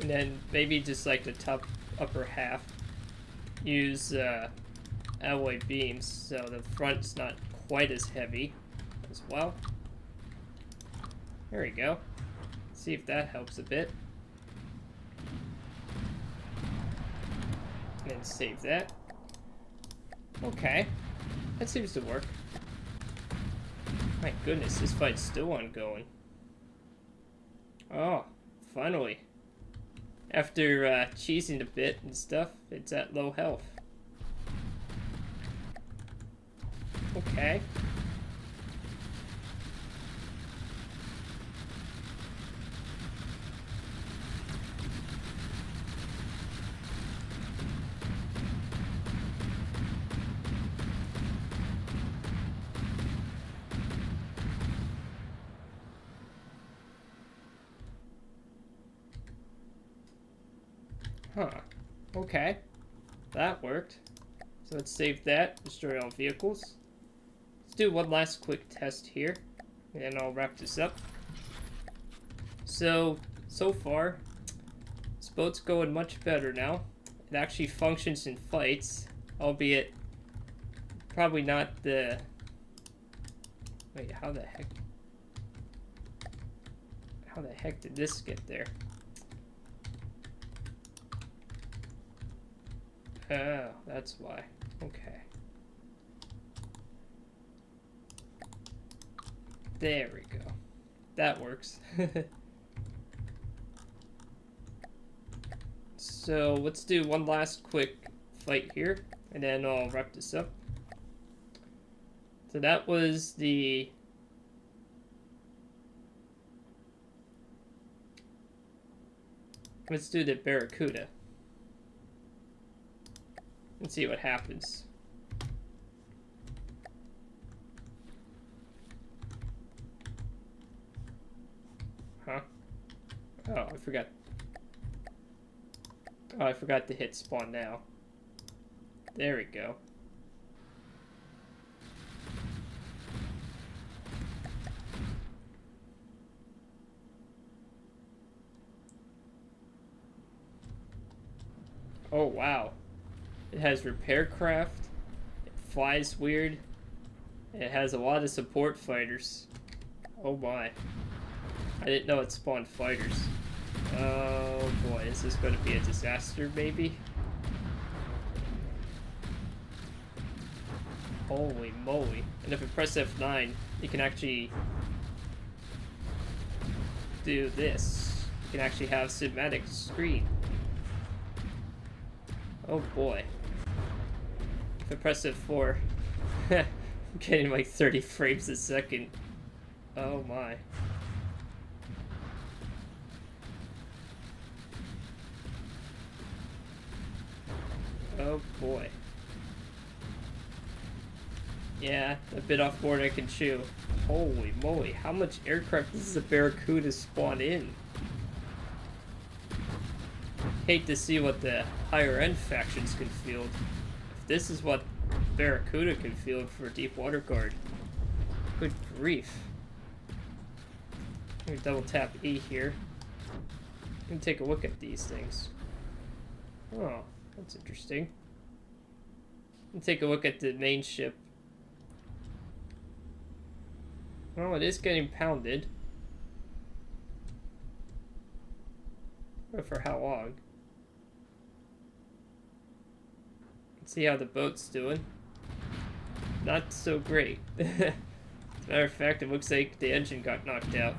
And then maybe just like the top upper half, use alloy beams so the front's not quite as heavy as well. There we go. See if that helps a bit. And save that. Okay, that seems to work. My goodness, this fight's still ongoing. Oh, finally. After cheesing a bit and stuff, it's at low health. Okay. Huh. Okay. That worked. So let's save that. Destroy all vehicles. Let's do one last quick test here. And I'll wrap this up. So far, this boat's going much better now. It actually functions in fights. Albeit, probably not the... Wait, how the heck... How the heck did this get there? Oh, that's why. Okay. There we go. That works. So let's do one last quick fight here, and then I'll wrap this up. So that was the... Let's do the Barracuda. And see what happens. forgot. Oh, I forgot to hit spawn now. There we go. Oh, wow. It has repair craft. It flies weird. And it has a lot of support fighters. Oh my. I didn't know it spawned fighters. Oh boy, is this going to be a disaster, maybe? Holy moly. And if I press F9, you can actually do this. You can actually have cinematic screen. Oh boy. If I press F4, I'm getting like 30 frames a second. Oh my. Oh boy. Yeah, a bit off more than I can chew. Holy moly, how much aircraft does the Barracuda spawn in? Hate to see what the higher end factions can field. If this is what Barracuda can field for Deep Water Guard. Good grief. Let me double tap E here. Let me take a look at these things. Oh, that's interesting. Let me take a look at the main ship. Well, it is getting pounded. But for how long? Let's see how the boat's doing. Not so great. As a matter of fact, it looks like the engine got knocked out.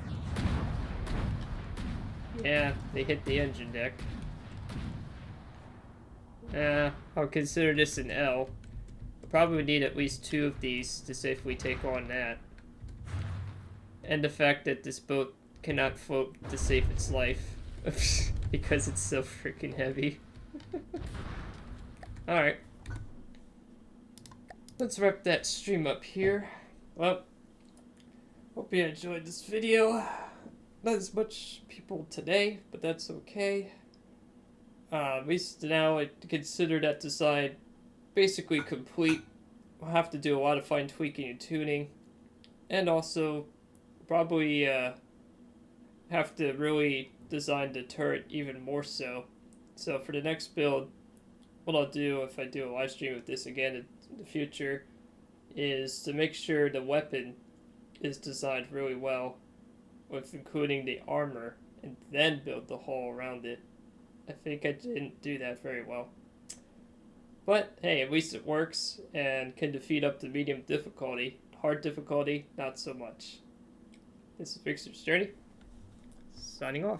Yeah, they hit the engine deck. I'll consider this an L. We'll probably need at least 2 of these to safely take on that. And the fact that this boat cannot float to save its life. Because it's so freaking heavy. Alright. Let's wrap that stream up here. Well, hope you enjoyed this video. Not as much people today, but that's okay. At least now I consider that design basically complete. We'll have to do a lot of fine tweaking and tuning. And also, probably have to really design the turret even more so. So for the next build, what I'll do if I do a live stream with this again in the future is to make sure the weapon is designed really well, with including the armor, and then build the hull around it. I think I didn't do that very well. But hey, at least it works and can defeat up to medium difficulty. Hard difficulty, not so much. This is Rigsters Journey, signing off.